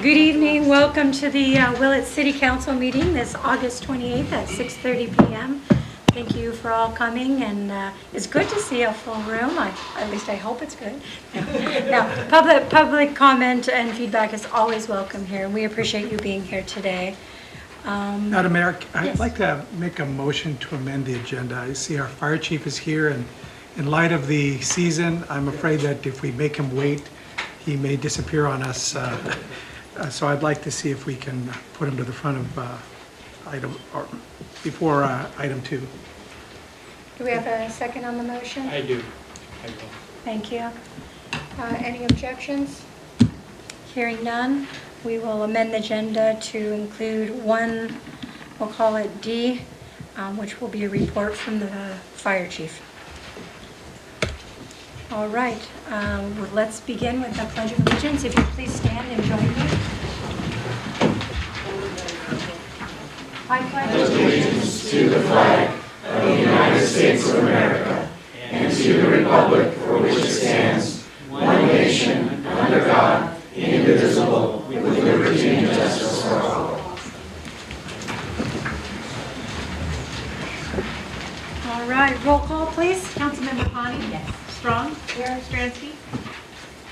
Good evening. Welcome to the Willits City Council meeting this August 28th at 6:30 p.m. Thank you for all coming, and it's good to see a full room. At least I hope it's good. Now, public comment and feedback is always welcome here, and we appreciate you being here today. Madam Mayor, I'd yes. like to make a motion to amend the agenda. I see our fire chief is here, and in light of the season, I'm afraid that if we make him wait, he may disappear on us. So I'd like to see if we can put him to the front of before item 2. Do we have a second on the motion? I do. I will. Thank you. Any objections? Hearing none, we will amend the agenda to include one, we'll call it D, which will be a report from the fire chief. All right, well, let's begin with the Pledge of Allegiance. If you please stand and join me. I pledge allegiance to the flag of the United States of America and to the republic for which it stands, one nation, under God, indivisible, with liberty and justice for all. All right, roll call, please. Councilmember Pani? Yes. Strong? Here. Stransky?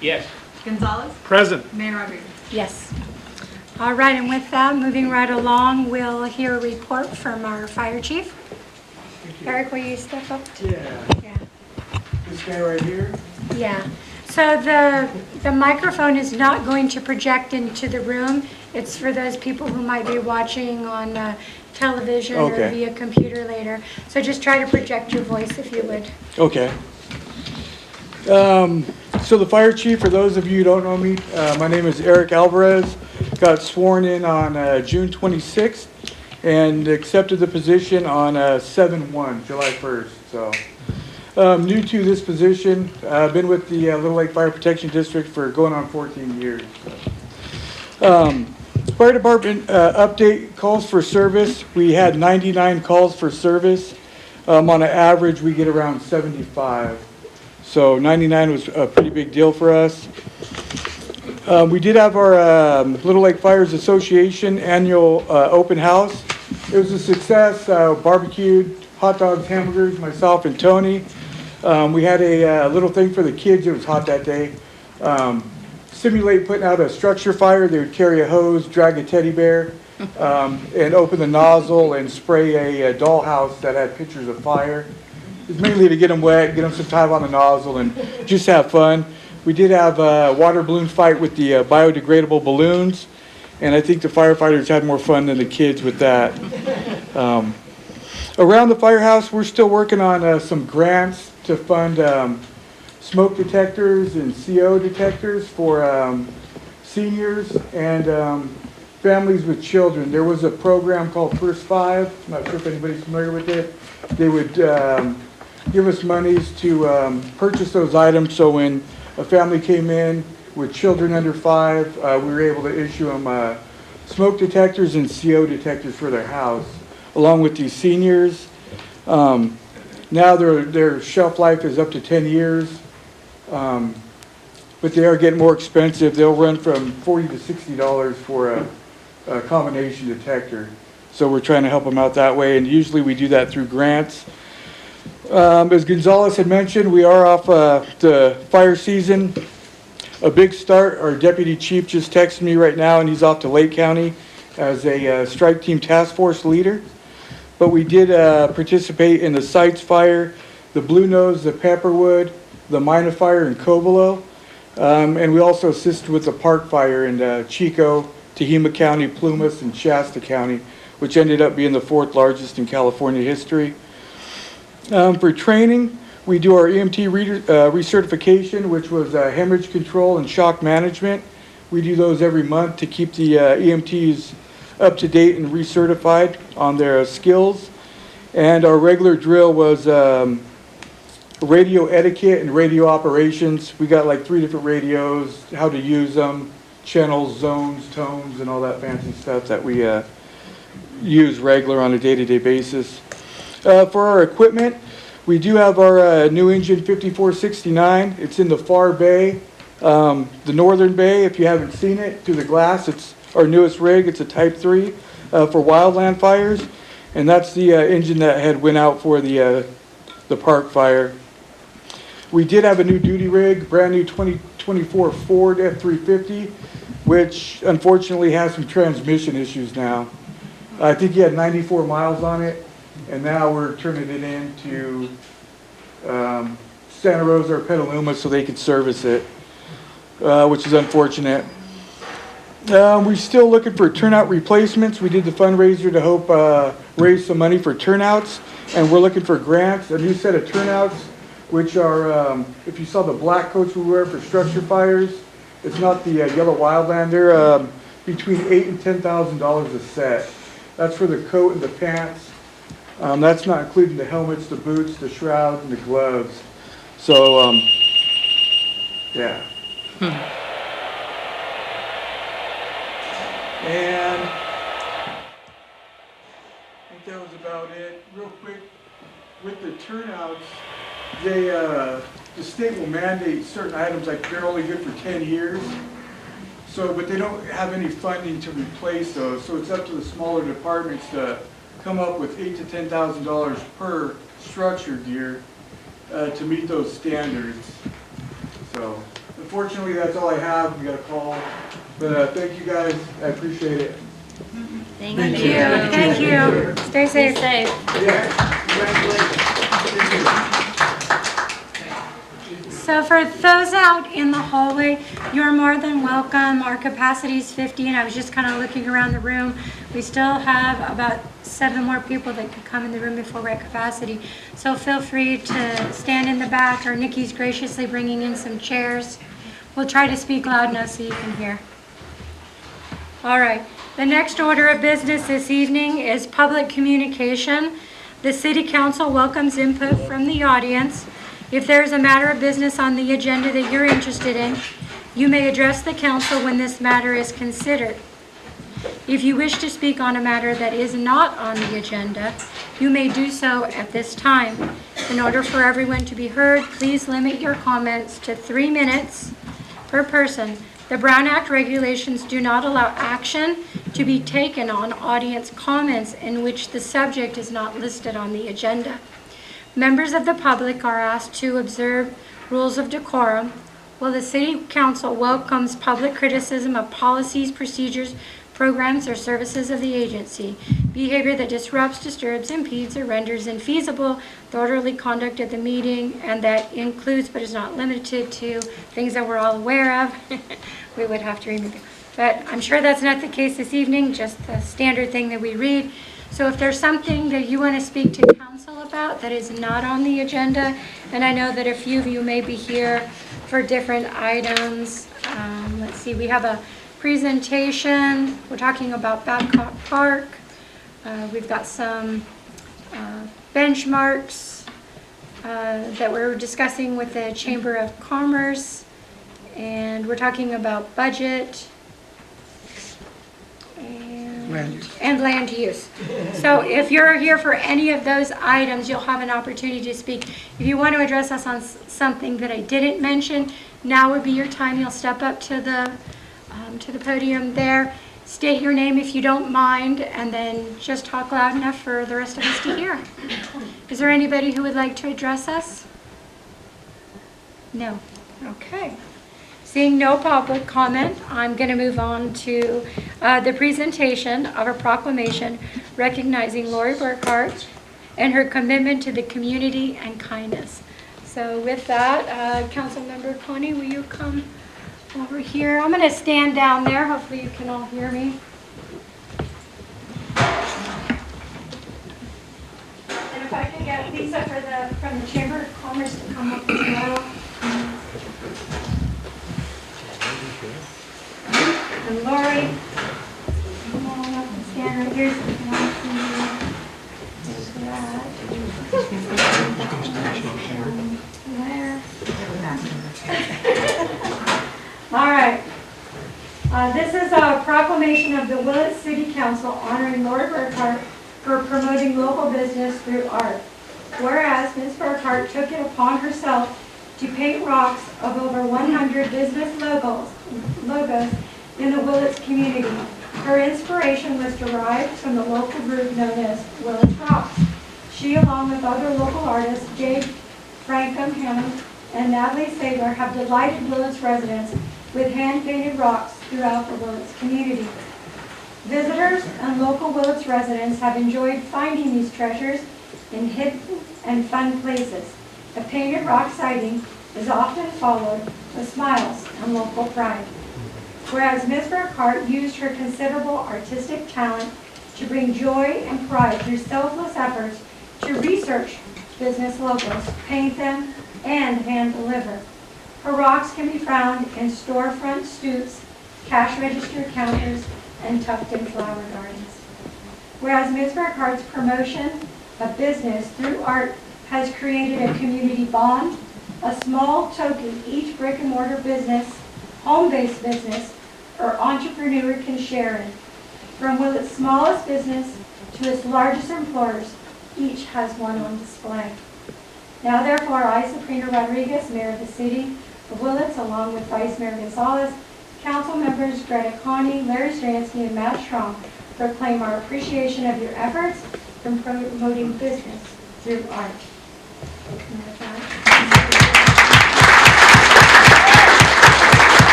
Yes. Gonzalez? Present. Mayor Rodriguez? Yes. All right, and with that, moving right along, we'll hear a report from our fire chief. Eric, will you step up? Yeah. This guy right here? Yeah. So the microphone is not going to project into the room. It's for those people who might be watching on television or via computer later. So just try to project your voice if you would. Okay. So the fire chief, for those of you who don't know me, my name is Eric Alvarez. Got sworn in on June 26th and accepted the position on 7/1, July 1st. So new to this position. I've been with the Little Lake Fire Protection District for going on 14 years. Fire department update calls for service. We had 99 calls for service. On an average, we get around 75. So 99 was a pretty big deal for us. We did have our Little Lake Fires Association annual open house. It was a success. Barbecued, hot dogs, hamburgers, myself and Tony. We had a little thing for the kids. It was hot that day. Simulate putting out a structure fire. They would carry a hose, drag a teddy bear, and open the nozzle and spray a dollhouse that had pictures of fire. It's mainly to get them wet, get them some time on the nozzle, and just have fun. We did have a water balloon fight with the biodegradable balloons, and I think the firefighters had more fun than the kids with that. Around the firehouse, we're still working on some grants to fund smoke detectors and CO detectors for seniors and families with children. There was a program called First Five. I'm not sure if anybody's familiar with it. They would give us monies to purchase those items, so when a family came in with children under 5, we were able to issue them smoke detectors and CO detectors for their house, along with these seniors. Now their shelf life is up to 10 years, but they are getting more expensive. They'll run from $40 to $60 for a combination detector. So we're trying to help them out that way, and usually we do that through grants. As Gonzalez had mentioned, we are off the fire season. A big start. Our deputy chief just texted me right now, and he's off to Lake County as a strike team task force leader. But we did participate in the Sites Fire, the Blue Nose, the Pepperwood, the Mina Fire in Covelo, and we also assisted with the Park Fire in Chico, Tehama County, Plumas, and Shasta County, which ended up being the 4th largest in California history. For training, we do our EMT recertification, which was hemorrhage control and shock management. We do those every month to keep the EMTs up to date and recertified on their skills. And our regular drill was radio etiquette and radio operations. We got like 3 different radios, how to use them, channels, zones, tones, and all that fancy stuff that we use regular on a day-to-day basis. For our equipment, we do have our new engine 5469. It's in the far bay. The Northern Bay, if you haven't seen it through the glass, it's our newest rig. It's a Type 3 for wildland fires. And that's the engine that had went out for the park fire. We did have a new duty rig, brand new 2024 Ford F350, which unfortunately has some transmission issues now. I think he had 94 miles on it, and now we're turning it into Santa Rosa or Petaluma so they can service it, which is unfortunate. We're still looking for turnout replacements. We did the fundraiser to hope raise some money for turnouts, and we're looking for grants, a new set of turnouts, which are, if you saw the black coats we wear for structure fires, it's not the yellow Wildlander, between $8,000 and $10,000 a set. That's for the coat and the pants. That's not including the helmets, the boots, the shrouds, and the gloves. So, yeah. And I think that was about it. Real quick, with the turnouts, they, the state will mandate certain items, like they're only good for 10 years. So, but they don't have any funding to replace those. So it's up to the smaller departments to come up with $8,000 to $10,000 per structure gear to meet those standards. So, unfortunately, that's all I have. We got a call. But thank you guys. I appreciate it. Thank you. Thank you. Stay safe. Yeah. Congratulations. So for those out in the hallway, you're more than welcome. Our capacity is 50, and I was just kind of looking around the room. We still have about 7 more people that could come in the room before we're at capacity. So feel free to stand in the back, or Nikki's graciously bringing in some chairs. We'll try to speak loud enough so you can hear. All right. The next order of business this evening is public communication. The City Council welcomes input from the audience. If there is a matter of business on the agenda that you're interested in, you may address the council when this matter is considered. If you wish to speak on a matter that is not on the agenda, you may do so at this time. In order for everyone to be heard, please limit your comments to 3 minutes per person. The Brown Act regulations do not allow action to be taken on audience comments in which the subject is not listed on the agenda. Members of the public are asked to observe rules of decorum, while the City Council welcomes public criticism of policies, procedures, programs, or services of the agency. Behavior that disrupts, disturbs, impedes, or renders infeasible the orderly conduct of the meeting, and that includes but is not limited to things that we're all aware of. We would have to remove it. But I'm sure that's not the case this evening, just the standard thing that we read. So if there's something that you want to speak to council about that is not on the agenda, and I know that a few of you may be here for different items. Let's see, we have a presentation. We're talking about Babcock Park. We've got some benchmarks that we're discussing with the Chamber of Commerce, and we're talking about budget and land use. So if you're here for any of those items, you'll have an opportunity to speak. If you want to address us on something that I didn't mention, now would be your time. You'll step up to the podium there, state your name if you don't mind, and then just talk loud enough for the rest of us to hear. Is there anybody who would like to address us? No. Okay. Seeing no public comment, I'm going to move on to the presentation of a proclamation recognizing Laurie Burghardt and her commitment to the community and kindness. So with that, Councilmember Connie, will you come over here? I'm going to stand down there. Hopefully you can all hear me. And if I could get Lisa from the Chamber of Commerce to come up as well. And Laurie, come on up and stand right here so we can all see you. All right. This is a proclamation of the Willits City Council honoring Laurie Burghardt for promoting local business through art. Whereas Ms. Burghardt took it upon herself to paint rocks of over 100 business logos in the Willits community. Her inspiration was derived from the local group known as Willits Rocks. She, along with other local artists, Jade Frankham Hammond and Natalie Sabler, have delighted Willits residents with hand-painted rocks throughout the Willits community. Visitors and local Willits residents have enjoyed finding these treasures in hidden and fun places. A painted rock sighting is often followed with smiles and local pride. Whereas Ms. Burghardt used her considerable artistic talent to bring joy and pride through selfless efforts to research business logos, paint them, and hand deliver. Her rocks can be found in storefront stoops, cash register counters, and tucked-in flower gardens. Whereas Ms. Burghardt's promotion of business through art has created a community bond, a small token each brick-and-mortar business, home-based business, or entrepreneur can share in. From Willits' smallest business to its largest employers, each has one on display. Now therefore, I, Sabrina Rodriguez, Mayor of the City of Willits, along with Vice Mayor Gonzalez, Council members Greta Connie, Larry Stransky, and Matt Strong, proclaim our appreciation of your efforts in promoting business through art. And with that,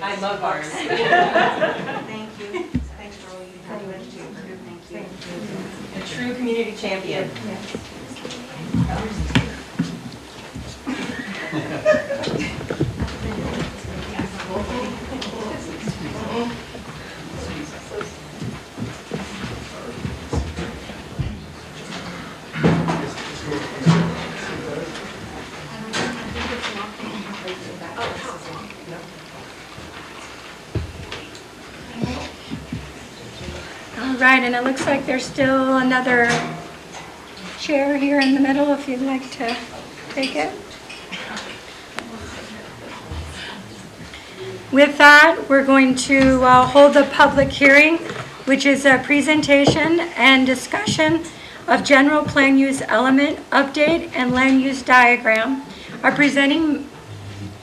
I love ours. Thank you. Thanks for all you have done too. Thank you. A true community champion. yes. All right, and it looks like there's still another chair here in the middle if you'd like to take it. With that, we're going to hold the public hearing, which is a presentation and discussion of general plan use element update and land use diagram. Our presenting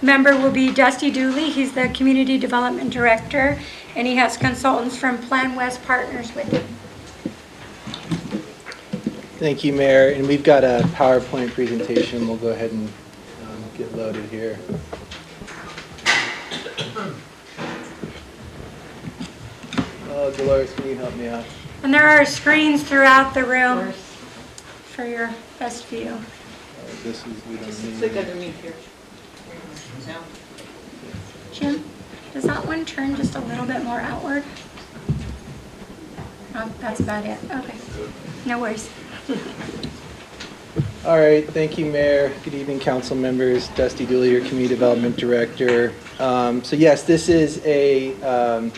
member will be Dusty Dooley. He's the Community Development Director, and he has consultants from Plan West Partners with him. Thank you, Mayor. And we've got a PowerPoint presentation. We'll go ahead and get loaded here. Oh, Dolores, can you help me out? And there are screens throughout the room for your best view. This is, we don't need. Click underneath here. No. Jim, does that one turn just a little bit more outward? Oh, that's about it. Okay. No worries. All right, thank you, Mayor. Good evening, council members. Dusty Dooley, your Community Development Director. So yes, this is a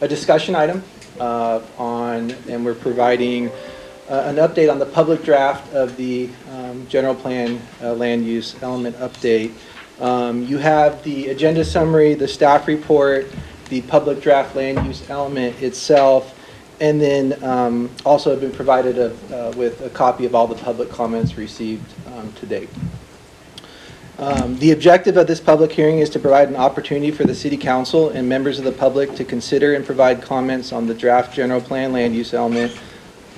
discussion item and we're providing an update on the public draft of the general plan land use element update. You have the agenda summary, the staff report, the public draft land use element itself, and then also have been provided with a copy of all the public comments received to date. The objective of this public hearing is to provide an opportunity for the City Council and members of the public to consider and provide comments on the draft general plan land use element,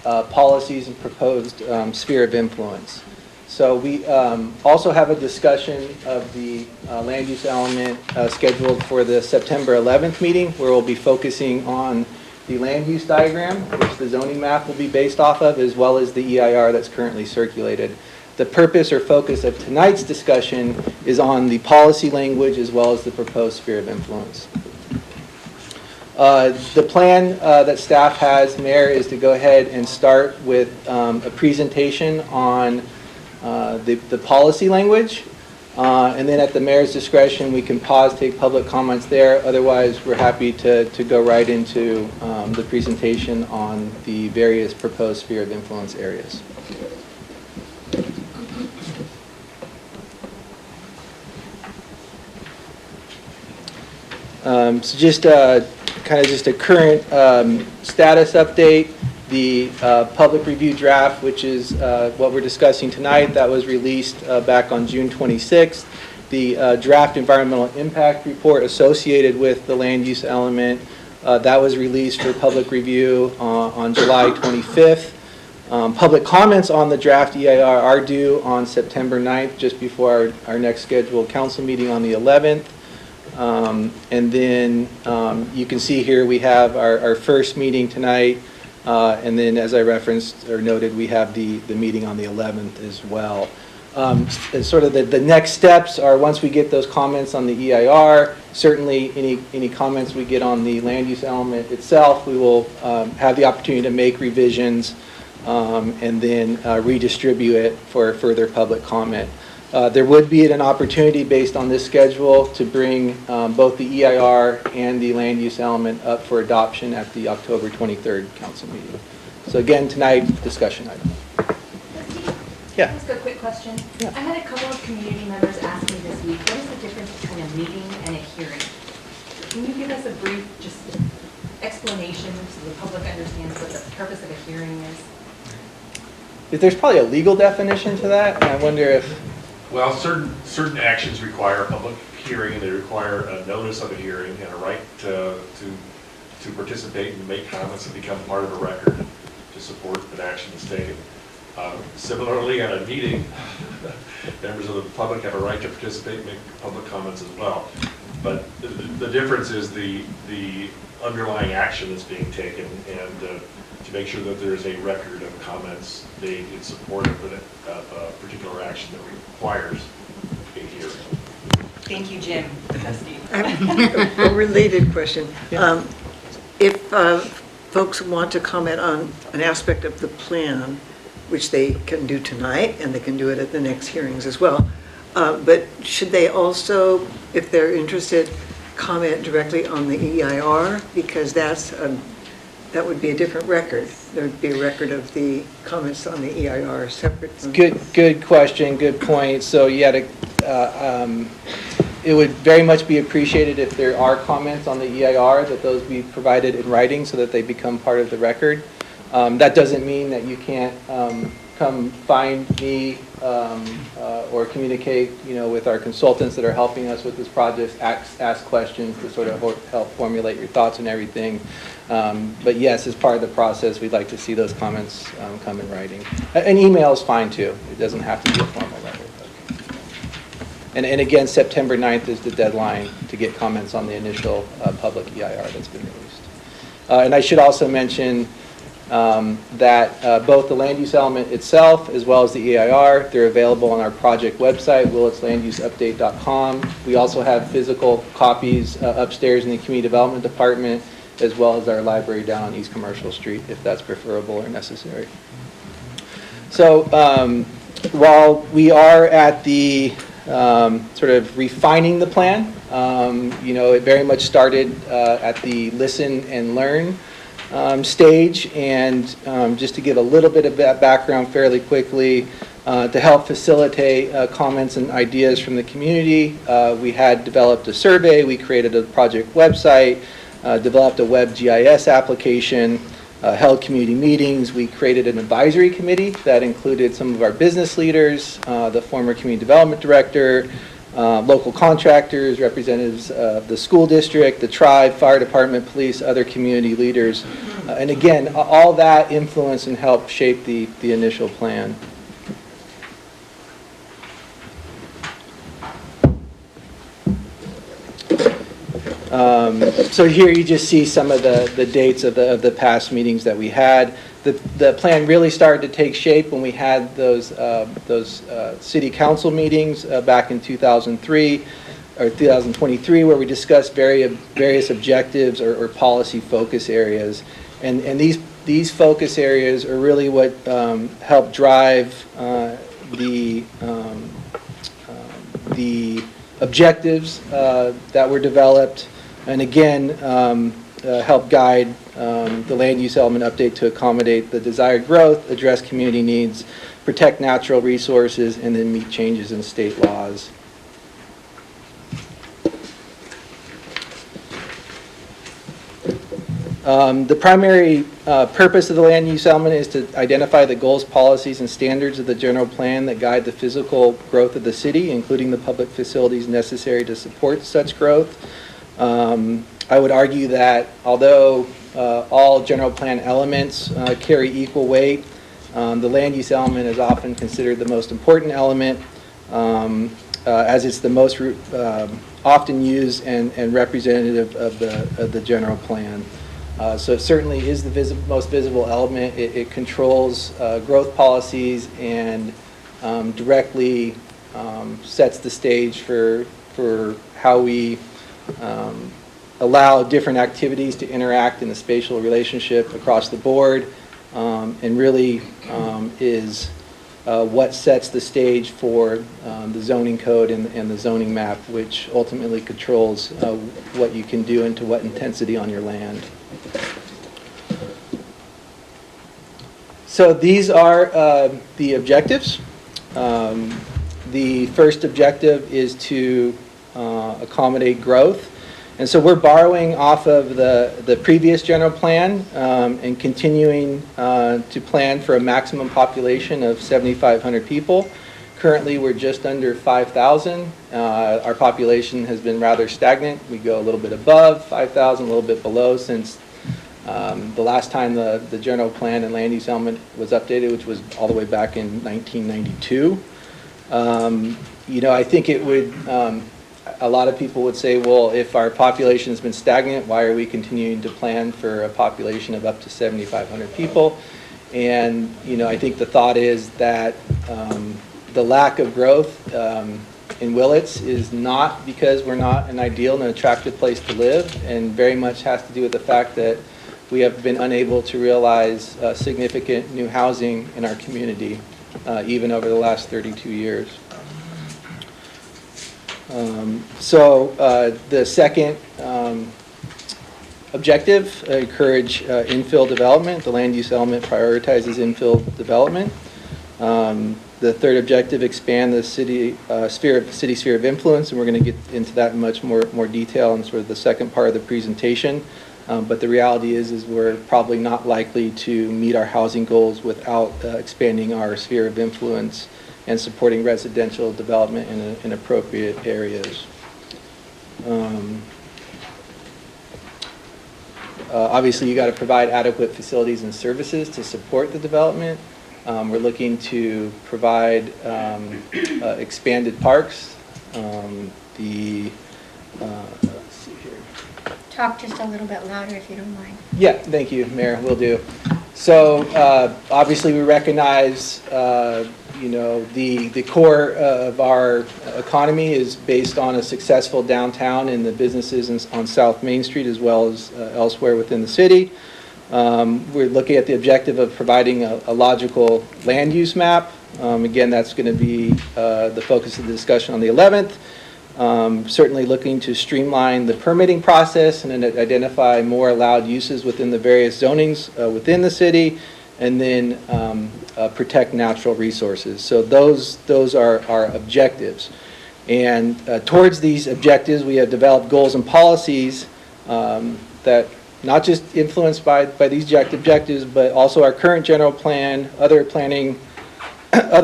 policies, and proposed sphere of influence. So we also have a discussion of the land use element scheduled for the September 11th meeting, where we'll be focusing on the land use diagram, which the zoning map will be based off of, as well as the EIR that's currently circulated. The purpose or focus of tonight's discussion is on the policy language as well as the proposed sphere of influence. The plan that staff has, Mayor, is to go ahead and start with a presentation on the policy language. And then at the Mayor's discretion, we can pause, take public comments there. Otherwise, we're happy to go right into the presentation on the various proposed sphere of influence areas. So just kind of just a current status update. The public review draft, which is what we're discussing tonight, that was released back on June 26th. The draft environmental impact report associated with the land use element, that was released for public review on July 25th. Public comments on the draft EIR are due on September 9th, just before our next scheduled council meeting on the 11th. And then you can see here we have our first meeting tonight, and then as I referenced or noted, we have the meeting on the 11th as well. Sort of the next steps are, once we get those comments on the EIR, certainly any comments we get on the land use element itself, we will have the opportunity to make revisions and then redistribute it for further public comment. There would be an opportunity based on this schedule to bring both the EIR and the land use element up for adoption at the October 23rd council meeting. So again, tonight, discussion item. Yeah. Just a quick question. Yeah. I had a couple of community members ask me this week, what is the difference between a meeting and a hearing? Can you give us a brief just explanation so the public understands what the purpose of a hearing is? There's probably a legal definition to that, and I wonder if... Well, certain actions require a public hearing, and they require a notice of a hearing and a right to participate and make comments and become part of a record to support an action that's taken. Similarly, at a meeting, members of the public have a right to participate and make public comments as well. But the difference is the underlying action that's being taken, and to make sure that there's a record of comments made in support of a particular action that requires a hearing. Thank you, Jim. Dusty. A related question. Yeah. If folks want to comment on an aspect of the plan, which they can do tonight, and they can do it at the next hearings as well, but should they also, if they're interested, comment directly on the EIR? Because that would be a different record. There would be a record of the comments on the EIR separate from... Good question, good point. So yeah, it would very much be appreciated if there are comments on the EIR, that those be provided in writing so that they become part of the record. That doesn't mean that you can't come find me or communicate, with our consultants that are helping us with this project, ask questions to sort of help formulate your thoughts and everything. But yes, as part of the process, we'd like to see those comments come in writing. An email is fine too. It doesn't have to be a formal letter. And again, September 9th is the deadline to get comments on the initial public EIR that's been released. And I should also mention that both the land use element itself as well as the EIR, they're available on our project website, willitslandUseupdate.com. We also have physical copies upstairs in the community development department, as well as our library down on East Commercial Street, if that's preferable or necessary. So while we are at the sort of refining the plan, it very much started at the listen and learn stage, and just to give a little bit of that background fairly quickly, to help facilitate comments and ideas from the community, we had developed a survey, we created a project website, developed a web GIS application, held community meetings. We created an advisory committee that included some of our business leaders, the former community development director, local contractors, representatives of the school district, the tribe, fire department, police, other community leaders. And again, all that influenced and helped shape the initial plan. So here you just see some of the dates of the past meetings that we had. The plan really started to take shape when we had those city council meetings back in 2003 or 2023, where we discussed various objectives or policy focus areas, and these focus areas are really what help drive the objectives that were developed, and again help guide the land use element update to accommodate the desired growth, address community needs, protect natural resources, and then meet changes in state laws. The primary purpose of the land use element is to identify the goals, policies, and standards of the general plan that guide the physical growth of the city, including the public facilities necessary to support such growth. I would argue that although all general plan elements carry equal weight, the land use element is often considered the most important element, as it's the most often used and representative of the general plan. So it certainly is the most visible element. It controls growth policies and directly sets the stage for how we allow different activities to interact in a spatial relationship across the board, and really is what sets the stage for the zoning code and the zoning map, which ultimately controls what you can do and to what intensity on your land. So these are the objectives. The first objective is to accommodate growth. And so we're borrowing off of the previous general plan and continuing to plan for a maximum population of 7,500 people. Currently, we're just under 5,000. Our population has been rather stagnant. We go a little bit above 5,000, a little bit below since the last time the general plan and land use element was updated, which was all the way back in 1992. I think it would, a lot of people would say, well, if our population has been stagnant, why are we continuing to plan for a population of up to 7,500 people? And, I think the thought is that the lack of growth in Willits is not because we're not an ideal and attractive place to live, and very much has to do with the fact that we have been unable to realize significant new housing in our community, even over the last 32 years. The second objective, encourage infill development. The land use element prioritizes infill development. The third objective, expand the city sphere of influence, and we're going to get into that in much more detail in sort of the second part of the presentation. But the reality is we're probably not likely to meet our housing goals without expanding our sphere of influence and supporting residential development in appropriate areas. Obviously, you got to provide adequate facilities and services to support the development. We're looking to provide expanded parks. Let's see here. Talk just a little bit louder if you don't mind. Yeah, thank you, Mayor, will do. So obviously we recognize the core of our economy is based on a successful downtown and the businesses on South Main Street as well as elsewhere within the city. We're looking at the objective of providing a logical land use map. Again, that's going to be the focus of the discussion on the 11th. Certainly looking to streamline the permitting process and then identify more allowed uses within the various zonings within the city, and then protect natural resources. So those are our objectives. And towards these objectives, we have developed goals and policies that not just influenced by these objectives, but also our current general plan, other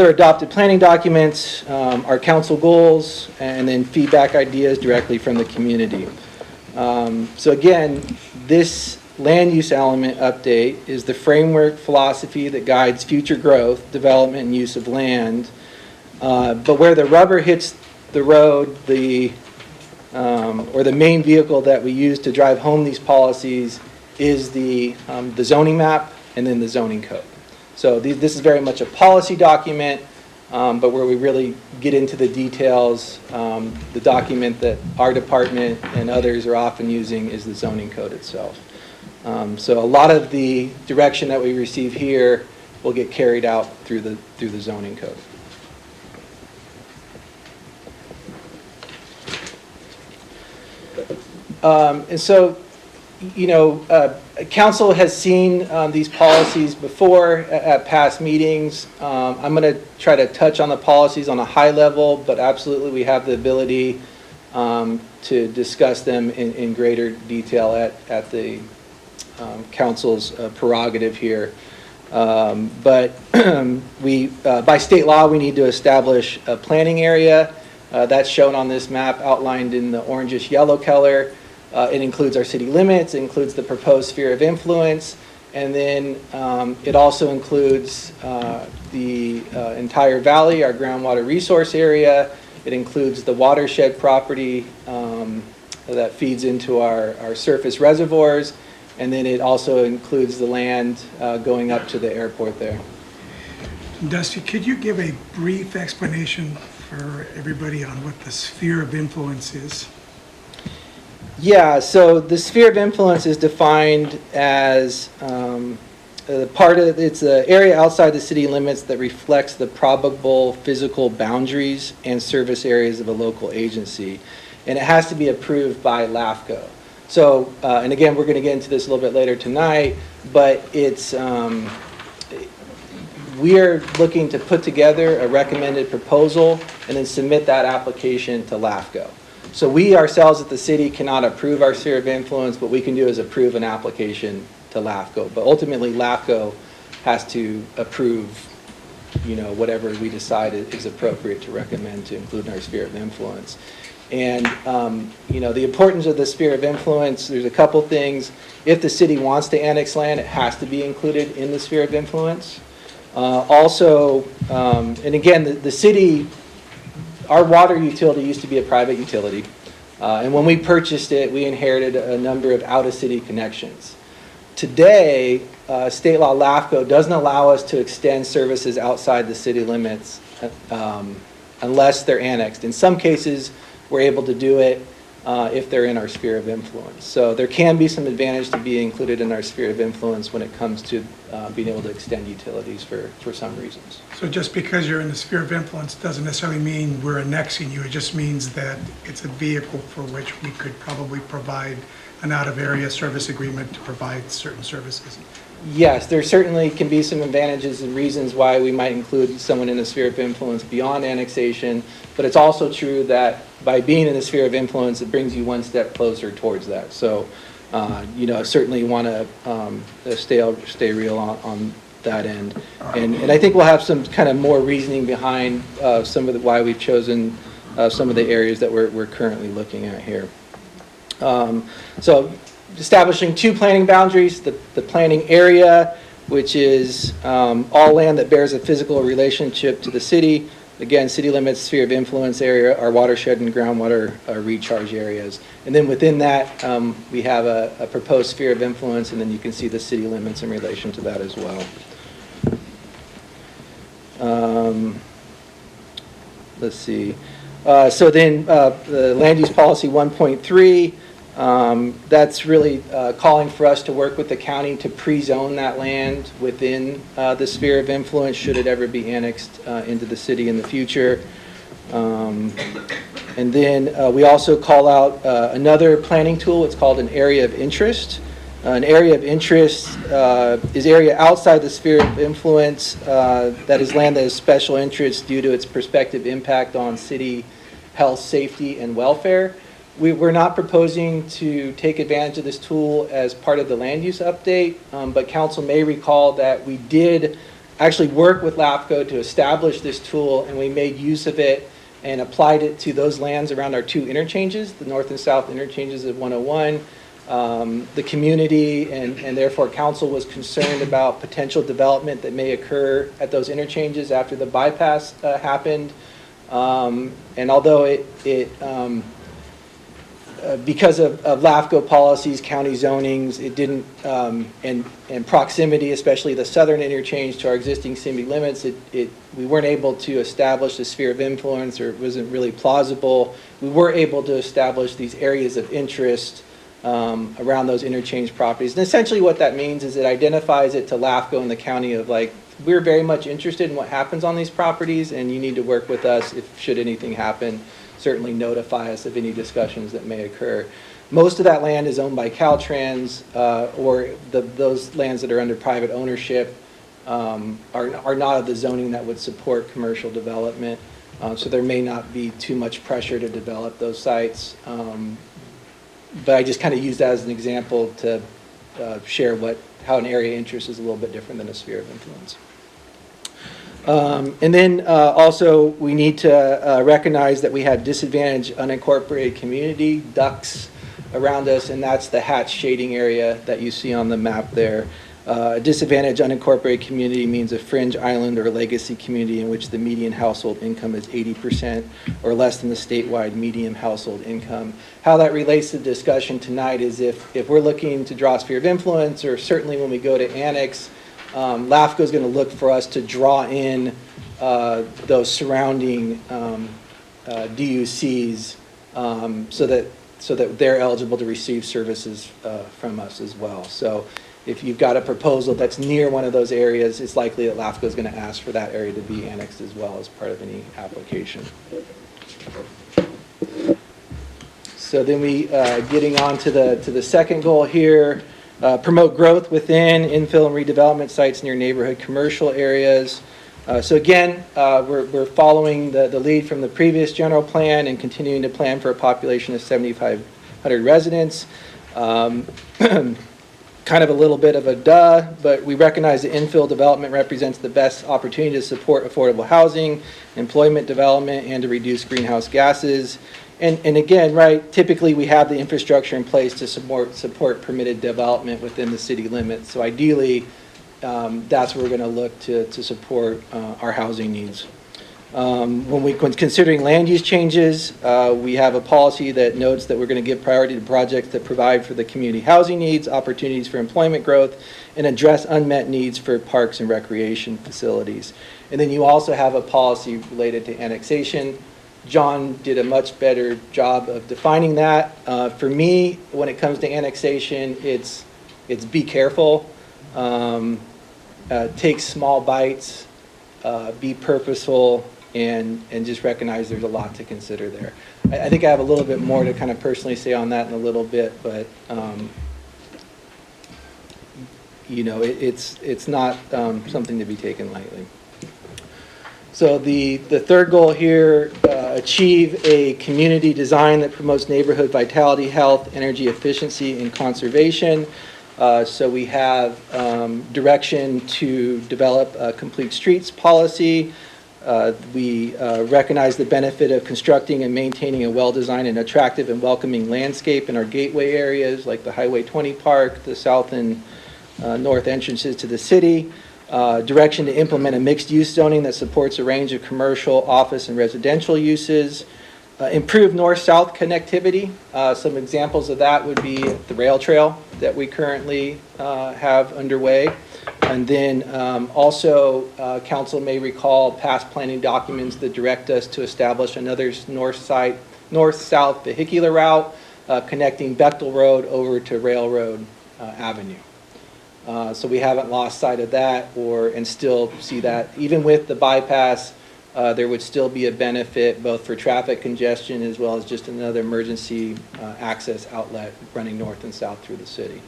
adopted planning documents, our council goals, and then feedback ideas directly from the community. So again, this land use element update is the framework philosophy that guides future growth, development, and use of land. But where the rubber hits the road, or the main vehicle that we use to drive home these policies is the zoning map and then the zoning code. So this is very much a policy document, but where we really get into the details, the document that our department and others are often using is the zoning code itself. So a lot of the direction that we receive here will get carried out through the zoning code. And so, council has seen these policies before at past meetings. I'm going to try to touch on the policies on a high level, but absolutely we have the ability to discuss them in greater detail at the council's prerogative here. But by state law, we need to establish a planning area. That's shown on this map, outlined in the orangish yellow color. It includes our city limits, it includes the proposed sphere of influence, and then it also includes the entire valley, our groundwater resource area. It includes the watershed property that feeds into our surface reservoirs, and then it also includes the land going up to the airport there. Dusty, could you give a brief explanation for everybody on what the sphere of influence is? Yeah, so the sphere of influence is defined as it's an area outside the city limits that reflects the probable physical boundaries and service areas of a local agency. And it has to be approved by LAFCO. So, and again, we're going to get into this a little bit later tonight, but it's, we are looking to put together a recommended proposal and then submit that application to LAFCO. So we ourselves at the city cannot approve our sphere of influence. What we can do is approve an application to LAFCO. But ultimately, LAFCO has to approve, whatever we decide is appropriate to recommend to include in our sphere of influence. And, the importance of the sphere of influence, there's a couple things. If the city wants to annex land, it has to be included in the sphere of influence. Also, and again, the city, our water utility used to be a private utility. And when we purchased it, we inherited a number of out-of-city connections. Today, state law LAFCO doesn't allow us to extend services outside the city limits unless they're annexed. In some cases, we're able to do it if they're in our sphere of influence. So there can be some advantage to be included in our sphere of influence when it comes to being able to extend utilities for some reasons. So just because you're in the sphere of influence doesn't necessarily mean we're annexing you. It just means that it's a vehicle for which we could probably provide an out-of-area service agreement to provide certain services. Yes, there certainly can be some advantages and reasons why we might include someone in the sphere of influence beyond annexation, but it's also true that by being in the sphere of influence, it brings you one step closer towards that. So, certainly want to stay real on that end. And I think we'll have some kind of more reasoning behind some of why we've chosen some of the areas that we're currently looking at here. So establishing two planning boundaries, the planning area, which is all land that bears a physical relationship to the city. Again, city limits, sphere of influence area, our watershed and groundwater recharge areas. And then within that, we have a proposed sphere of influence, and then you can see the city limits in relation to that as well. Let's see. So then the land use policy 1.3, that's really calling for us to work with the county to pre-zone that land within the sphere of influence should it ever be annexed into the city in the future. And then we also call out another planning tool. It's called an area of interest. An area of interest is area outside the sphere of influence that is land that is special interest due to its prospective impact on city health, safety, and welfare. We're not proposing to take advantage of this tool as part of the land use update, but council may recall that we did actually work with LAFCO to establish this tool, and we made use of it and applied it to those lands around our two interchanges, the north and south interchanges of 101. The community and therefore council was concerned about potential development that may occur at those interchanges after the bypass happened. And although because of LAFCO policies, county zonings, it didn't, and proximity, especially the southern interchange to our existing city limits, we weren't able to establish a sphere of influence, or it wasn't really plausible. We were able to establish these areas of interest around those interchange properties. And essentially what that means is it identifies it to LAFCO and the county of like, we're very much interested in what happens on these properties, and you need to work with us if should anything happen. Certainly notify us of any discussions that may occur. Most of that land is owned by Caltrans, or those lands that are under private ownership are not of the zoning that would support commercial development. So there may not be too much pressure to develop those sites. But I just kind of use that as an example to share how an area of interest is a little bit different than a sphere of influence. And then also we need to recognize that we have disadvantaged unincorporated community, ducks around us, and that's the hatch shading area that you see on the map there. A disadvantaged unincorporated community means a fringe island or legacy community in which the median household income is 80% or less than the statewide median household income. How that relates to the discussion tonight is if we're looking to draw a sphere of influence, or certainly when we go to annex, LAFCO is going to look for us to draw in those surrounding DUCs so that they're eligible to receive services from us as well. So if you've got a proposal that's near one of those areas, it's likely that LAFCO is going to ask for that area to be annexed as well as part of any application. So then we, getting on to the second goal here, promote growth within infill and redevelopment sites near neighborhood commercial areas. So again, we're following the lead from the previous general plan and continuing to plan for a population of 7,500 residents. Kind of a little bit of a duh, but we recognize that infill development represents the best opportunity to support affordable housing, employment development, and to reduce greenhouse gases. And again, right, typically we have the infrastructure in place to support permitted development within the city limits. So ideally, that's where we're going to look to support our housing needs. When considering land use changes, we have a policy that notes that we're going to give priority to projects that provide for the community housing needs, opportunities for employment growth, and address unmet needs for parks and recreation facilities. And then you also have a policy related to annexation. John did a much better job of defining that. For me, when it comes to annexation, it's be careful, take small bites, be purposeful, and just recognize there's a lot to consider there. I think I have a little bit more to kind of personally say on that in a little bit, but you know, it's not something to be taken lightly. So the third goal here, achieve a community design that promotes neighborhood vitality, health, energy efficiency, and conservation. So we have direction to develop a complete streets policy. We recognize the benefit of constructing and maintaining a well-designed and attractive and welcoming landscape in our gateway areas like the Highway 20 Park, the south and north entrances to the city. Direction to implement a mixed-use zoning that supports a range of commercial, office, and residential uses. Improve north-south connectivity. Some examples of that would be the rail trail that we currently have underway. And then also, council may recall past planning documents that direct us to establish another north-south vehicular route connecting Bechtel Road over to Railroad Avenue. So we haven't lost sight of that and still see that. Even with the bypass, there would still be a benefit both for traffic congestion as well as just another emergency access outlet running north and south through the city.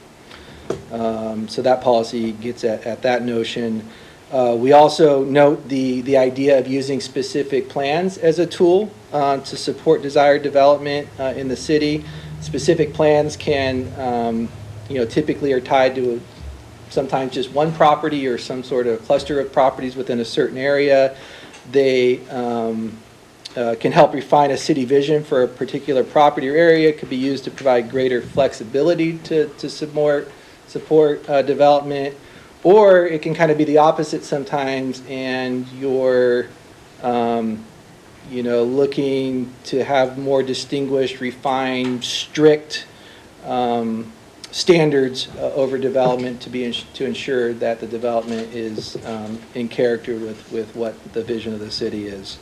So that policy gets at that notion. We also note the idea of using specific plans as a tool to support desired development in the city. Specific plans can, typically are tied to sometimes just one property or some sort of cluster of properties within a certain area. They can help refine a city vision for a particular property or area. It could be used to provide greater flexibility to support development, or it can kind of be the opposite sometimes, and you're looking to have more distinguished, refined, strict standards over development to ensure that the development is in character with what the vision of the city is.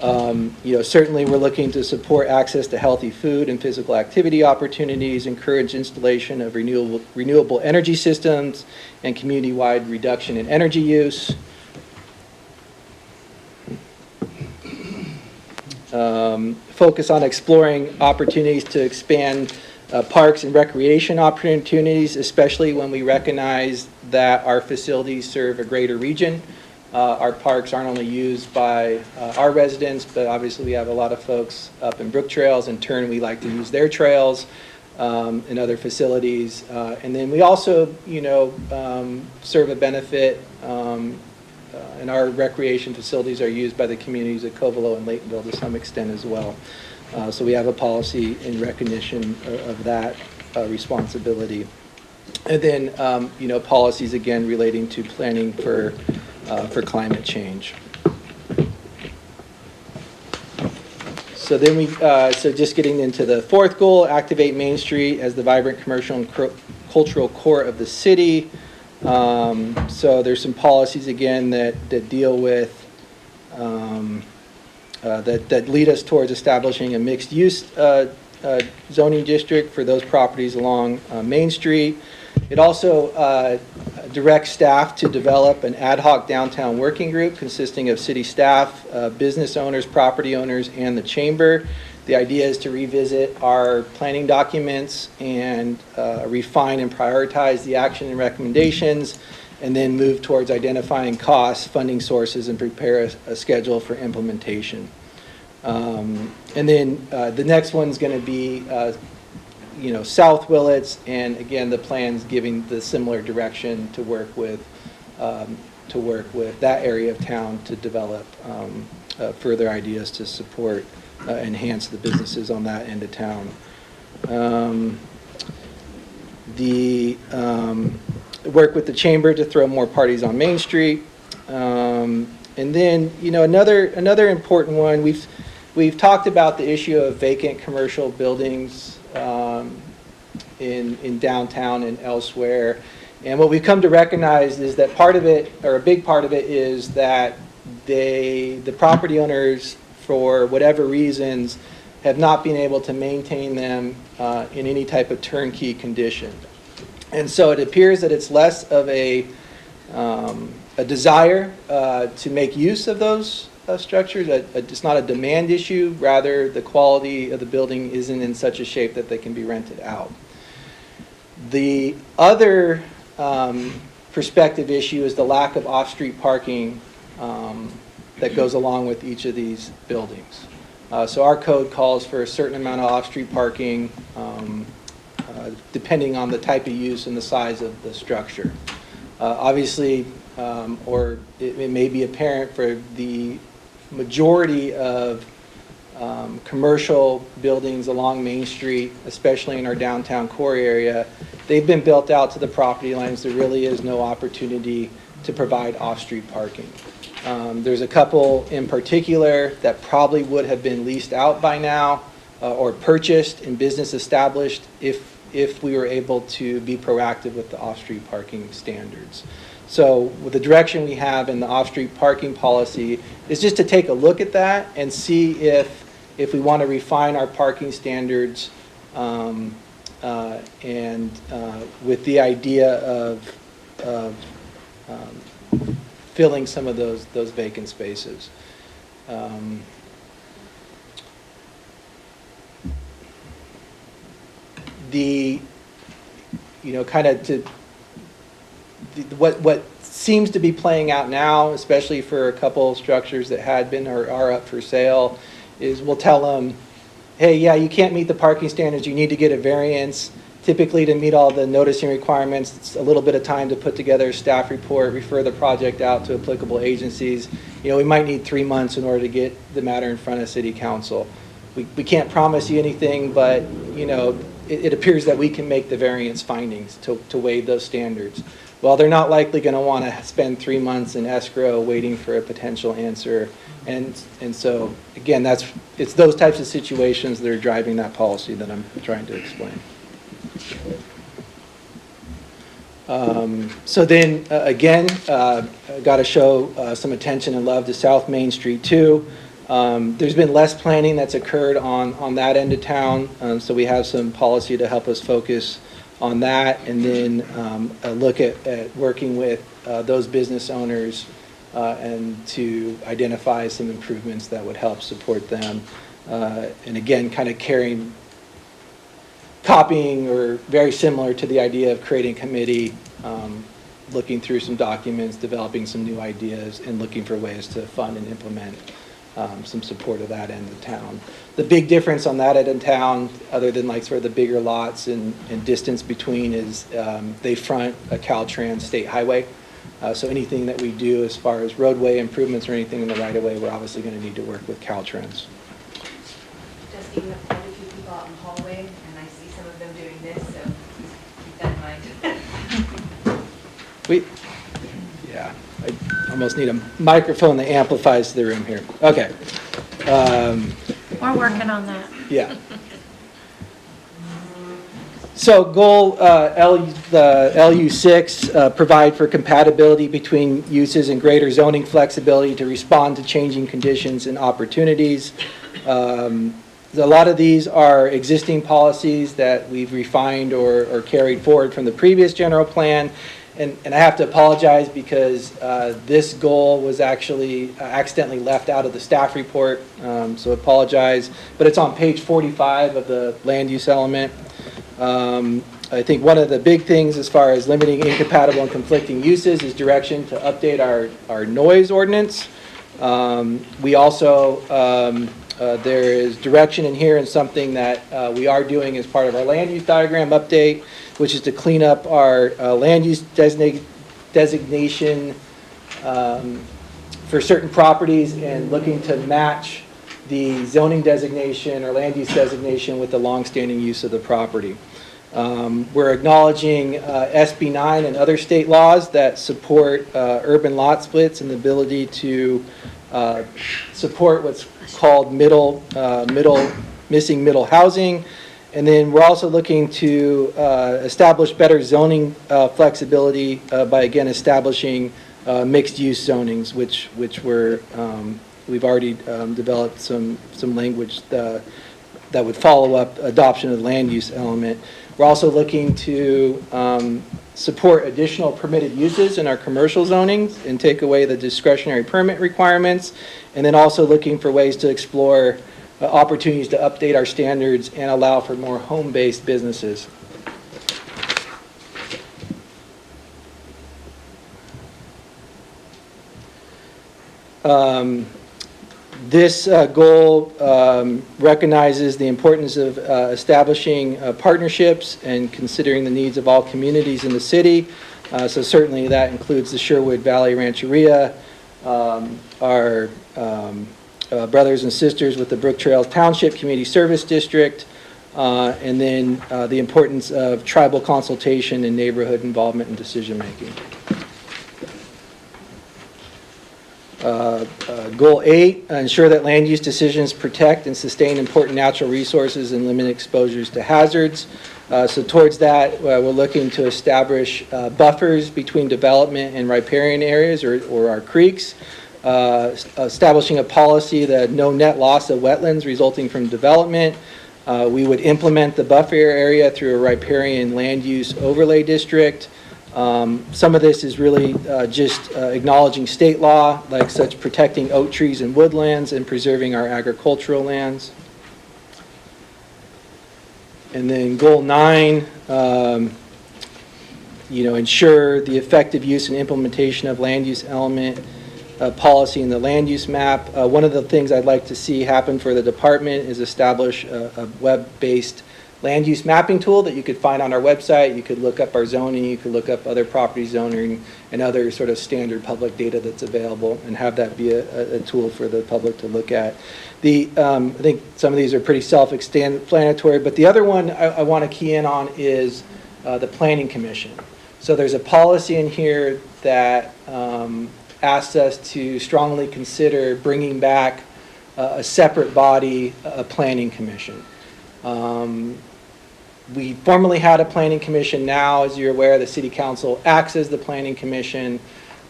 Certainly we're looking to support access to healthy food and physical activity opportunities, encourage installation of renewable energy systems, and community-wide reduction in energy use. Focus on exploring opportunities to expand parks and recreation opportunities, especially when we recognize that our facilities serve a greater region. Our parks aren't only used by our residents, but obviously we have a lot of folks up in Brook Trails. In turn, we like to use their trails. and other facilities. And then we also, serve a benefit, and our recreation facilities are used by the communities of Covelo and Laytonville to some extent as well. So we have a policy in recognition of that responsibility. And then, policies again relating to planning for climate change. So then so just getting into the fourth goal, activate Main Street as the vibrant commercial and cultural core of the city. So there's some policies again that deal with, that lead us towards establishing a mixed use zoning district for those properties along Main Street. It also directs staff to develop an ad hoc downtown working group consisting of city staff, business owners, property owners, and the chamber. The idea is to revisit our planning documents and refine and prioritize the action and recommendations, and then move towards identifying costs, funding sources, and prepare a schedule for implementation. And then the next one's going to be South Willits, and again, the plan's giving the similar direction to work with that area of town to develop further ideas to support, enhance the businesses on that end of town. Work with the chamber to throw more parties on Main Street. And then, another important one, we've talked about the issue of vacant commercial buildings in downtown and elsewhere. And what we've come to recognize is that part of it, or a big part of it, is that the property owners, for whatever reasons, have not been able to maintain them in any type of turnkey condition. And so it appears that it's less of a desire to make use of those structures. It's not a demand issue, rather the quality of the building isn't in such a shape that they can be rented out. The other perspective issue is the lack of off-street parking that goes along with each of these buildings. So our code calls for a certain amount of off-street parking depending on the type of use and the size of the structure. Obviously, or it may be apparent for the majority of commercial buildings along Main Street, especially in our downtown core area, they've been built out to the property lines. There really is no opportunity to provide off-street parking. There's a couple in particular that probably would have been leased out by now or purchased and business established if we were able to be proactive with the off-street parking standards. So with the direction we have in the off-street parking policy is just to take a look at that and see if we want to refine our parking standards and with the idea of filling some of those vacant spaces. What seems to be playing out now, especially for a couple structures that had been or are up for sale, is we'll tell them, hey, yeah, you can't meet the parking standards, you need to get a variance. Typically, to meet all the noticing requirements, it's a little bit of time to put together a staff report, refer the project out to applicable agencies. We might need 3 months in order to get the matter in front of City Council. We can't promise you anything, but it appears that we can make the variance findings to waive those standards. Well, they're not likely going to want to spend 3 months in escrow waiting for a potential answer. And so, again, it's those types of situations that are driving that policy that I'm trying to explain. So then, again, got to show some attention and love to South Main Street, too. There's been less planning that's occurred on that end of town, so we have some policy to help us focus on that, and then look at working with those business owners and to identify some improvements that would help support them. And again, kind of copying or very similar to the idea of creating a committee, looking through some documents, developing some new ideas, and looking for ways to fund and implement some support of that end of town. The big difference on that end of town, other than like sort of the bigger lots and distance between, is they front a Caltrans state highway. So anything that we do as far as roadway improvements or anything in the right of way, we're obviously going to need to work with Caltrans. Dusty, we have quite a few people out in the hallway, and I see some of them doing this, so please keep that in mind. Yeah, I almost need a microphone that amplifies the room here. Okay. We're working on that. Yeah. So goal the LU6, provide for compatibility between uses and greater zoning flexibility to respond to changing conditions and opportunities. A lot of these are existing policies that we've refined or carried forward from the previous general plan. And I have to apologize because this goal was actually accidentally left out of the staff report, so apologize. But it's on page 45 of the land use element. I think one of the big things as far as limiting incompatible and conflicting uses is direction to update our noise ordinance. We also, there is direction in here and something that we are doing as part of our land use diagram update, which is to clean up our land use designation for certain properties and looking to match the zoning designation or land use designation with the longstanding use of the property. We're acknowledging SB 9 and other state laws that support urban lot splits and the ability to support what's called missing middle housing. And then we're also looking to establish better zoning flexibility by again establishing mixed-use zonings, which we've already developed some language that would follow up adoption of the land use element. We're also looking to support additional permitted uses in our commercial zonings and take away the discretionary permit requirements, and then also looking for ways to explore opportunities to update our standards and allow for more home-based businesses. This goal recognizes the importance of establishing partnerships and considering the needs of all communities in the city. So certainly that includes the Sherwood Valley Rancheria, our brothers and sisters with the Brook Trails Township Community Service District, and then the importance of tribal consultation and neighborhood involvement in decision-making. Goal 8, ensure that land use decisions protect and sustain important natural resources and limit exposures to hazards. So towards that, we're looking to establish buffers between development and riparian areas or our creeks, establishing a policy that no net loss of wetlands resulting from development. We would implement the buffer area through a riparian land use overlay district. Some of this is really just acknowledging state law, like such protecting oak trees and woodlands and preserving our agricultural lands. And then goal 9, ensure the effective use and implementation of land use element policy in the land use map. One of the things I'd like to see happen for the department is establish a web-based land use mapping tool that you could find on our website. You could look up our zoning, you could look up other property zoning and other sort of standard public data that's available and have that be a tool for the public to look at. I think some of these are pretty self-explanatory, but the other one I want to key in on is the Planning Commission. So there's a policy in here that asks us to strongly consider bringing back a separate body, a Planning Commission. We formerly had a planning commission. Now, as you're aware, the city council acts as the planning commission.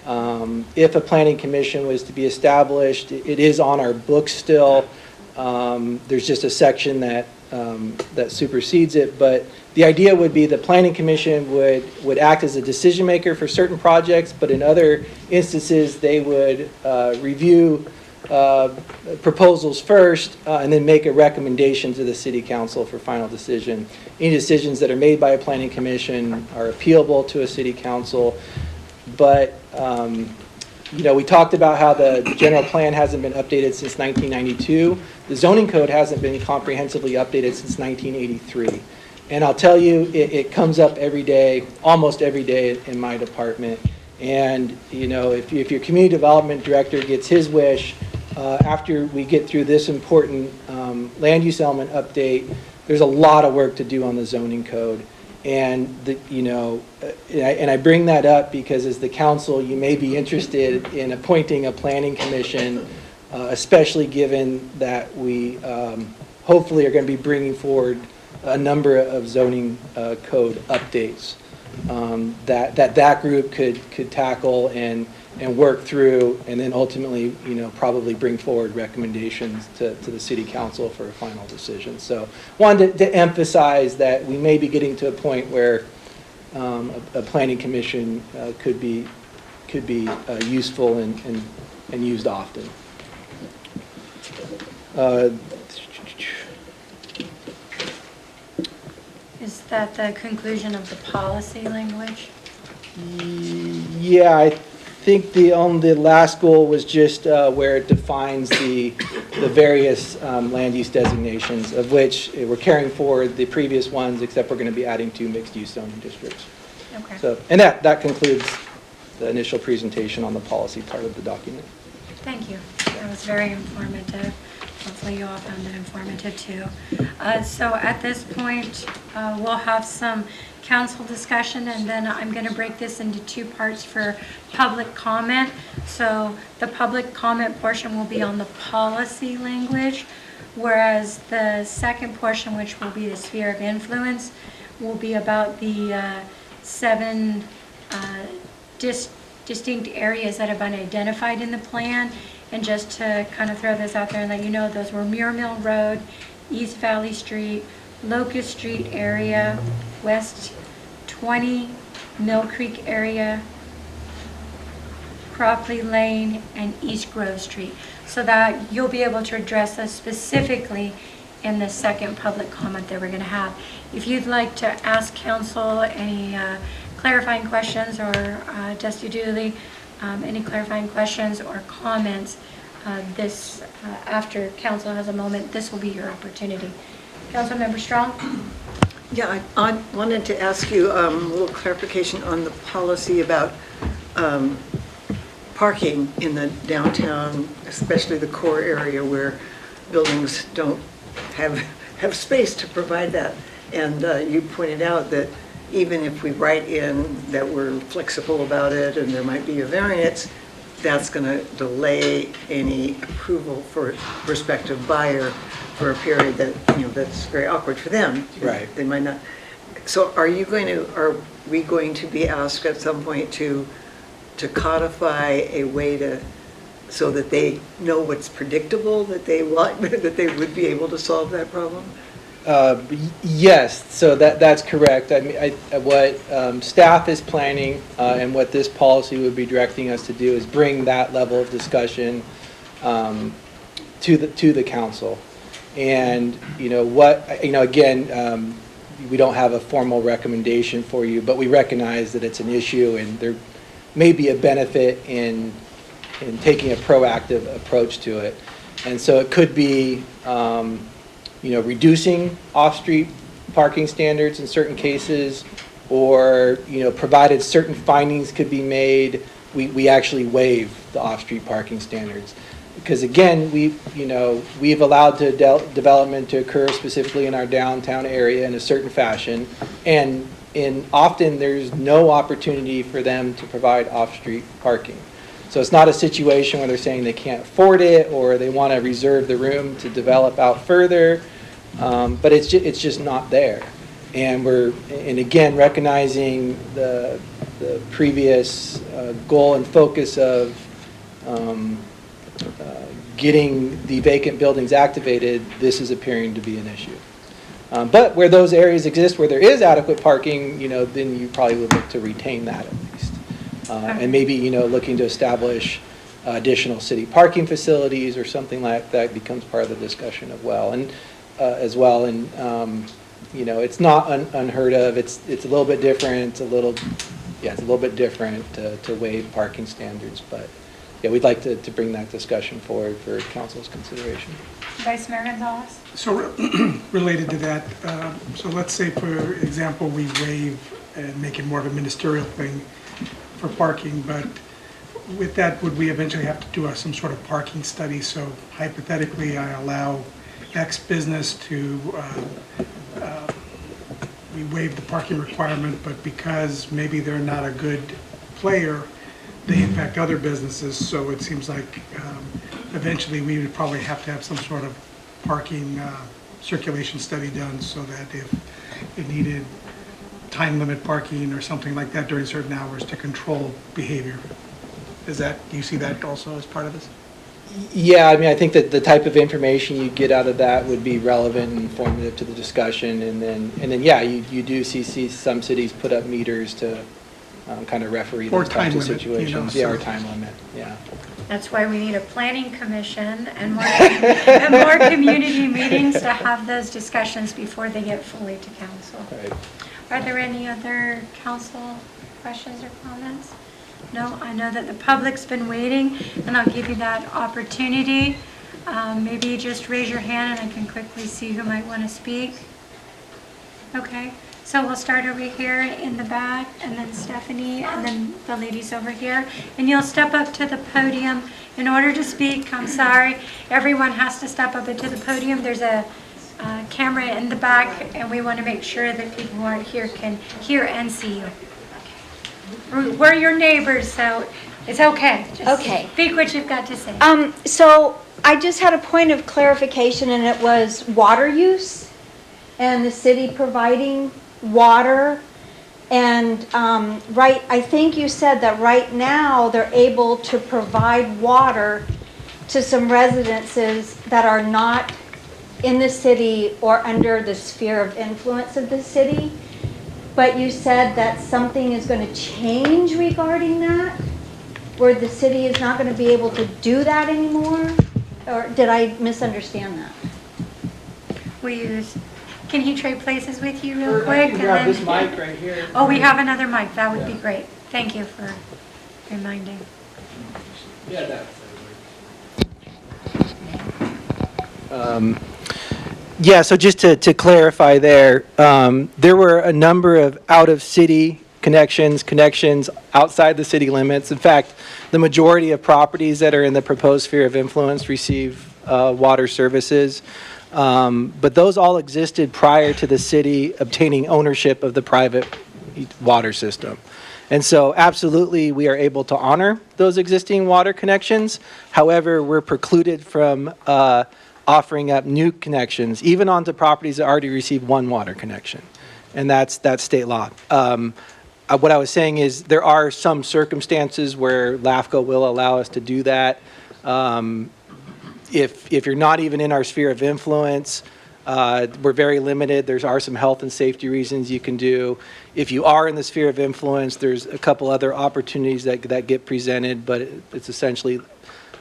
If a planning commission was to be established, it is on our books still. There's just a section that supersedes it, but the idea would be the planning commission would act as a decision maker for certain projects, but in other instances they would review proposals first and then make a recommendation to the city council for final decision. Any decisions that are made by a planning commission are appealable to a city council, but You know, we talked about how the general plan hasn't been updated since 1992. The zoning code hasn't been comprehensively updated since 1983. And I'll tell you, it comes up every day, almost every day in my department. And, you know, if your community development director gets his wish, after we get through this important land use element update, there's a lot of work to do on the zoning code. And, you know, and I bring that up because as the council, you may be interested in appointing a planning commission, especially given that we hopefully are going to be bringing forward a number of zoning code updates that group could tackle and work through, and then ultimately, you know, probably bring forward recommendations to the city council for a final decision. So wanted to emphasize that we may be getting to a point where a planning commission could be useful and used often. Is that the conclusion of the policy language? Yeah, I think the last goal was just where it defines the various land use designations, of which we're carrying forward the previous ones, except we're going to be adding 2 mixed-use zoning districts. Okay. So, and that concludes the initial presentation on the policy part of the document. Thank you. That was very informative. Hopefully you all found it informative too. So at this point, we'll have some council discussion, and then I'm going to break this into 2 parts for public comment. So the public comment portion will be on the policy language, whereas the second portion, which will be the sphere of influence, will be about the 7 distinct areas that have been identified in the plan. And just to kind of throw this out there and let you know, those were Muir Mill Road, East Valley Street, Locust Street area, West 20, Mill Creek area, Cropley Lane, and East Grove Street. So that you'll be able to address those specifically in the second public comment that we're going to have. If you'd like to ask council any clarifying questions, or Dusty Dooley, any clarifying questions or comments, after council has a moment, this will be your opportunity. Councilmember Strong? Yeah, I wanted to ask you a little clarification on the policy about parking in the downtown, especially the core area where buildings don't have space to provide that. And you pointed out that even if we write in that we're flexible about it and there might be a variance, that's going to delay any approval for a prospective buyer for a period that, you know, that's very awkward for them. Right. They might not. So are we going to be asked at some point to codify a way to, so that they know what's predictable that they want, that they would be able to solve that problem? Yes, so that's correct. I mean, what staff is planning and what this policy would be directing us to do is bring that level of discussion to the council. And again, we don't have a formal recommendation for you, but we recognize that it's an issue, and there may be a benefit in taking a proactive approach to it. And so it could be reducing off-street parking standards in certain cases, or, provided certain findings could be made, we actually waive the off-street parking standards. Because again, we've allowed development to occur specifically in our downtown area in a certain fashion, and often there's no opportunity for them to provide off-street parking. So it's not a situation where they're saying they can't afford it or they want to reserve the room to develop out further, but it's just not there. And again, recognizing the previous goal and focus of getting the vacant buildings activated, this is appearing to be an issue. But where those areas exist, where there is adequate parking, then you probably would look to retain that at least. And maybe, looking to establish additional city parking facilities or something like that becomes part of the discussion as well. And it's not unheard of. It's a little bit different. It's a little bit different to waive parking standards, but yeah, we'd like to bring that discussion forward for council's consideration. Vice Mayor Gonzalez? So related to that, so let's say, for example, we waive and make it more of a ministerial thing for parking, but with that, would we eventually have to do some sort of parking study? So hypothetically, I allow X business to, we waive the parking requirement, but because maybe they're not a good player, they impact other businesses. So it seems like eventually we would probably have to have some sort of parking circulation study done, so that if it needed time limit parking or something like that during certain hours to control behavior. Do you see that also as part of this? Yeah, I mean, I think that the type of information you get out of that would be relevant and informative to the discussion, and then yeah, you do see some cities put up meters to kind of referee Or those types of time limit, situations. you know, Yeah, or so- time limit, yeah. That's why we need a planning commission and more community meetings to have those discussions before they get fully to council. Right. Are there any other council questions or comments? No, I know that the public's been waiting, and I'll give you that opportunity. Maybe just raise your hand and I can quickly see who might want to speak. Okay, so we'll start over here in the back, and then Stephanie, and then the ladies over here. And you'll step up to the podium in order to speak. I'm sorry, everyone has to step up into the podium. There's a camera in the back, and we want to make sure that people who aren't here can hear and see you. We're your neighbors, so it's okay. Just Okay. speak what you've got to say. So I just had a point of clarification, and it was water use and the city providing water. And I think you said that right now they're able to provide water to some residences that are not in the city or under the sphere of influence of the city. But you said that something is going to change regarding that, where the city is not going to be able to do that anymore? Or did I misunderstand that? Can he trade places with you real Or quick? I can grab and this mic right here. Oh, we have another mic. That would be Yeah. great. Thank you for reminding. Yeah, that's yeah, so just to clarify there, there were a number of out-of-city connections outside the city limits. In fact, the majority of properties that are in the proposed sphere of influence receive water services. But those all existed prior to the city obtaining ownership of the private water system. And so absolutely, we are able to honor those existing water connections. However, we're precluded from offering up new connections, even onto properties that already receive one water connection. And that's state law. What I was saying is there are some circumstances where LAFCO will allow us to do that. If you're not even in our sphere of influence, we're very limited. There are some health and safety reasons you can do. If you are in the sphere of influence, there's a couple other opportunities that get presented, but it's essentially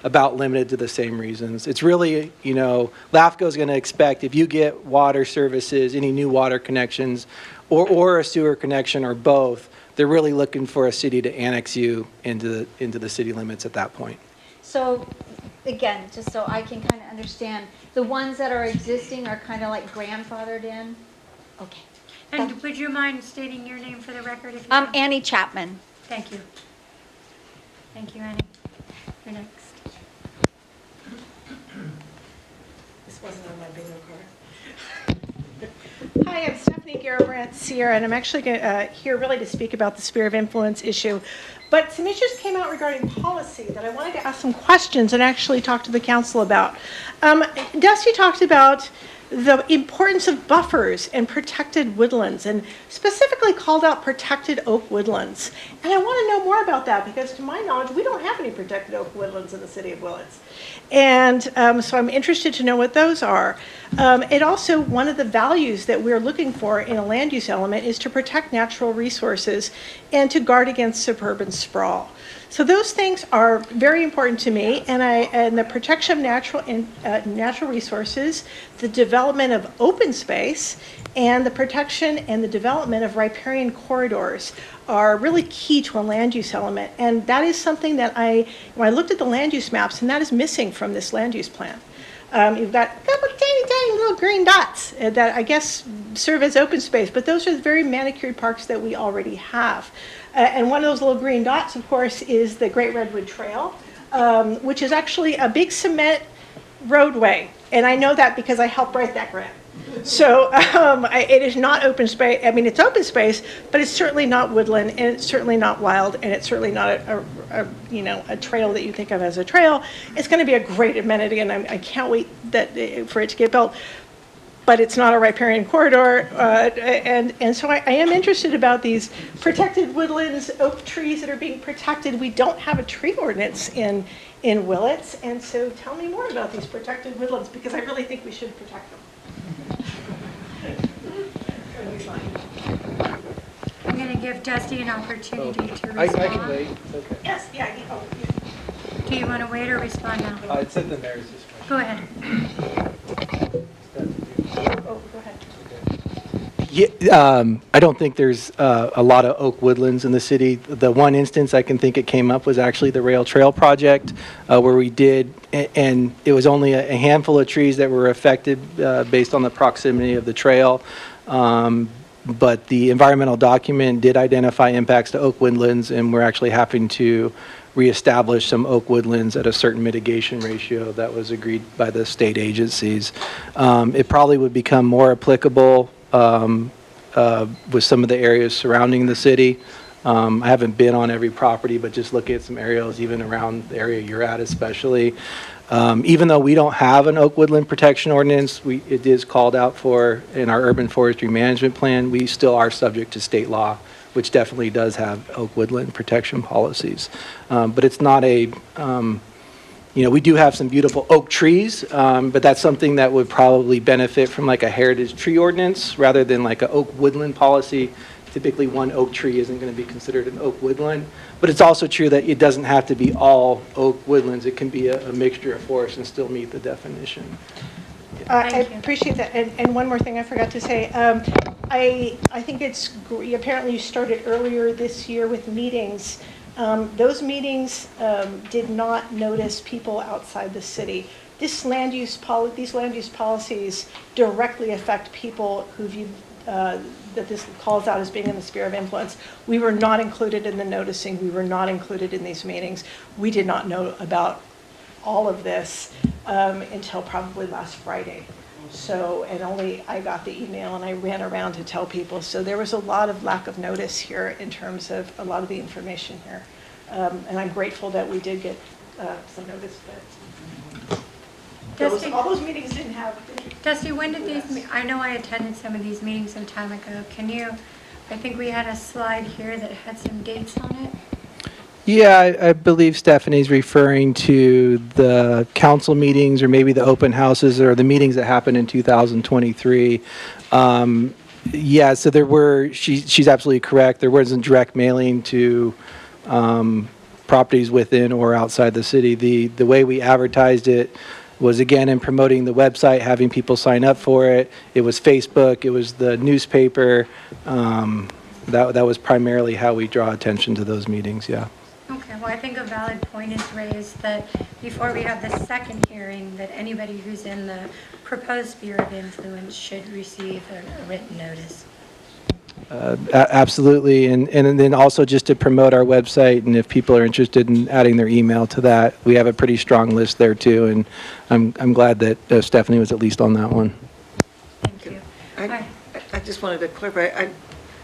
about limited to the same reasons. It's really, LAFCO is going to expect if you get water services, any new water connections, or a sewer connection, or both, they're really looking for a city to annex you into the city limits at that point. So, again, just so I can kind of understand, the ones that are existing are kind of like grandfathered in? Okay. And would you mind stating your name for the record? If you I'm don't? Annie Chapman. Thank you. Thank you, Annie. You're next. This wasn't on my bingo card. Hi, I'm Stephanie Garabrandt Sear, and I'm actually here really to speak about the sphere of influence issue. But some issues came out regarding policy that I wanted to ask some questions and actually talk to the council about. Dusty talked about the importance of buffers and protected woodlands, and specifically called out protected oak woodlands. And I want to know more about that, because to my knowledge, we don't have any protected oak woodlands in the city of Willits. And so I'm interested to know what those are. It also, one of the values that we're looking for in a land use element is to protect natural resources and to guard against suburban sprawl. So those things are very important to me, and the protection of natural resources, the development of open space, and the protection and the development of riparian corridors are really key to a land use element. And that is something that when I looked at the land use maps, and that is missing from this land use plan. You've got a couple tiny little green dots that I guess serve as open space, but those are the very manicured parks that we already have. And one of those little green dots, of course, is the Great Redwood Trail, which is actually a big cement roadway. And I know that because I helped write that grant. So it is not open space. I mean, it's open space, but it's certainly not woodland, and it's certainly not wild, and it's certainly not a trail that you think of as a trail. It's going to be a great amenity, and I can't wait for it to get built. But it's not a riparian corridor, and so I am interested about these protected woodlands, oak trees that are being protected. We don't have a tree ordinance in Willits, and so tell me more about these protected woodlands, because I really think we should protect them. I'm going to give Dusty an opportunity to respond. I can wait. Okay. Yes, yeah. Do you want to wait or respond now? It's at the mayor's discretion. Go ahead. Oh, go ahead. Yeah, I don't think there's a lot of oak woodlands in the city. The one instance I can think it came up was actually the rail trail project, where we did, and it was only a handful of trees that were affected based on the proximity of the trail. But the environmental document did identify impacts to oak woodlands, and we're actually having to reestablish some oak woodlands at a certain mitigation ratio that was agreed by the state agencies. It probably would become more applicable with some of the areas surrounding the city. I haven't been on every property, but just looking at some areas, even around the area you're at especially. Even though we don't have an oak woodland protection ordinance, it is called out for in our urban forestry management plan. We still are subject to state law, which definitely does have oak woodland protection policies. But it's not we do have some beautiful oak trees, but that's something that would probably benefit from like a heritage tree ordinance rather than like an oak woodland policy. Typically, one oak tree isn't going to be considered an oak woodland. But it's also true that it doesn't have to be all oak woodlands. It can be a mixture of forests and still meet the definition. I appreciate that. And one more thing I forgot to say. I think apparently you started earlier this year with meetings. Those meetings did not notice people outside the city. These land use policies directly affect people who view that this calls out as being in the sphere of influence. We were not included in the noticing. We were not included in these meetings. We did not know about all of this until probably last Friday. So, and only I got the email and I ran around to tell people. So there was a lot of lack of notice here in terms of a lot of the information here. And I'm grateful that we did get some notice, but all those meetings didn't have. Dusty, when did I know I attended some of these meetings some time ago. I think we had a slide here that had some dates on it. Yeah, I believe Stephanie's referring to the council meetings or maybe the open houses or the meetings that happened in 2023. Yeah, so there were, she's absolutely correct. There wasn't direct mailing to properties within or outside the city. The way we advertised it was, again, in promoting the website, having people sign up for it. It was Facebook, it was the newspaper. That was primarily how we draw attention to those meetings, yeah. Okay, well, I think a valid point is raised that before we have the second hearing, that anybody who's in the proposed sphere of influence should receive a written notice. Absolutely, and then also just to promote our website, and if people are interested in adding their email to that, we have a pretty strong list there too, and I'm glad that Stephanie was at least on that one. Thank you. I just wanted to clarify,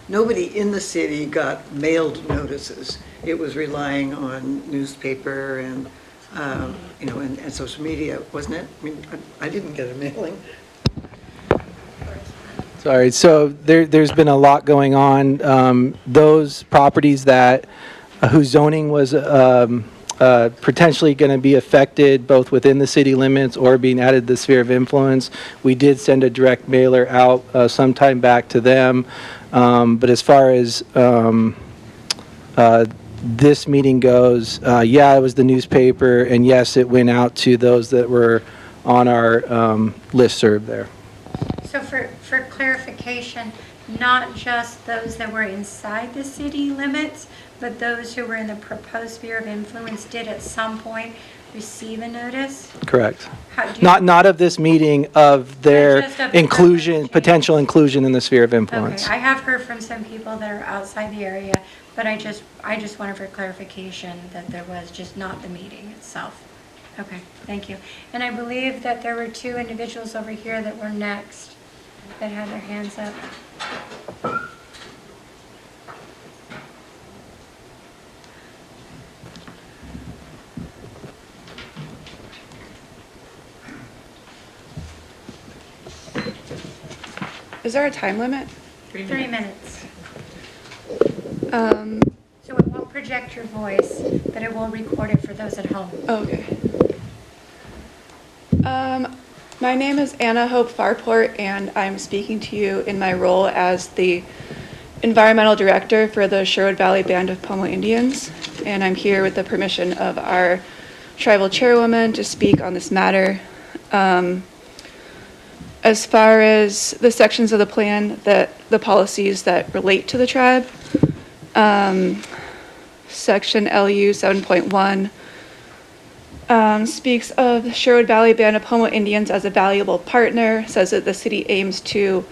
nobody in the city got mailed notices. It was relying on newspaper and, and social media, wasn't it? I mean, I didn't get a mailing. Sorry, so there's been a lot going on. Those properties whose zoning was potentially going to be affected both within the city limits or being added to the sphere of influence, we did send a direct mailer out sometime back to them. But as far as this meeting goes, yeah, it was the newspaper, and yes, it went out to those that were on our listserv there. So for clarification, not just those that were inside the city limits, but those who were in the proposed sphere of influence did at some point receive a notice? Correct. How do you- Not of this meeting, of their just of the inclusion, proposed potential changes. inclusion in the sphere of influence. Okay, I have heard from some people that are outside the area, but I just wanted for clarification that there was just not the meeting itself. Okay, thank you. And I believe that there were 2 individuals over here that were next that had their hands up. Is there a time limit? 3 minutes. Um, So it won't project your voice, but it will record it for those at home. okay. My name is Anna Hope Farport, and I'm speaking to you in my role as the Environmental Director for the Sherwood Valley Band of Pomo Indians. And I'm here with the permission of our tribal chairwoman to speak on this matter. As far as the sections of the plan that the policies that relate to the tribe, section LU 7.1 speaks of the Sherwood Valley Band of Pomo Indians as a valuable partner, says that the city aims to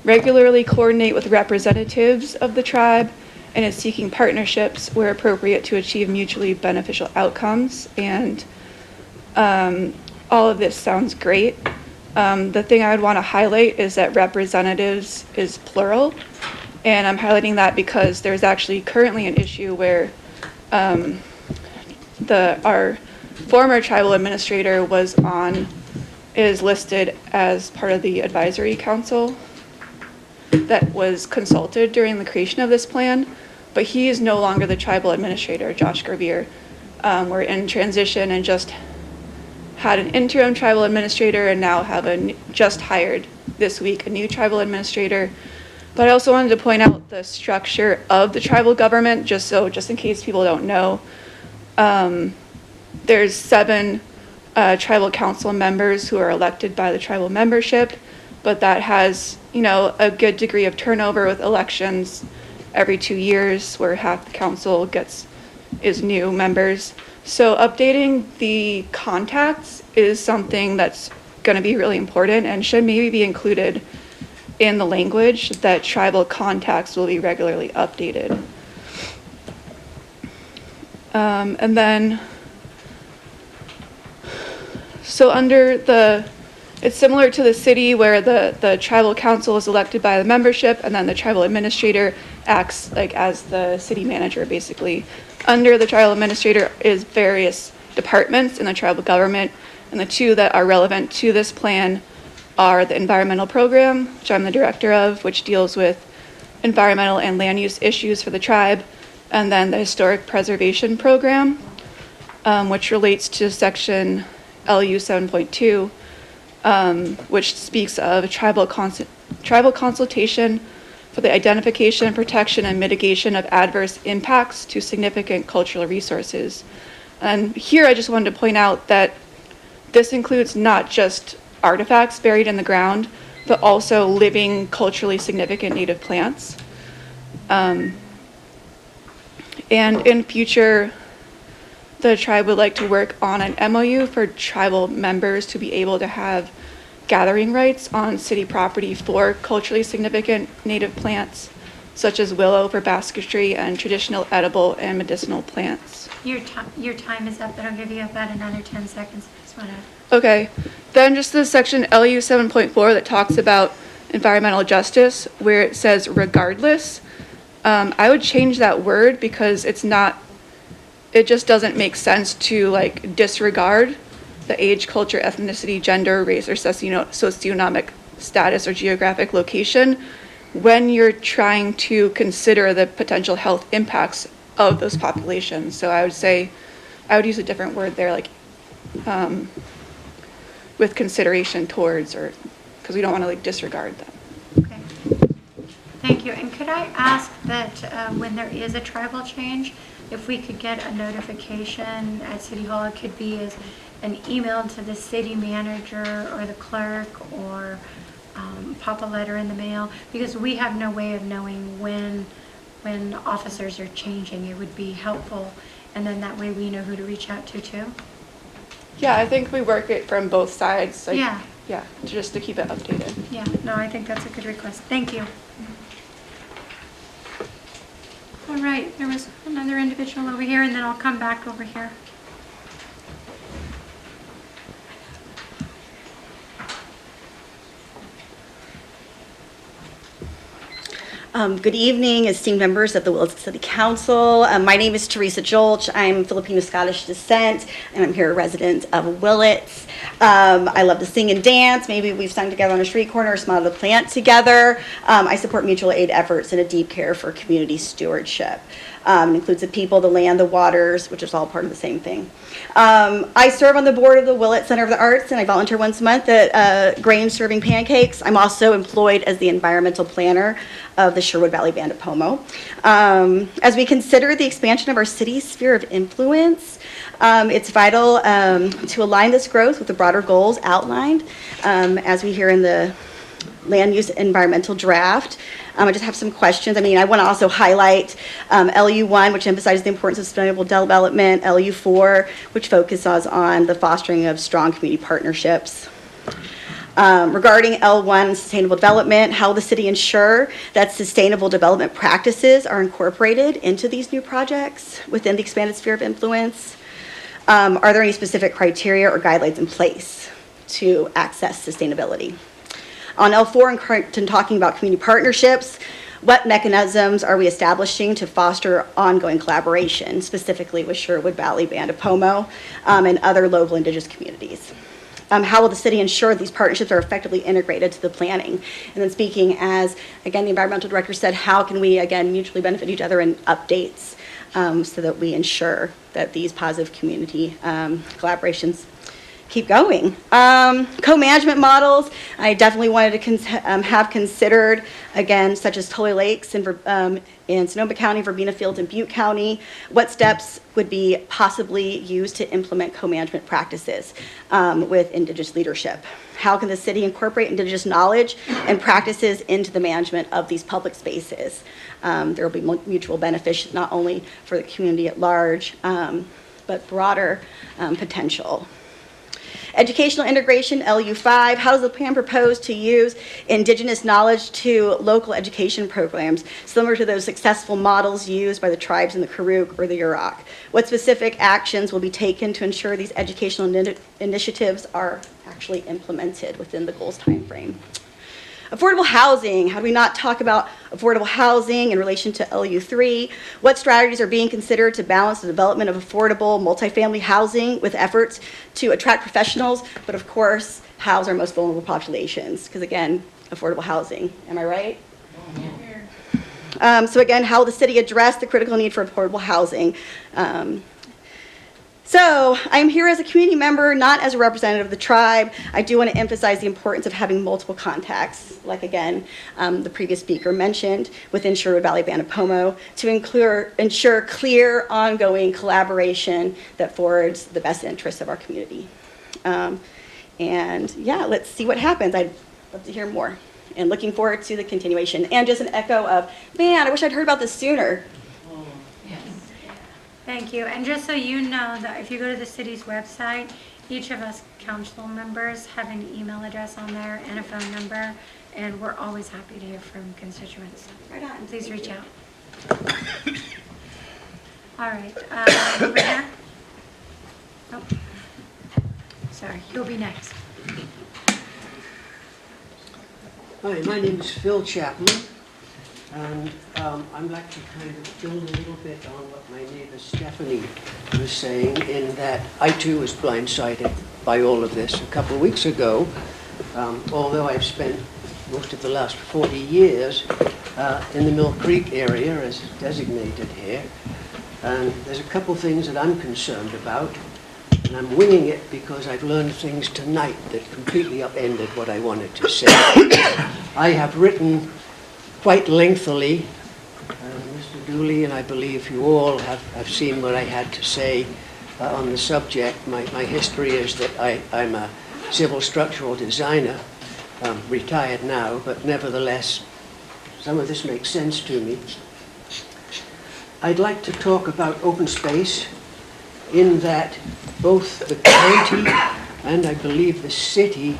regularly coordinate with representatives of the tribe and is seeking partnerships where appropriate to achieve mutually beneficial outcomes. And all of this sounds great. The thing I would want to highlight is that representatives is plural. And I'm highlighting that because there's actually currently an issue where our former tribal administrator is listed as part of the advisory council that was consulted during the creation of this plan, but he is no longer the tribal administrator, Josh Gervier. We're in transition and just had an interim tribal administrator and now have just hired this week a new tribal administrator. But I also wanted to point out the structure of the tribal government, just in case people don't know. There's 7 tribal council members who are elected by the tribal membership, but that has, a good degree of turnover with elections every 2 years, where half the council is new members. So updating the contacts is something that's going to be really important and should maybe be included in the language, that tribal contacts will be regularly updated. And then, so it's similar to the city where the tribal council is elected by the membership and then the tribal administrator acts like as the city manager, basically. Under the tribal administrator is various departments in the tribal government, and the 2 that are relevant to this plan are the environmental program, which I'm the director of, which deals with environmental and land use issues for the tribe, and then the historic preservation program, which relates to section LU 7.2, which speaks of tribal consultation for the identification, protection, and mitigation of adverse impacts to significant cultural resources. And here I just wanted to point out that this includes not just artifacts buried in the ground, but also living culturally significant native plants. And in future, the tribe would like to work on an MOU for tribal members to be able to have gathering rights on city property for culturally significant native plants, such as willow for basketry and traditional edible and medicinal plants. Your time is up, but I'll give you about another 10 seconds. I just want to... Okay, then just the section LU 7.4 that talks about environmental justice, where it says regardless, I would change that word because it just doesn't make sense to disregard the age, culture, ethnicity, gender, race, or socioeconomic status or geographic location when you're trying to consider the potential health impacts of those populations. So I would use a different word there, with consideration towards, or because we don't want to disregard them. Okay. Thank you. And could I ask that when there is a tribal change, if we could get a notification at City Hall, it could be as an email to the city manager or the clerk, or pop a letter in the mail, because we have no way of knowing when officers are changing. It would be helpful, and then that way we know who to reach out to too. Yeah, I think we work it from both sides. Like, Yeah. Yeah, just to keep it updated. Yeah, no, I think that's a good request. Thank you. All right, there was another individual over here, and then I'll come back over here. Good evening, esteemed members of the Willits City Council. My name is Teresa Jolch. I'm Filipino-Scottish descent, and I'm here a resident of Willits. I love to sing and dance. Maybe we've sung together on a street corner or smiled at a plant together. I support mutual aid efforts and a deep care for community stewardship. It includes the people, the land, the waters, which is all part of the same thing. I serve on the board of the Willits Center of the Arts, and I volunteer once a month at Grange serving pancakes. I'm also employed as the environmental planner of the Sherwood Valley Band of Pomo. As we consider the expansion of our city's sphere of influence, it's vital to align this growth with the broader goals outlined, as we hear in the land use environmental draft. I just have some questions. I mean, I want to also highlight LU1, which emphasizes the importance of sustainable development, LU4, which focuses on the fostering of strong community partnerships. Regarding L1, sustainable development, how will the city ensure that sustainable development practices are incorporated into these new projects within the expanded sphere of influence? Are there any specific criteria or guidelines in place to access sustainability? On L4, in talking about community partnerships, what mechanisms are we establishing to foster ongoing collaboration, specifically with Sherwood Valley Band of Pomo and other local indigenous communities? How will the city ensure these partnerships are effectively integrated to the planning? And then speaking as, again, the environmental director said, how can we, again, mutually benefit each other in updates so that we ensure that these positive community collaborations keep going. Co-management models, I definitely wanted to have considered, again, such as Tully Lakes in Sonoma County, Verbena Fields in Butte County. What steps would be possibly used to implement co-management practices with Indigenous leadership? How can the city incorporate Indigenous knowledge and practices into the management of these public spaces? There will be mutual benefits not only for the community at large, but broader potential. Educational integration, LU5, how does the plan propose to use Indigenous knowledge to local education programs, similar to those successful models used by the tribes in the Karuk or the Yurok? What specific actions will be taken to ensure these educational initiatives are actually implemented within the goals timeframe? Affordable housing, how do we not talk about affordable housing in relation to LU3? What strategies are being considered to balance the development of affordable multifamily housing with efforts to attract professionals, but of course, house our most vulnerable populations? Because again, affordable housing, am I right? So again, how will the city address the critical need for affordable housing? So I'm here as a community member, not as a representative of the tribe. I do want to emphasize the importance of having multiple contacts, like again, the previous speaker mentioned, within Sherwood Valley Band of Pomo, to ensure clear, ongoing collaboration that forwards the best interests of our community. And yeah, let's see what happens. I'd love to hear more. And looking forward to the continuation. And just an echo of, man, I wish I'd heard about this sooner. Thank you. And just so you know, that if you go to the city's website, each of us council members have an email address on there and a phone number, and we're always happy to hear from constituents. Right on. Please reach out. All right, over here. Oh. Sorry, you'll be next. Hi, my name is Phil Chapman, and I'd like to kind of build a little bit on what my neighbor Stephanie was saying, in that I too was blindsided by all of this a couple of weeks ago, although I've spent most of the last 40 years in the Mill Creek area as designated here. And there's a couple things that I'm concerned about, and I'm winging it because I've learned things tonight that completely upended what I wanted to say. I have written quite lengthily, Mr. Dooley, and I believe you all have seen what I had to say on the subject. My history is that I'm a civil structural designer, retired now, but nevertheless, some of this makes sense to me. I'd like to talk about open space in that both the county and I believe the city,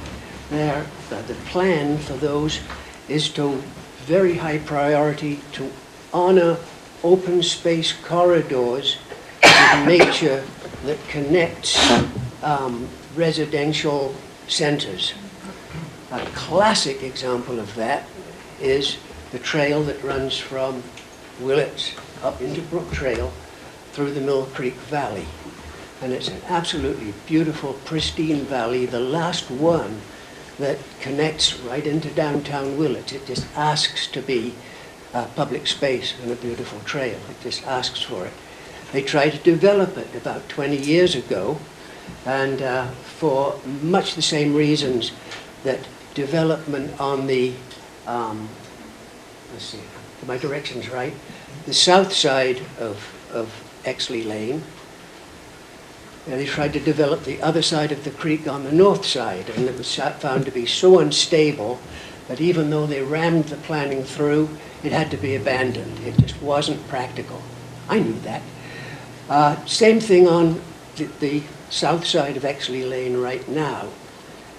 the plan for those is to very high priority to honor open space corridors with nature that connects residential centers. A classic example of that is the trail that runs from Willits up into Brook Trail through the Mill Creek Valley. And it's an absolutely beautiful, pristine valley, the last one that connects right into downtown Willits. It just asks to be public space and a beautiful trail. It just asks for it. They tried to develop it about 20 years ago, and for much the same reasons that development on the, let's see, are my directions right? The south side of Exley Lane. And they tried to develop the other side of the creek on the north side, and it was found to be so unstable that even though they rammed the planning through, it had to be abandoned. It just wasn't practical. I knew that. Same thing on the south side of Exley Lane right now.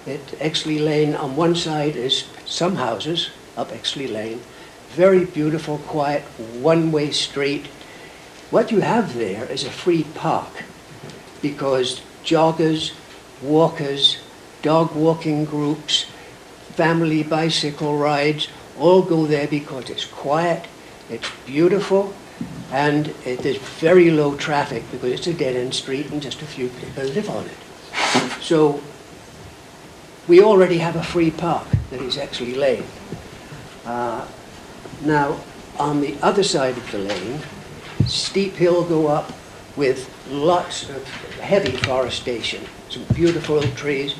Exley Lane on one side is some houses up Exley Lane, very beautiful, quiet, one-way street. What you have there is a free park because joggers, walkers, dog walking groups, family bicycle rides all go there because it's quiet, it's beautiful, and there's very low traffic because it's a dead-end street and just a few people live on it. So we already have a free park that is Exley Lane. Now, on the other side of the lane, steep hill go up with lots of heavy forestation, some beautiful oak trees,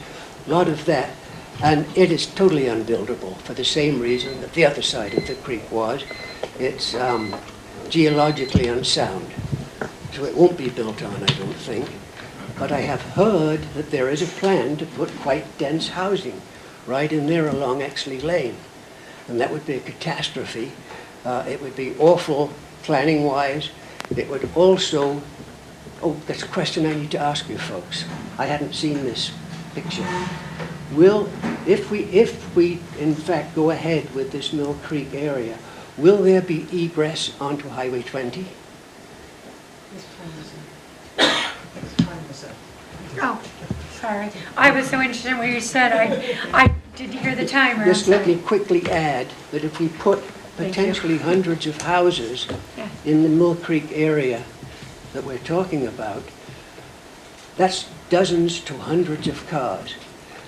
a lot of that, and it is totally unbuildable for the same reason that the other side of the creek was. It's geologically unsound, so it won't be built on, I don't think. But I have heard that there is a plan to put quite dense housing right in there along Exley Lane, and that would be a catastrophe. It would be awful planning-wise. It would also, oh, that's a question I need to ask you folks. I hadn't seen this picture. If we in fact go ahead with this Mill Creek area, will there be egress onto Highway 20? Oh, sorry. I was so interested in what you said. I didn't hear the timer. Just let me quickly add that if we put potentially hundreds of houses in the Mill Creek area that we're talking about, that's dozens to hundreds of cars.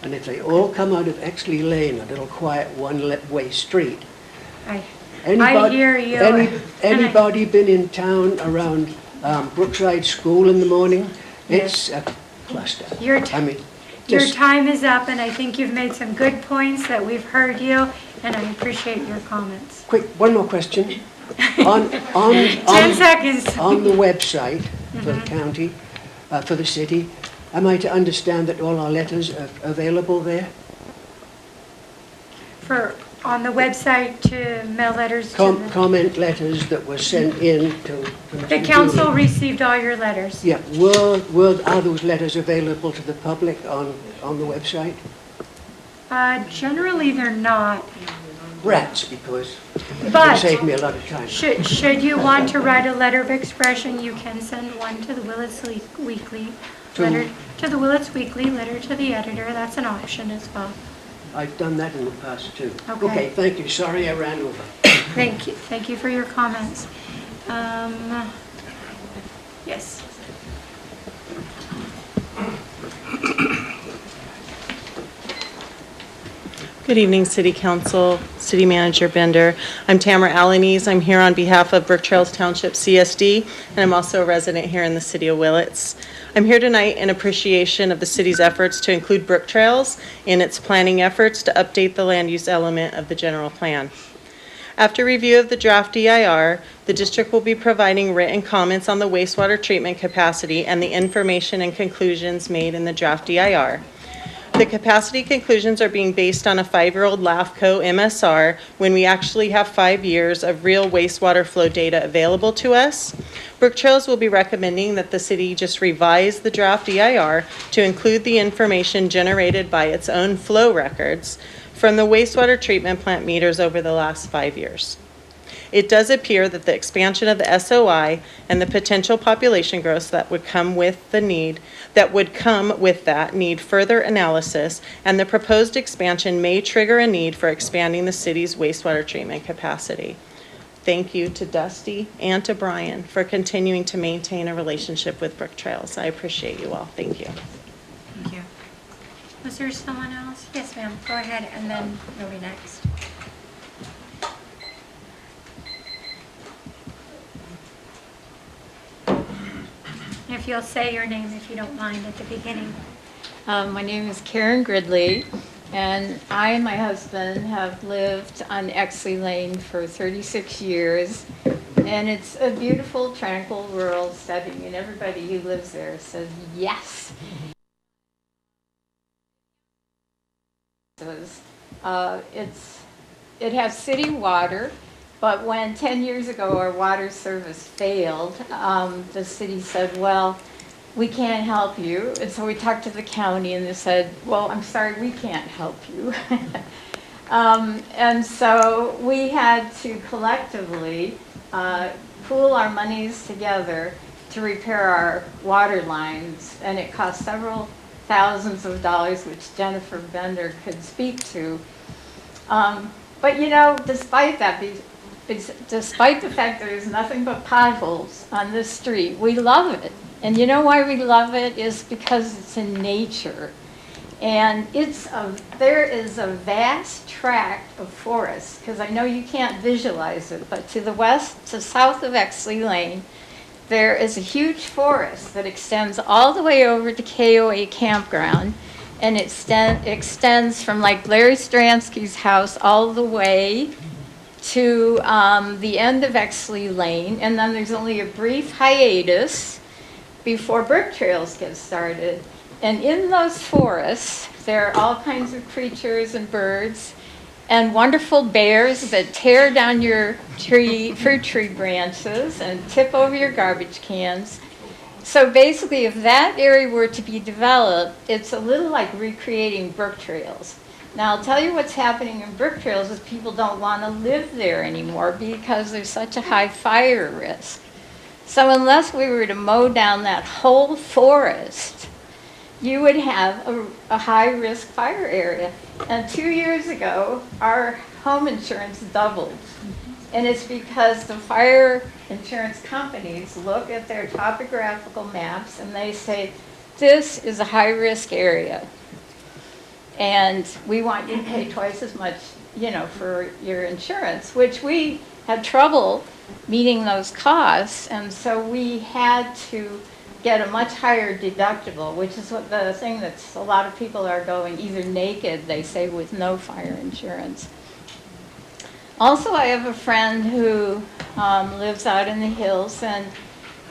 And if they all come out of Exley Lane, a little quiet one-way street, I hear you. Anybody been in town around Brookside School in the morning? It's a cluster. Your time is up, and I think you've made some good points that we've heard you, and I appreciate your comments. Quick, one more question. On 10 seconds. On the website for the county, for the city, am I to understand that all our letters are available there? On the website to mail letters to comment letters that were sent in to Mr. The council Dooley. received all your letters. Yeah, are those letters available to the public on the website? Generally, they're not. Rats, because it But can save me a lot of time. Should you want to write a letter of expression, you can send one to the Willits Weekly. Letter to the Willits Weekly, letter to the editor. That's an option as well. I've done that in the past too. Okay. Thank you. Sorry I ran over. Thank you for your comments. Yes. Good evening, City Council, City Manager Bender. I'm Tamara Alanis. I'm here on behalf of Brook Trails Township CSD, and I'm also a resident here in the city of Willits. I'm here tonight in appreciation of the city's efforts to include Brook Trails in its planning efforts to update the land use element of the general plan. After review of the draft EIR, the district will be providing written comments on the wastewater treatment capacity and the information and conclusions made in the draft EIR. The capacity conclusions are being based on a 5-year-old LAFCO MSR when we actually have 5 years of real wastewater flow data available to us. Brook Trails will be recommending that the city just revise the draft EIR to include the information generated by its own flow records from the wastewater treatment plant meters over the last 5 years. It does appear that the expansion of the SOI and the potential population growth that would come with the need, need further analysis, and the proposed expansion may trigger a need for expanding the city's wastewater treatment capacity. Thank you to Dusty and to Brian for continuing to maintain a relationship with Brook Trails. I appreciate you all. Thank you. Thank you. Was there someone else? Yes, ma'am. Go ahead, and then you'll be next. If you'll say your name, if you don't mind, at the beginning. My name is Karen Gridley, and I and my husband have lived on Exley Lane for 36 years. And it's a beautiful, tranquil, rural setting, and everybody who lives there says yes. It has city water. But when 10 years ago our water service failed, the city said, well, we can't help you. And so we talked to the county and they said, well, I'm sorry, we can't help you. And so we had to collectively pool our monies together to repair our water lines. And it cost several thousands of dollars, which Jennifer Bender could speak to. But you know, despite the fact there's nothing but potholes on this street, we love it. And you know why we love it is because it's in nature. And there is a vast tract of forest, because I know you can't visualize it, but to the west, to south of Exley Lane, there is a huge forest that extends all the way over to KOA Campground, and it extends from like Larry Stransky's house all the way to the end of Exley Lane, and then there's only a brief hiatus before Brook Trails gets started. And in those forests, there are all kinds of creatures and birds and wonderful bears that tear down your fruit tree branches and tip over your garbage cans. So basically, if that area were to be developed, it's a little like recreating Brook Trails. Now, I'll tell you what's happening in Brook Trails is people don't want to live there anymore because there's such a high fire risk. So unless we were to mow down that whole forest, you would have a high-risk fire area. And 2 years ago, our home insurance doubled. And it's because the fire insurance companies look at their topographical maps and they say, this is a high-risk area. And we want you to pay twice as much, for your insurance, which we had trouble meeting those costs. And so we had to get a much higher deductible, which is what the thing that's a lot of people are going either naked, they say, with no fire insurance. Also, I have a friend who lives out in the hills, and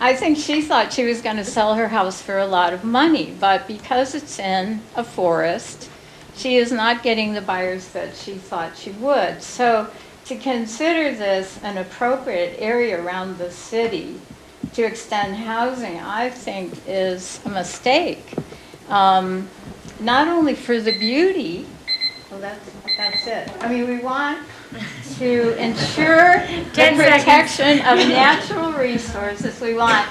I think she thought she was going to sell her house for a lot of money, but because it's in a forest, she is not getting the buyers that she thought she would. So to consider this an appropriate area around the city to extend housing, I think is a mistake. Not only for the beauty, well, that's it. I mean, we want to ensure the protection of natural resources. We want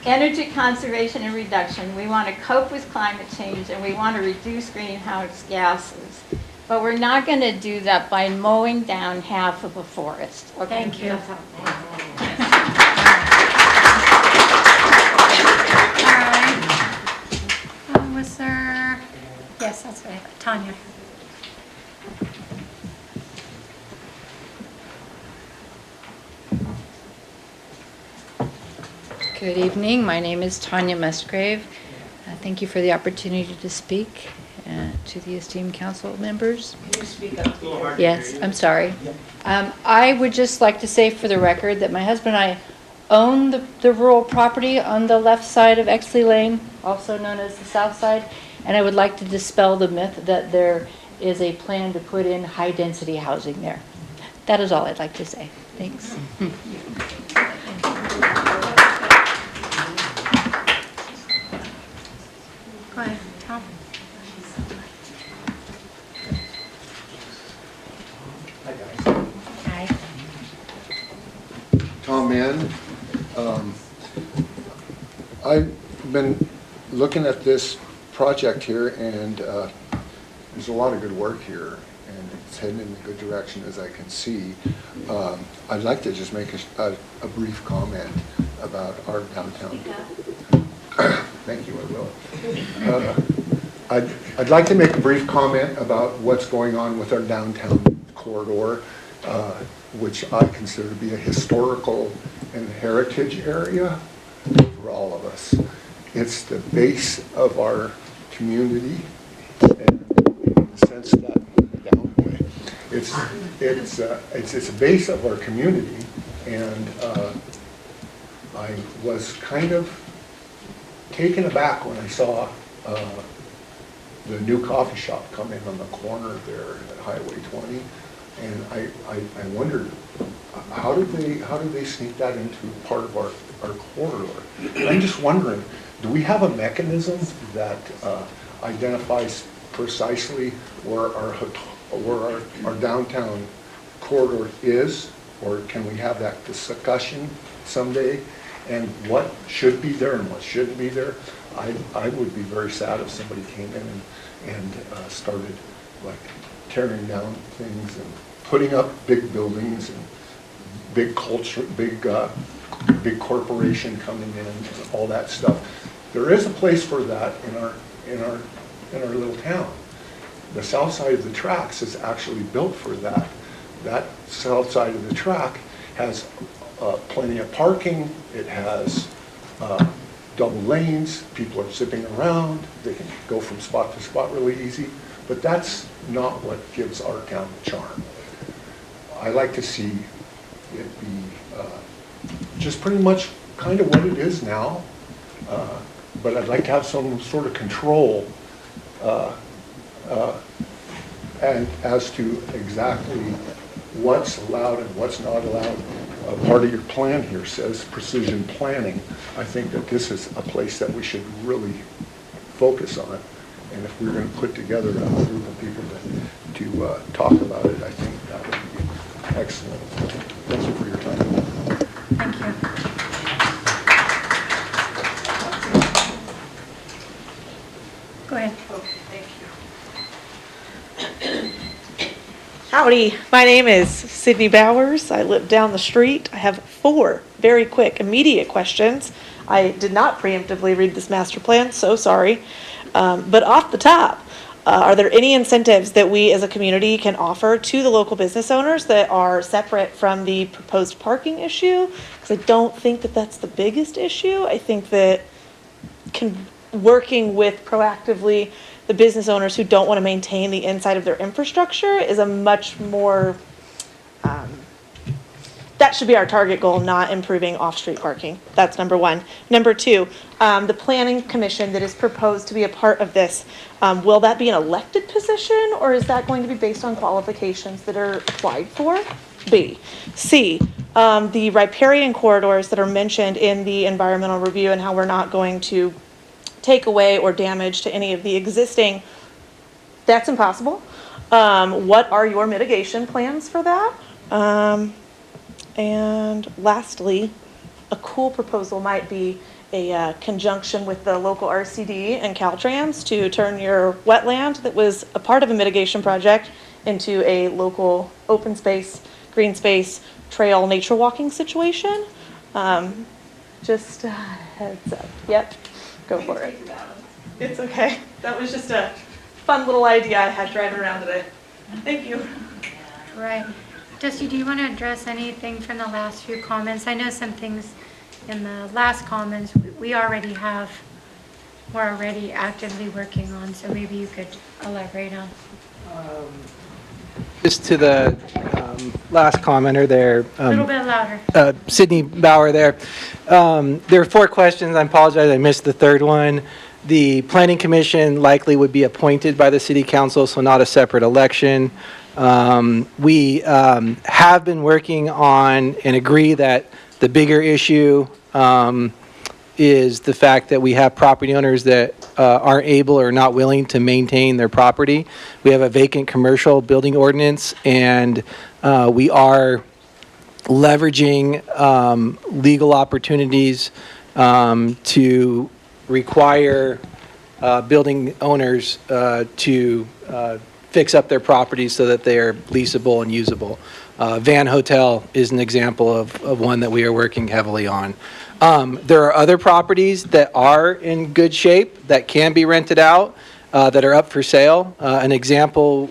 energy conservation and reduction. We want to cope with climate change, and we want to reduce greenhouse gases. But we're not going to do that by mowing down half of a forest. Okay? Thank you. All right. Was there? Yes, that's right. Tanya. Good evening. My name is Tanya Musgrave. Thank you for the opportunity to speak. to the esteemed council members. Can you speak up? Yes, I'm sorry. I would just like to say for the record that my husband and I own the rural property on the left side of Exley Lane, also known as the south side, and I would like to dispel the myth that there is a plan to put in high-density housing there. That is all I'd like to say. Thanks. Go ahead, Tom. Hi. Tom Mann. I've been looking at this project here, and there's a lot of good work here, and it's heading in a good direction as I can see. I'd like to just make a brief comment about our downtown. Thank you, I will. I'd like to make a brief comment about what's going on with our downtown corridor, which I consider to be a historical and heritage area for all of us. It's the base of our community, and in the sense that it's a base of our community, and I was kind of taken aback when I saw the new coffee shop come in on the corner there at Highway 20, and I wondered how did they sneak that into part of our corridor? And I'm just wondering, do we have a mechanism that identifies precisely where our downtown corridor is, or can we have that discussion someday? And what should be there and what shouldn't be there? I would be very sad if somebody came in and started like tearing down things and putting up big buildings and big culture, big corporation coming in and all that stuff. There is a place for that in our little town. The south side of the tracks is actually built for that. That south side of the track has plenty of parking. It has double lanes. People are zipping around. They can go from spot to spot really easy. But that's not what gives our town the charm. I like to see it be just pretty much kind of what it is now. But I'd like to have some sort of control and as to exactly what's allowed and what's not allowed. Part of your plan here says precision planning. I think that this is a place that we should really focus on. And if we're going to put together a group of people to talk about it, I think that would be excellent. Thank you for your time. Thank you. Go ahead. Howdy, my name is Sydney Bowers. I live down the street. I have 4 very quick, immediate questions. I did not preemptively read this master plan, so sorry. But off the top, are there any incentives that we as a community can offer to the local business owners that are separate from the proposed parking issue? Because I don't think that that's the biggest issue. I think that working with proactively the business owners who don't want to maintain the inside of their infrastructure is a much more, that should be our target goal, not improving off-street parking. That's number 1. Number 2, the planning commission that is proposed to be a part of this, will that be an elected position, or is that going to be based on qualifications that are applied for? B. C, the riparian corridors that are mentioned in the environmental review and how we're not going to take away or damage to any of the existing, that's impossible. What are your mitigation plans for that? And lastly, a cool proposal might be a conjunction with the local RCD and Caltrans to turn your wetland that was a part of a mitigation project into a local open space, green space, trail, nature walking situation. Just a heads up. Yep. Go for it. It's okay. That was just a fun little idea I had driving around today. Thank you. Right. Dusty, do you want to address anything from the last few comments? I know some things in the last comments we already have we're already actively working on, so maybe you could elaborate on. Just to the last commenter there. A little bit louder. Sydney Bauer there. There are 4 questions. I apologize, I missed the third one. The Planning Commission likely would be appointed by the City Council, so not a separate election. We have been working on and agree that the bigger issue is the fact that we have property owners that aren't able or not willing to maintain their property. We have a vacant commercial building ordinance, and we are leveraging legal opportunities to require building owners to fix up their properties so that they are leasable and usable. Van Hotel is an example of one that we are working heavily on. There are other properties that are in good shape that can be rented out that are up for sale. An example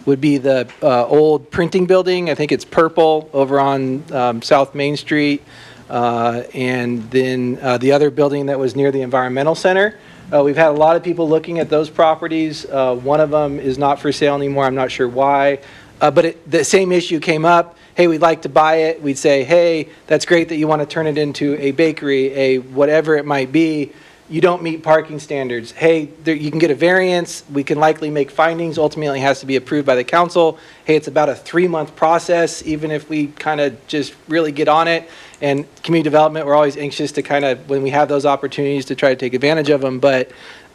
would be the old printing building. I think it's Purple over on South Main Street. And then the other building that was near the Environmental Center. We've had a lot of people looking at those properties. One of them is not for sale anymore. I'm not sure why. But the same issue came up. Hey, we'd like to buy it. We'd say, hey, that's great that you want to turn it into a bakery, a whatever it might be. You don't meet parking standards. Hey, you can get a variance. We can likely make findings. Ultimately, it has to be approved by the council. Hey, it's about a 3-month process, even if we kind of just really get on it. And community development, we're always anxious to kind of, when we have those opportunities, to try to take advantage of them. But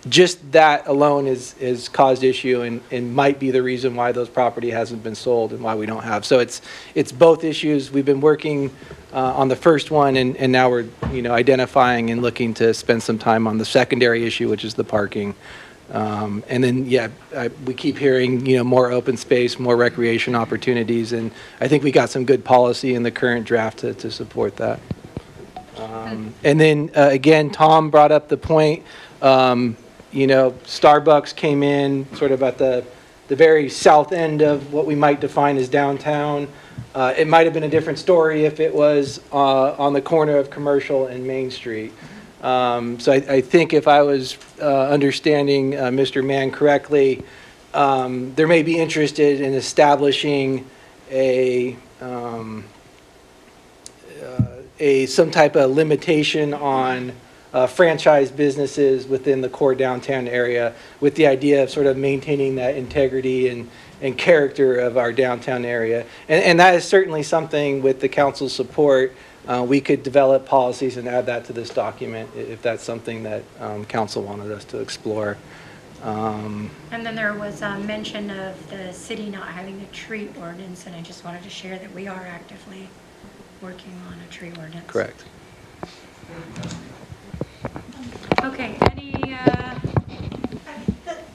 just that alone is caused issue and might be the reason why those property hasn't been sold and why we don't have. So it's both issues. We've been working on the first one, and now we're identifying and looking to spend some time on the secondary issue, which is the parking. And then, we keep hearing, more open space, more recreation opportunities, and I think we got some good policy in the current draft to support that. And then, again, Tom brought up the point, Starbucks came in sort of at the very south end of what we might define as downtown. It might have been a different story if it was on the corner of Commercial and Main Street. So I think if I was understanding Mr. Mann correctly, there may be interested in establishing some type of limitation on franchise businesses within the core downtown area, with the idea of sort of maintaining that integrity and character of our downtown area. And that is certainly something, with the council's support, we could develop policies and add that to this document if that's something that council wanted us to explore. And then there was a mention of the city not having a tree ordinance, and I just wanted to share that we are actively working on a tree ordinance. Correct. Okay,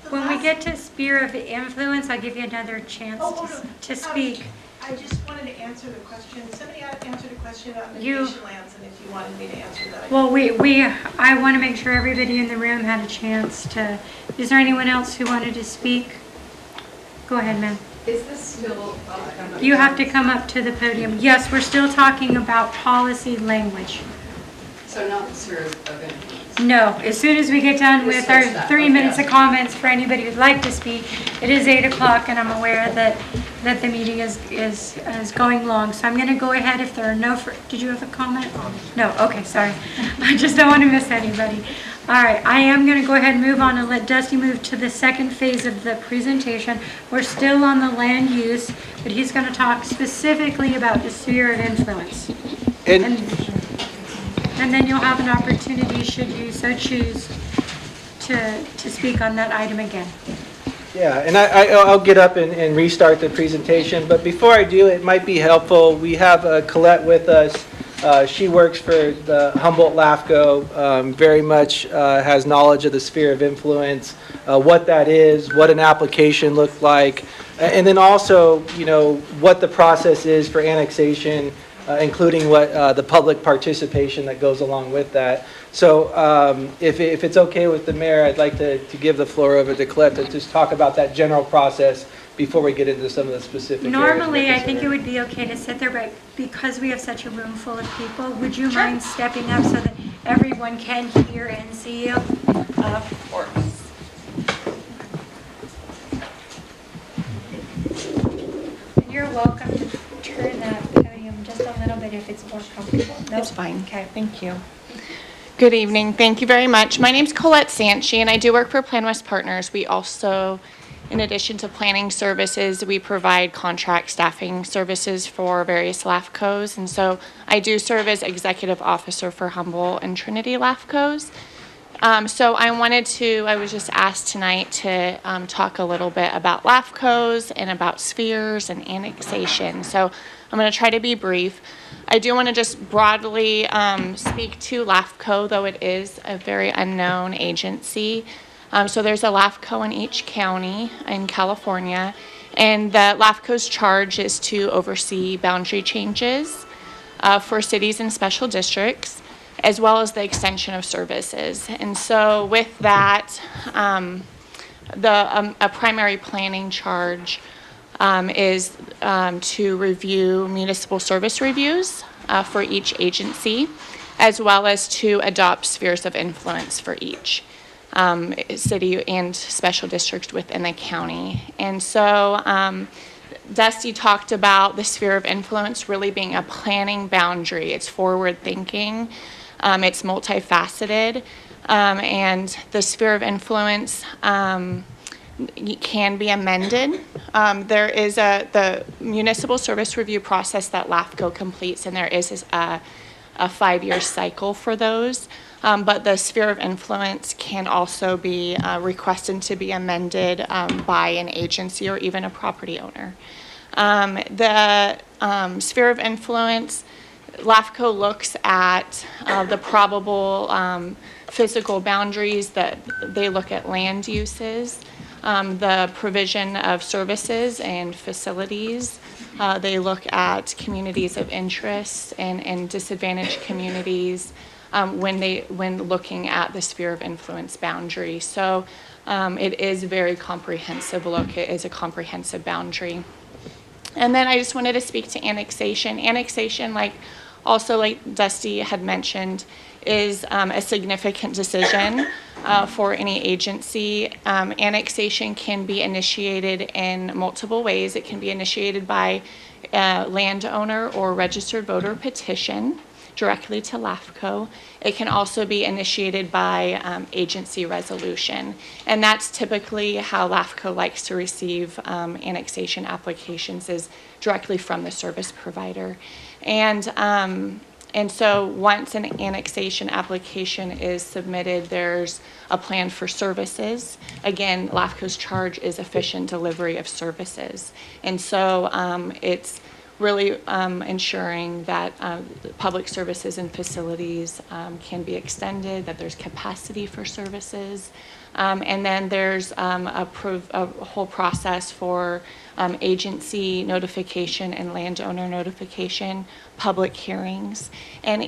when we get to sphere of influence, I'll give you another chance to speak. I just wanted to answer the question. Somebody answered a question about mitigation lands, and if you wanted me to answer that. Well, I want to make sure everybody in the room had a chance to. Is there anyone else who wanted to speak? Go ahead, ma'am. Is this still? You have to come up to the podium. Yes, we're still talking about policy language. So not the sphere of influence? No, as soon as we get done with our 3 minutes of comments for anybody who'd like to speak, it is 8 o'clock, and I'm aware that the meeting is going long. So I'm going to go ahead if there are no, did you have a comment? No, okay, sorry. I just don't want to miss anybody. All right, I am going to go ahead and move on and let Dusty move to the second phase of the presentation. We're still on the land use, but he's going to talk specifically about the sphere of influence. And then you'll have an opportunity, should you so choose, to speak on that item again. Yeah, and I'll get up and restart the presentation, but before I do, it might be helpful. We have Colette with us. She works for the Humboldt LAFCO, very much has knowledge of the sphere of influence, what that is, what an application looks like, and then also, what the process is for annexation, including what the public participation that goes along with that. So if it's okay with the mayor, I'd like to give the floor over to Colette to just talk about that general process before we get into some of the specific Normally, I think it would be okay to sit there, but because we have such a room full of people, would you mind stepping up so that everyone can hear and see you? Of course. You're welcome to turn that podium just a little bit if it's more comfortable. Nope. It's fine. Okay. Thank you. Good evening. Thank you very much. My name's Colette Sanchi, and I do work for Plan West Partners. We also, in addition to planning services, we provide contract staffing services for various LAFCOs. And so I do serve as executive officer for Humboldt and Trinity LAFCOs. So I was just asked tonight to talk a little bit about LAFCOs and about spheres and annexation. So I'm going to try to be brief. I do want to just broadly speak to LAFCO, though it is a very unknown agency. So there's a LAFCO in each county in California, and the LAFCO's charge is to oversee boundary changes for cities and special districts, as well as the extension of services. And so with that, a primary planning charge is to review municipal service reviews for each agency, as well as to adopt spheres of influence for each city and special district within the county. And so Dusty talked about the sphere of influence really being a planning boundary. It's forward thinking, it's multifaceted, and the sphere of influence can be amended. There is the municipal service review process that LAFCO completes, and there is a 5-year cycle for those. But the sphere of influence can also be requested to be amended by an agency or even a property owner. The sphere of influence, LAFCO looks at the probable physical boundaries, that they look at land uses, the provision of services and facilities. They look at communities of interest and disadvantaged communities when looking at the sphere of influence boundary. So it is a very comprehensive look. It is a comprehensive boundary. And then I just wanted to speak to annexation. Annexation, like Dusty had mentioned, is a significant decision for any agency. Annexation can be initiated in multiple ways. It can be initiated by a landowner or registered voter petition directly to LAFCO. It can also be initiated by agency resolution. And that's typically how LAFCO likes to receive annexation applications, is directly from the service provider. And so once an annexation application is submitted, there's a plan for services. Again, LAFCO's charge is efficient delivery of services. And so it's really ensuring that public services and facilities can be extended, that there's capacity for services. And then there's a whole process for agency notification and landowner notification, public hearings, and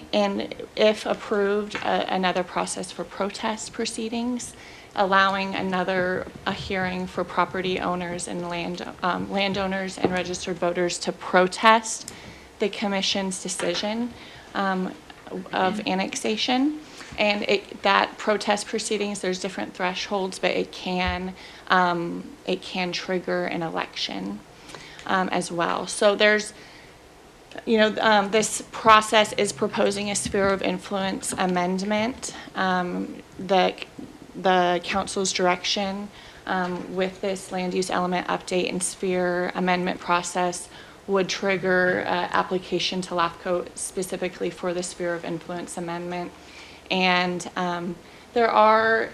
if approved, another process for protest proceedings, allowing a hearing for property owners and landowners and registered voters to protest the commission's decision of annexation. And that protest proceedings, there's different thresholds, but it can trigger an election as well. So there's, this process is proposing a sphere of influence amendment. The council's direction with this land use element update and sphere amendment process would trigger application to LAFCO specifically for the sphere of influence amendment. And there are,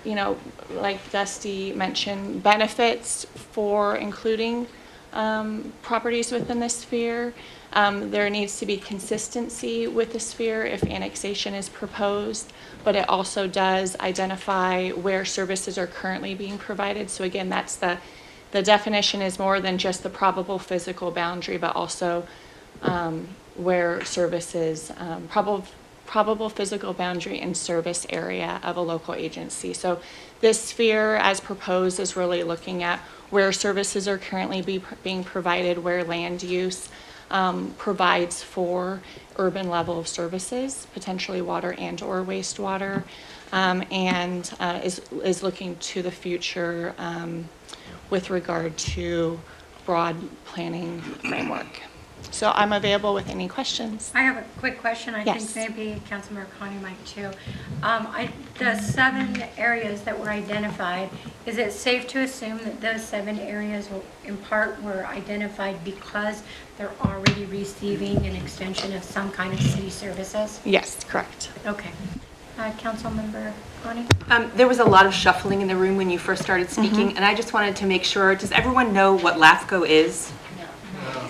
like Dusty mentioned, benefits for including properties within the sphere. There needs to be consistency with the sphere if annexation is proposed, but it also does identify where services are currently being provided. So again, that's the definition is more than just the probable physical boundary, but also where services, probable physical boundary and service area of a local agency. So this sphere as proposed is really looking at where services are currently being provided, where land use provides for urban level of services, potentially water and or wastewater, and is looking to the future with regard to broad planning framework. So I'm available with any questions. I have a quick question. I Yes. think maybe Councilmember Connie might too. The 7 areas that were identified, is it safe to assume that those 7 areas in part were identified because they're already receiving an extension of some kind of city services? Yes, correct. Okay. Councilmember Connie? There was a lot of shuffling in the room when you first started speaking, and I just wanted to make sure, does everyone know what LAFCO is?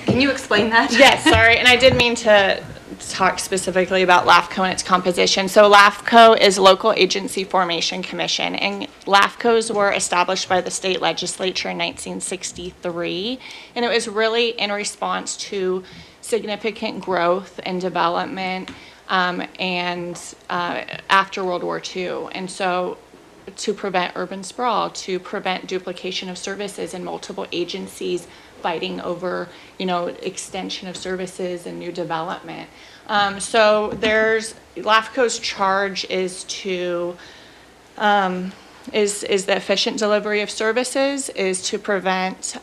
Can you explain that? Yes, sorry, and I did mean to talk specifically about LAFCO and its composition. So LAFCO is Local Agency Formation Commission, and LAFCOs were established by the state legislature in 1963, and it was really in response to significant growth and development after World War II. And so to prevent urban sprawl, to prevent duplication of services in multiple agencies fighting over, extension of services and new development. So LAFCO's charge is to is the efficient delivery of services, is to prevent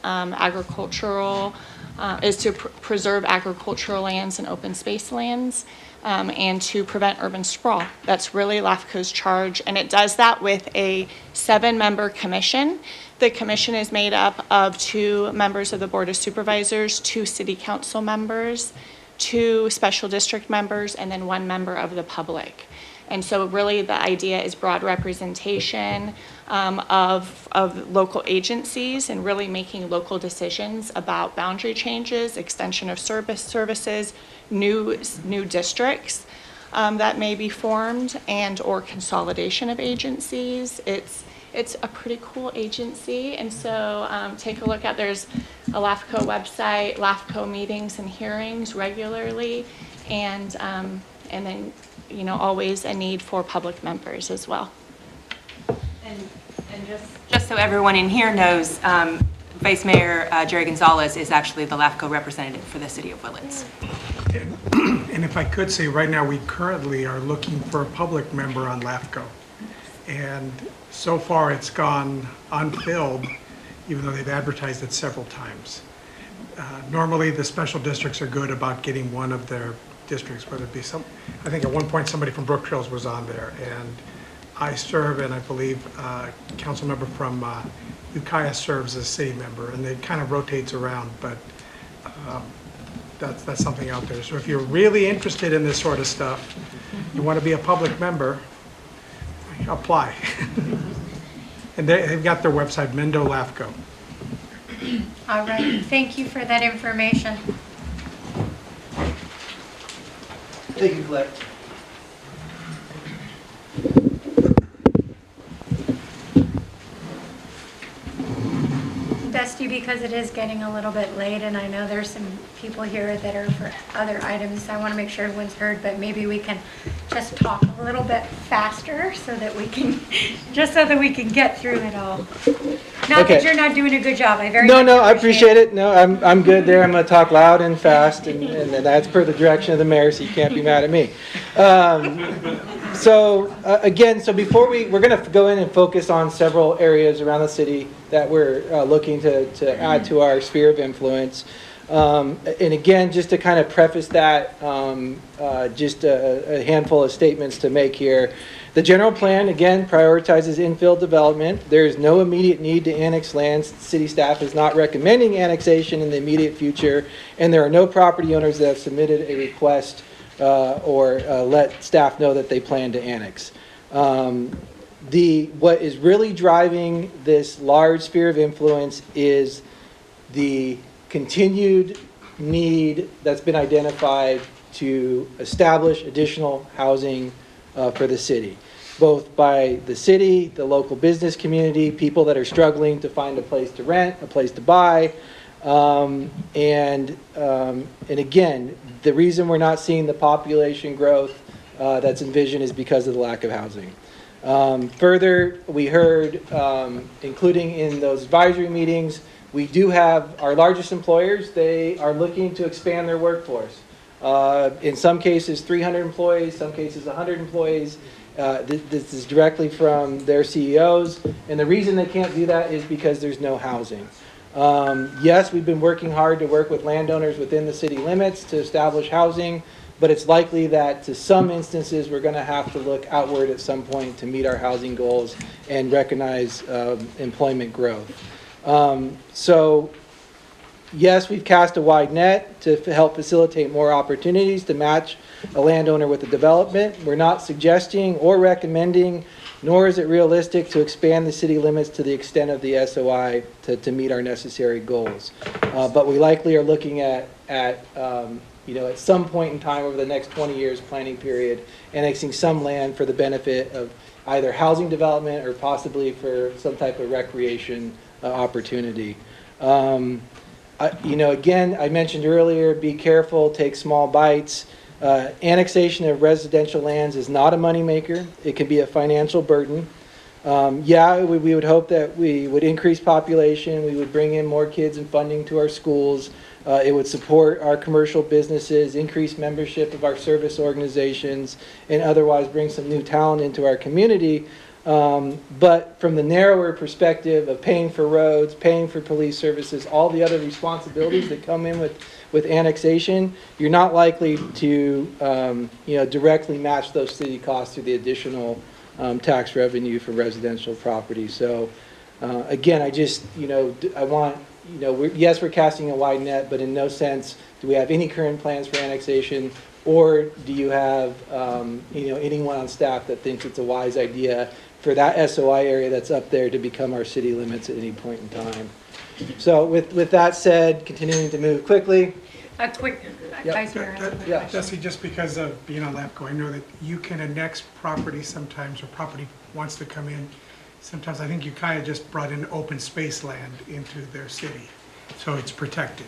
is to preserve agricultural lands and open space lands, and to prevent urban sprawl. That's really LAFCO's charge, and it does that with a 7-member commission. The commission is made up of 2 members of the Board of Supervisors, 2 city council members, 2 special district members, and then 1 member of the public. And so really the idea is broad representation of local agencies and really making local decisions about boundary changes, extension of services, new districts that may be formed, and or consolidation of agencies. It's a pretty cool agency, and so take a look at, there's a LAFCO website, LAFCO meetings and hearings regularly, and then always a need for public members as well. And just so everyone in here knows, Vice Mayor Jerry Gonzalez is actually the LAFCO representative for the city of Willits. And if I could say, right now, we currently are looking for a public member on LAFCO. And so far, it's gone unfilled, even though they've advertised it several times. Normally, the special districts are good about getting one of their districts, whether it be I think at one point somebody from Brook Trails was on there, and I serve, and I believe a council member from Ukiah serves as city member, and it kind of rotates around, but that's something out there. So if you're really interested in this sort of stuff, you want to be a public member, apply. And they've got their website, Mendo LAFCO. All right, thank you for that information. Thank you, Claire. Dusty, because it is getting a little bit late, and I know there's some people here that are for other items, I want to make sure everyone's heard, but maybe we can just talk a little bit faster so that we can, just so that we can get through it all. Not that you're not doing a good job, I very much I appreciate it. No, I'm good there. I'm going to talk loud and fast, and that's per the direction of the mayor, so you can't be mad at me. So before we're going to go in and focus on several areas around the city that we're looking to add to our sphere of influence. And again, just to kind of preface that, just a handful of statements to make here. The general plan, again, prioritizes infill development. There is no immediate need to annex lands. City staff is not recommending annexation in the immediate future, and there are no property owners that have submitted a request or let staff know that they plan to annex. What is really driving this large sphere of influence is the continued need that's been identified to establish additional housing for the city, both by the city, the local business community, people that are struggling to find a place to rent, a place to buy. And again, the reason we're not seeing the population growth that's envisioned is because of the lack of housing. Further, we heard, including in those advisory meetings, We do have our largest employers, they are looking to expand their workforce. In some cases, 300 employees, some cases 100 employees. This is directly from their CEOs, and the reason they can't do that is because there's no housing. Yes, we've been working hard to work with landowners within the city limits to establish housing, but it's likely that to some instances we're going to have to look outward at some point to meet our housing goals and recognize employment growth. So yes, we've cast a wide net to help facilitate more opportunities to match a landowner with a development. We're not suggesting or recommending, nor is it realistic to expand the city limits to the extent of the SOI to meet our necessary goals. But we likely are looking at some point in time over the next 20 years planning period, annexing some land for the benefit of either housing development or possibly for some type of recreation opportunity. Again, I mentioned earlier, be careful, take small bites. Annexation of residential lands is not a moneymaker. It can be a financial burden. We would hope that we would increase population, we would bring in more kids and funding to our schools. It would support our commercial businesses, increase membership of our service organizations, and otherwise bring some new talent into our community. But from the narrower perspective of paying for roads, paying for police services, all the other responsibilities that come in with annexation, you're not likely to directly match those city costs through the additional tax revenue for residential property. So again, yes, we're casting a wide net, but in no sense do we have any current plans for annexation, or do you have anyone on staff that thinks it's a wise idea for that SOI area that's up there to become our city limits at any point in time. So with that said, continuing to move quickly. A quick, Vice Mayor. Jesse, just because of being on LAFCO, I know that you can annex property sometimes, or property wants to come in. Sometimes I think you kind of just brought in open space land into their city, so it's protected.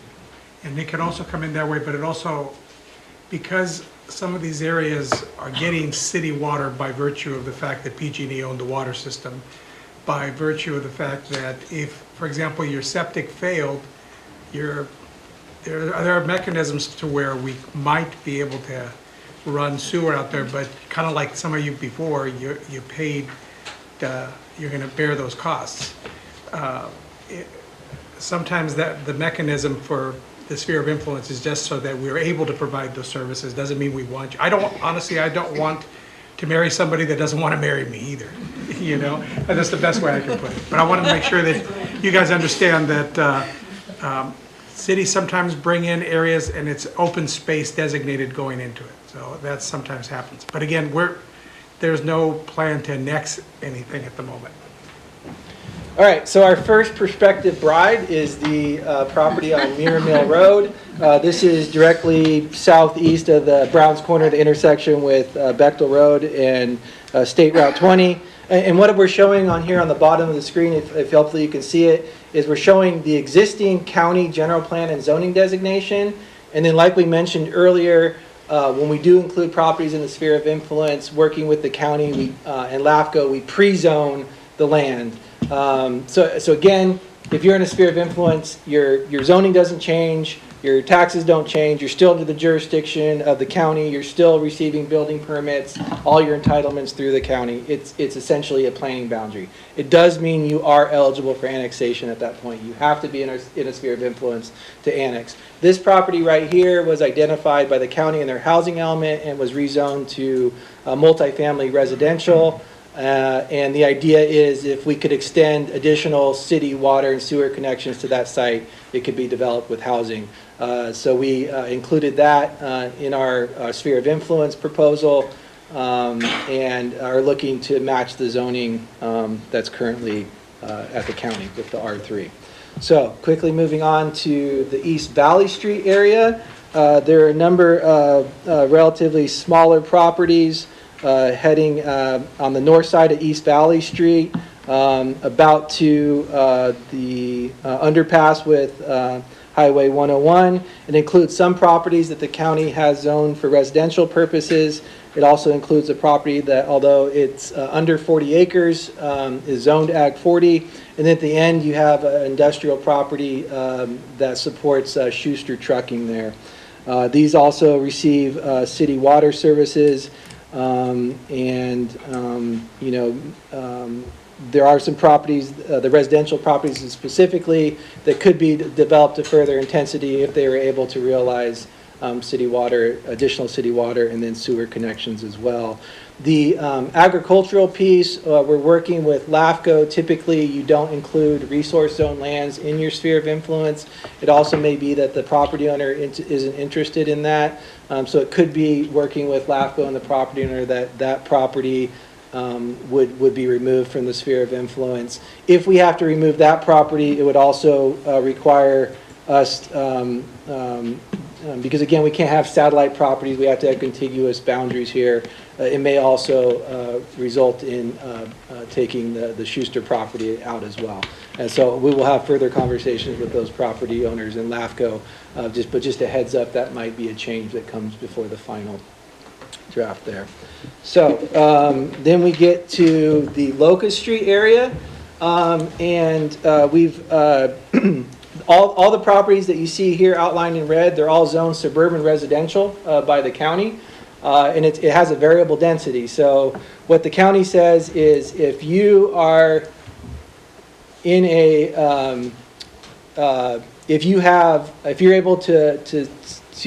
And it can also come in that way, but it also, because some of these areas are getting city water by virtue of the fact that PG&E owned the water system, by virtue of the fact that if, for example, your septic failed, there are mechanisms to where we might be able to run sewer out there, but kind of like some of you before, you paid, you're going to bear those costs. Sometimes the mechanism for the sphere of influence is just so that we're able to provide those services. Doesn't mean we want you. I don't want to marry somebody that doesn't want to marry me either, and that's the best way I can put it. But I wanted to make sure that you guys understand that cities sometimes bring in areas and it's open space designated going into it. So that sometimes happens. But again, there's no plan to annex anything at the moment. All right, so our first prospective bride is the property on Mirror Mill Road. This is directly southeast of the Browns Corner, the intersection with Bechtel Road and State Route 20. And what we're showing on here on the bottom of the screen, if hopefully you can see it, is we're showing the existing county general plan and zoning designation. And then like we mentioned earlier, when we do include properties in the sphere of influence, working with the county and LAFCO, we pre-zone the land. So again, if you're in a sphere of influence, your zoning doesn't change, your taxes don't change, you're still under the jurisdiction of the county, you're still receiving building permits, all your entitlements through the county. It's essentially a planning boundary. It does mean you are eligible for annexation at that point. You have to be in a sphere of influence to annex. This property right here was identified by the county in their housing element and was rezoned to multifamily residential. And the idea is if we could extend additional city water and sewer connections to that site, it could be developed with housing. So we included that in our sphere of influence proposal and are looking to match the zoning that's currently at the county with the R3. So quickly moving on to the East Valley Street area. There are a number of relatively smaller properties heading on the north side of East Valley Street, about to the underpass with Highway 101. It includes some properties that the county has zoned for residential purposes. It also includes a property that, although it's under 40 acres, is zoned Ag 40. And then at the end, you have an industrial property that supports Schuster Trucking there. These also receive city water services, there are some properties, the residential properties specifically, that could be developed to further intensity if they were able to realize city water, additional city water, and then sewer connections as well. The agricultural piece, we're working with LAFCO. Typically, you don't include resource zone lands in your sphere of influence. It also may be that the property owner isn't interested in that. So it could be working with LAFCO and the property owner that property would be removed from the sphere of influence. If we have to remove that property, it would also require us, because again, we can't have satellite properties, we have to have contiguous boundaries here. It may also result in taking the Schuster property out as well. And so we will have further conversations with those property owners in LAFCO, but just a heads up, that might be a change that comes before the final draft there. So then we get to the Locust Street area, we've all the properties that you see here outlined in red, they're all zoned suburban residential by the county, and it has a variable density. So what the county says is if you are in a if you're able to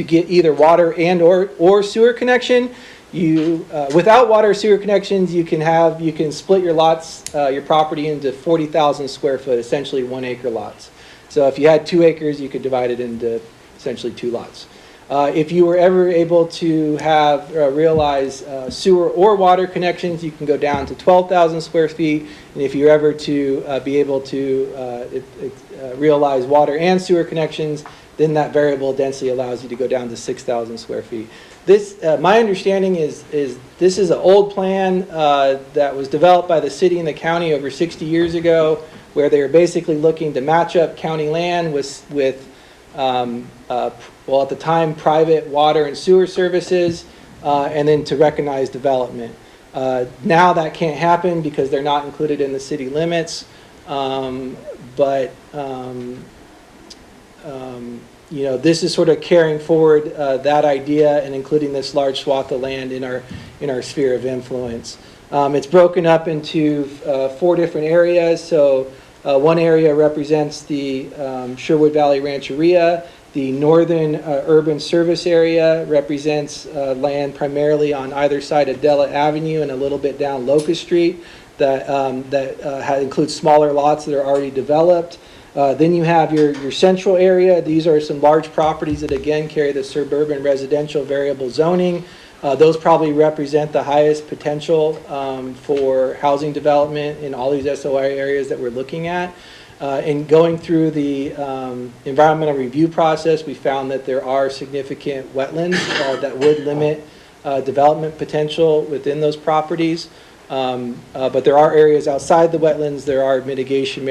get either water and or sewer connection, you without water or sewer connections, you can split your lots, your property into 40,000 square foot, essentially 1 acre lots. So if you had 2 acres, you could divide it into essentially 2 lots. If you were ever able to have realize sewer or water connections, you can go down to 12,000 square feet. And if you're ever to be able to realize water and sewer connections, then that variable density allows you to go down to 6,000 square feet. This, my understanding is this is an old plan that was developed by the city and the county over 60 years ago, where they were basically looking to match up county land with well, at the time, private water and sewer services, and then to recognize development. Now that can't happen because they're not included in the city limits, you know, this is sort of carrying forward that idea and including this large swath of land in our sphere of influence. It's broken up into 4 different areas. So one area represents the Sherwood Valley Rancheria. The northern urban service area represents land primarily on either side of Della Avenue and a little bit down Locust Street that includes smaller lots that are already developed. Then you have your central area. These are some large properties that again carry the suburban residential variable zoning. Those probably represent the highest potential for housing development in all these SOI areas that we're looking at. In going through the environmental review process, we found that there are significant wetlands that would limit development potential within those properties. But there are areas outside the wetlands. There are mitigation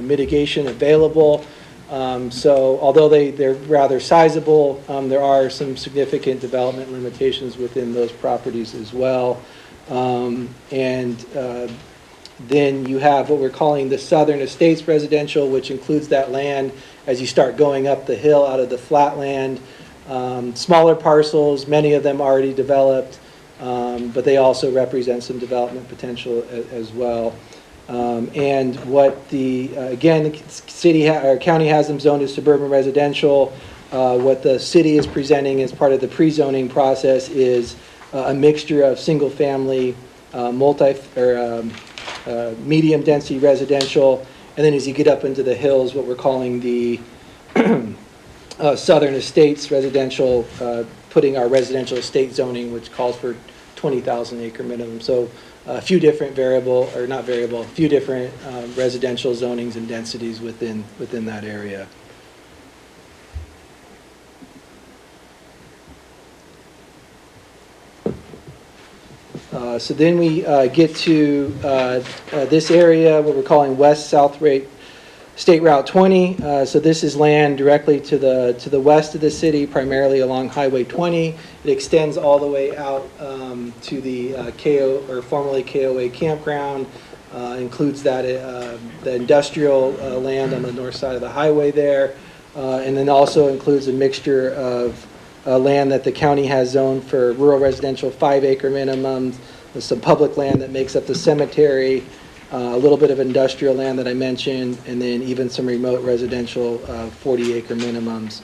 mitigation available. So although they're rather sizable, there are some significant development limitations within those properties as well. Then you have what we're calling the Southern Estates Residential, which includes that land as you start going up the hill out of the flatland. Smaller parcels, many of them already developed, but they also represent some development potential as well. And what again, the city or county has them zoned as suburban residential. What the city is presenting as part of the pre-zoning process is a mixture of single-family, medium density residential, and then as you get up into the hills, what we're calling the Southern Estates Residential, putting our residential estate zoning, which calls for 20,000 acre minimum. So a few different a few different residential zonings and densities within that area. So then we get to this area, what we're calling West South Rate State Route 20. So this is land directly to the west of the city, primarily along Highway 20. It extends all the way out to the KO, or formerly KOA campground. Includes that the industrial land on the north side of the highway there, and then also includes a mixture of land that the county has zoned for rural residential 5-acre minimums. There's some public land that makes up the cemetery, a little bit of industrial land that I mentioned, and then even some remote residential 40-acre minimums.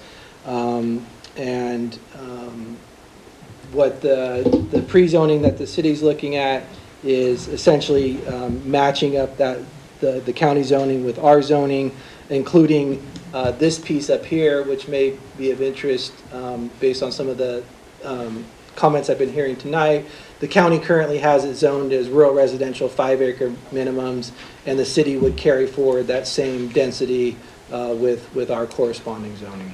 What the pre-zoning that the city's looking at is essentially matching up the county zoning with our zoning, including this piece up here, which may be of interest based on some of the comments I've been hearing tonight. The county currently has it zoned as rural residential 5-acre minimums, and the city would carry forward that same density with our corresponding zoning.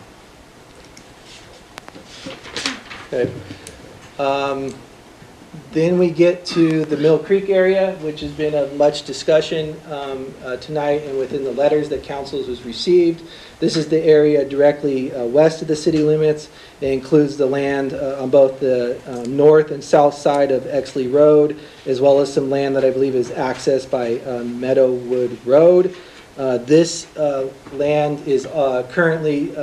Okay. Then we get to the Mill Creek area, which has been of much discussion tonight and within the letters that council has received. This is the area directly west of the city limits. It includes the land on both the north and south side of Exley Road, as well as some land that I believe is accessed by Meadowwood Road. This land is currently,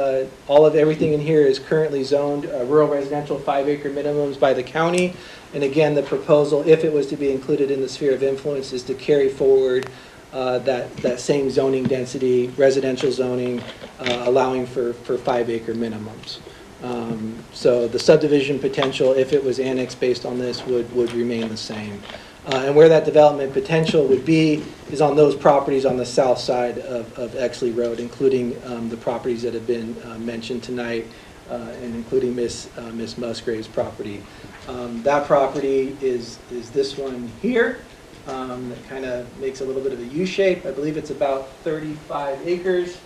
all of everything in here is currently zoned rural residential 5-acre minimums by the county. And again, the proposal, if it was to be included in the sphere of influence, is to carry forward that same zoning density, residential zoning, allowing for 5-acre minimums. So the subdivision potential, if it was annexed based on this, would remain the same. And where that development potential would be is on those properties on the south side of Exley Road, including the properties that have been mentioned tonight, and including Miss Musgrave's property. That property is this one here. That kind of makes a little bit of a U shape. I believe it's about 35 acres.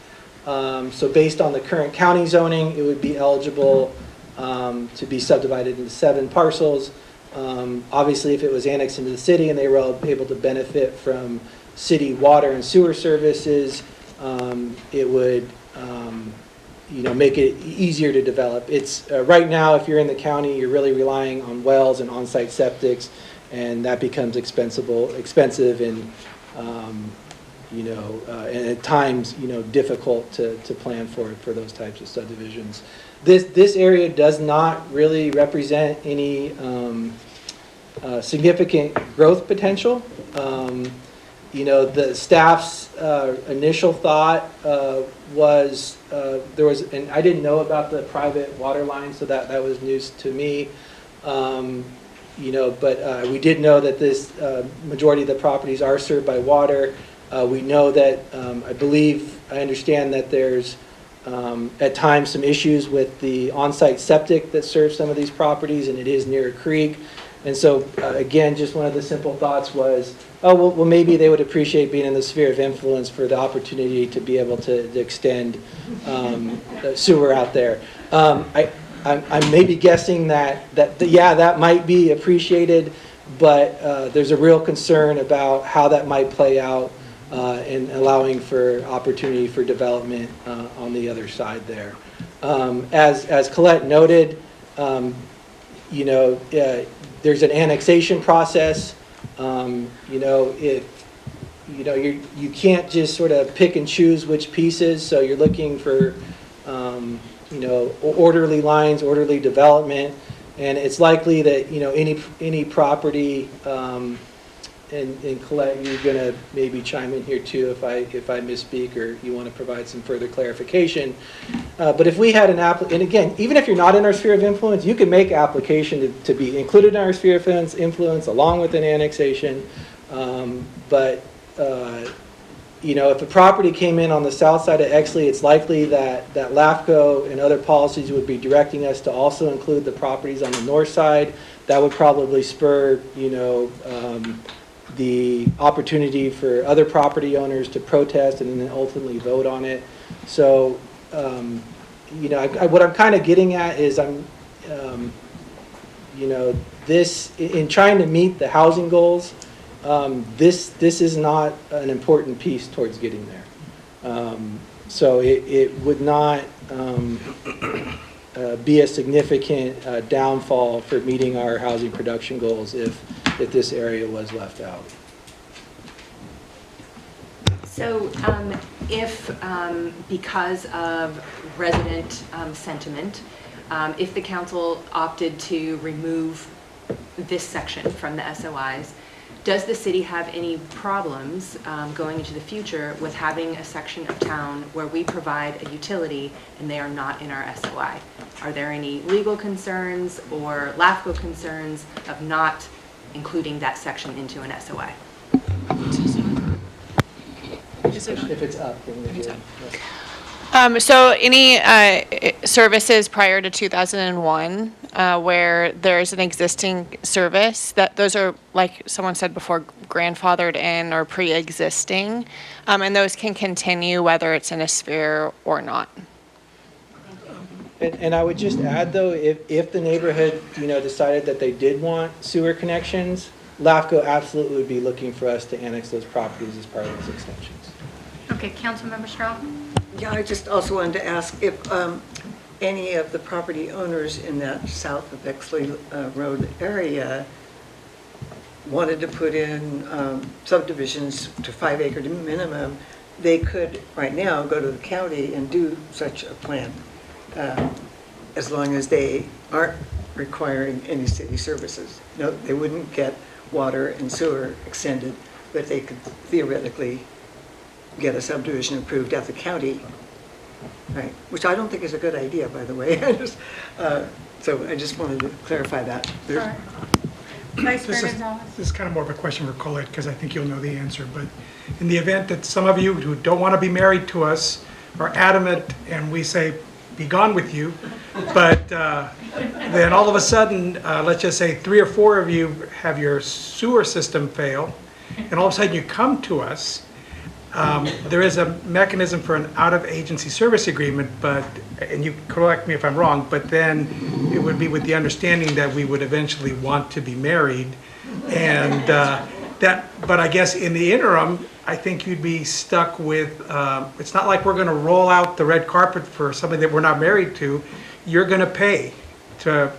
So based on the current county zoning, it would be eligible to be subdivided into 7 parcels. Obviously, if it was annexed into the city and they were able to benefit from city water and sewer services, it would make it easier to develop. It's right now, if you're in the county, you're really relying on wells and on-site septics, and that becomes expensive and and at times difficult to plan for those types of subdivisions. This area does not really represent any significant growth potential. The staff's initial thought was there was, and I didn't know about the private water line, so that was news to me. But we did know that this majority of the properties are served by water. We know that I understand that there's at times some issues with the on-site septic that serves some of these properties, and it is near a creek. And so, again, just one of the simple thoughts was, well, maybe they would appreciate being in the sphere of influence for the opportunity to be able to extend sewer out there. I'm maybe guessing that might be appreciated, but there's a real concern about how that might play out and allowing for opportunity for development on the other side there. As Colette noted, there's an annexation process. If you can't just sort of pick and choose which pieces, so you're looking for orderly lines, orderly development, and it's likely that any property. And Colette, you're going to maybe chime in here too if I misspeak or you want to provide some further clarification. But if we had an and again, even if you're not in our sphere of influence, you can make application to be included in our sphere of influence along with an annexation. If a property came in on the south side of Exley, it's likely that LAFCO and other policies would be directing us to also include the properties on the north side. That would probably spur, the opportunity for other property owners to protest and then ultimately vote on it. So, what I'm kind of getting at is this, in trying to meet the housing goals, this is not an important piece towards getting there. So it would not be a significant downfall for meeting our housing production goals if this area was left out. So if, because of resident sentiment, if the council opted to remove this section from the SOIs, does the city have any problems going into the future with having a section of town where we provide a utility and they are not in our SOI? Are there any legal concerns or LAFCO concerns of not including that section into an SOI? If it's up, then we do. So any services prior to 2001 where there's an existing service, that those are, like someone said before, grandfathered in or pre-existing, and those can continue whether it's in a sphere or not. And I would just add, though, if the neighborhood, decided that they did want sewer connections, LAFCO absolutely would be looking for us to annex those properties as part of those extensions. Okay, Councilmember Strong? Yeah, I just also wanted to ask if any of the property owners in that south of Bexley Road area wanted to put in subdivisions to 5 acre minimum, they could right now go to the county and do such a plan, as long as they aren't requiring any city services. No, they wouldn't get water and sewer extended, but they could theoretically get a subdivision approved at the county, right? Which I don't think is a good idea, by the way. So I just wanted to clarify that. Vice This Mayor is, Gonzalez? this is kind of more of a question for Colette, because I think you'll know the answer. But in the event that some of you who don't want to be married to us are adamant, and we say, be gone with you, but then all of a sudden, let's just say 3 or 4 of you have your sewer system fail, and all of a sudden you come to us, there is a mechanism for an out-of-agency service agreement, but, and you correct me if I'm wrong, but then it would be with the understanding that we would eventually want to be married. And but I guess in the interim, I think you'd be stuck with, it's not like we're going to roll out the red carpet for somebody that we're not married to. You're going to pay for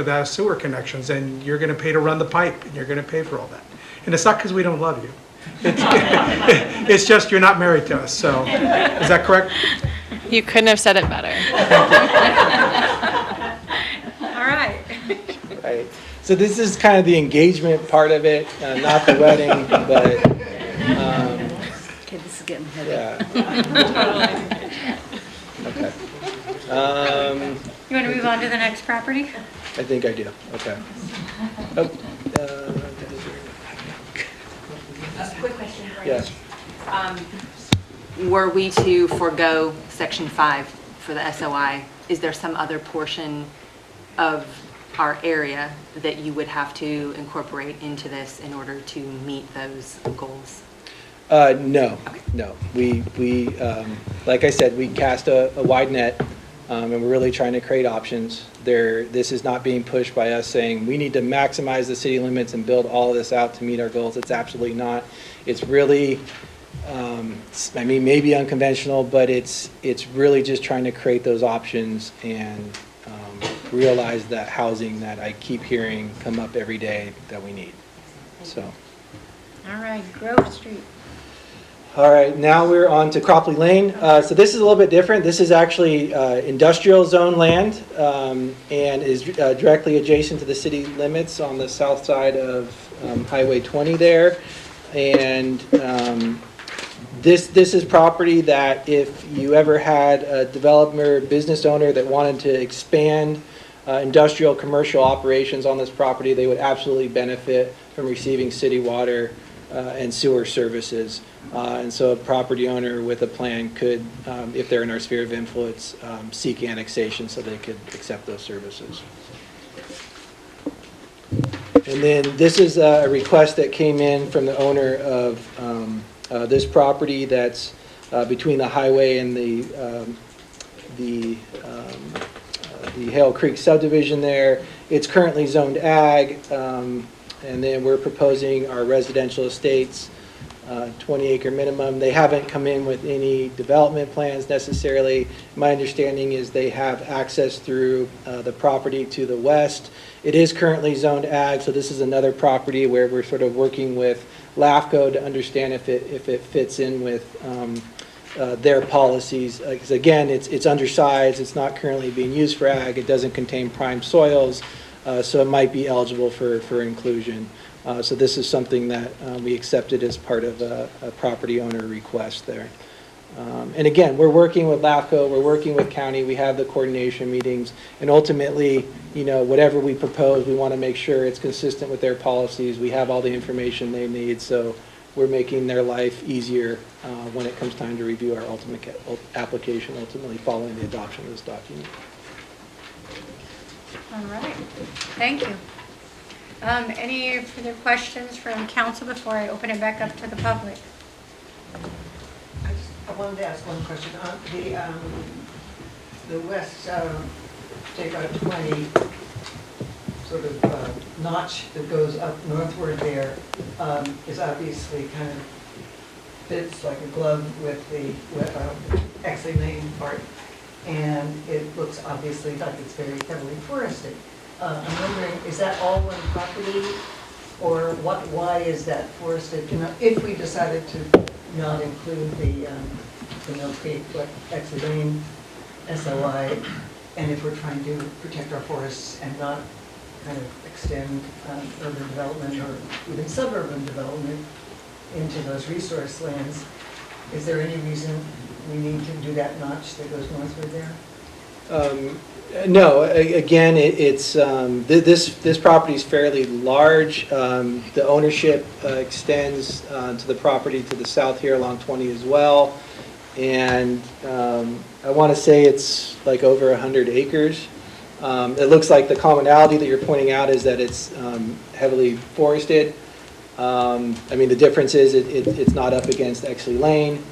the sewer connections, and you're going to pay to run the pipe, and you're going to pay for all that. And it's not because we don't love you. It's just you're not married to us, so, is that correct? You couldn't have said it better. All right. Right. So this is kind of the engagement part of it, not the wedding, but. Okay, this is getting heavy. Yeah. Okay. You want to move on to the next property? I think I do. Okay. Oh, Quick question, Brian. yes. Were we to forego Section 5 for the SOI, is there some other portion of our area that you would have to incorporate into this in order to meet those goals? No, no. We like I said, we cast a wide net, and we're really trying to create options. This is not being pushed by us saying we need to maximize the city limits and build all of this out to meet our goals. It's absolutely not. It's really, I mean, maybe unconventional, but it's really just trying to create those options and realize that housing that I keep hearing come up every day that we need. So. All right, Grove Street. All right, now we're on to Cropley Lane. So this is a little bit different. This is actually industrial zone land and is directly adjacent to the city limits on the south side of Highway 20 there. And this is property that if you ever had a developer, business owner that wanted to expand industrial commercial operations on this property, they would absolutely benefit from receiving city water and sewer services. And so a property owner with a plan could, if they're in our sphere of influence, seek annexation so they could accept those services. And then this is a request that came in from the owner of this property that's between the highway and the Haehl Creek subdivision there. It's currently zoned ag, and then we're proposing our residential estates 20-acre minimum. They haven't come in with any development plans necessarily. My understanding is they have access through the property to the west. It is currently zoned ag, so this is another property where we're sort of working with LAFCO to understand if it fits in with their policies. Because again, it's undersized, it's not currently being used for ag, it doesn't contain prime soils, so it might be eligible for inclusion. So this is something that we accepted as part of a property owner request there. And again, we're working with LAFCO, we're working with county, we have the coordination meetings, and ultimately, you know, whatever we propose, we want to make sure it's consistent with their policies, we have all the information they need, so we're making their life easier when it comes time to review our ultimate application, ultimately following the adoption of this document. All right, thank you. Any further questions from council before I open it back up to the public? I wanted to ask one question. The west takeout 20 sort of notch that goes up northward there is obviously kind of fits like a glove with the Exley Lane part, and it looks obviously like it's very heavily forested. I'm wondering, is that all one property, or what? Why is that forested? You know, if we decided to not include the Mill Creek, but Exley Lane SOI, and if we're trying to protect our forests and not kind of extend urban development or even suburban development into those resource lands, is there any reason we need to do that notch that goes northward there? No, again, this property is fairly large. The ownership extends to the property to the south here along 20 as well. And I want to say it's like over 100 acres. It looks like the commonality that you're pointing out is that it's heavily forested. I mean, the difference is it's not up against Exley Lane.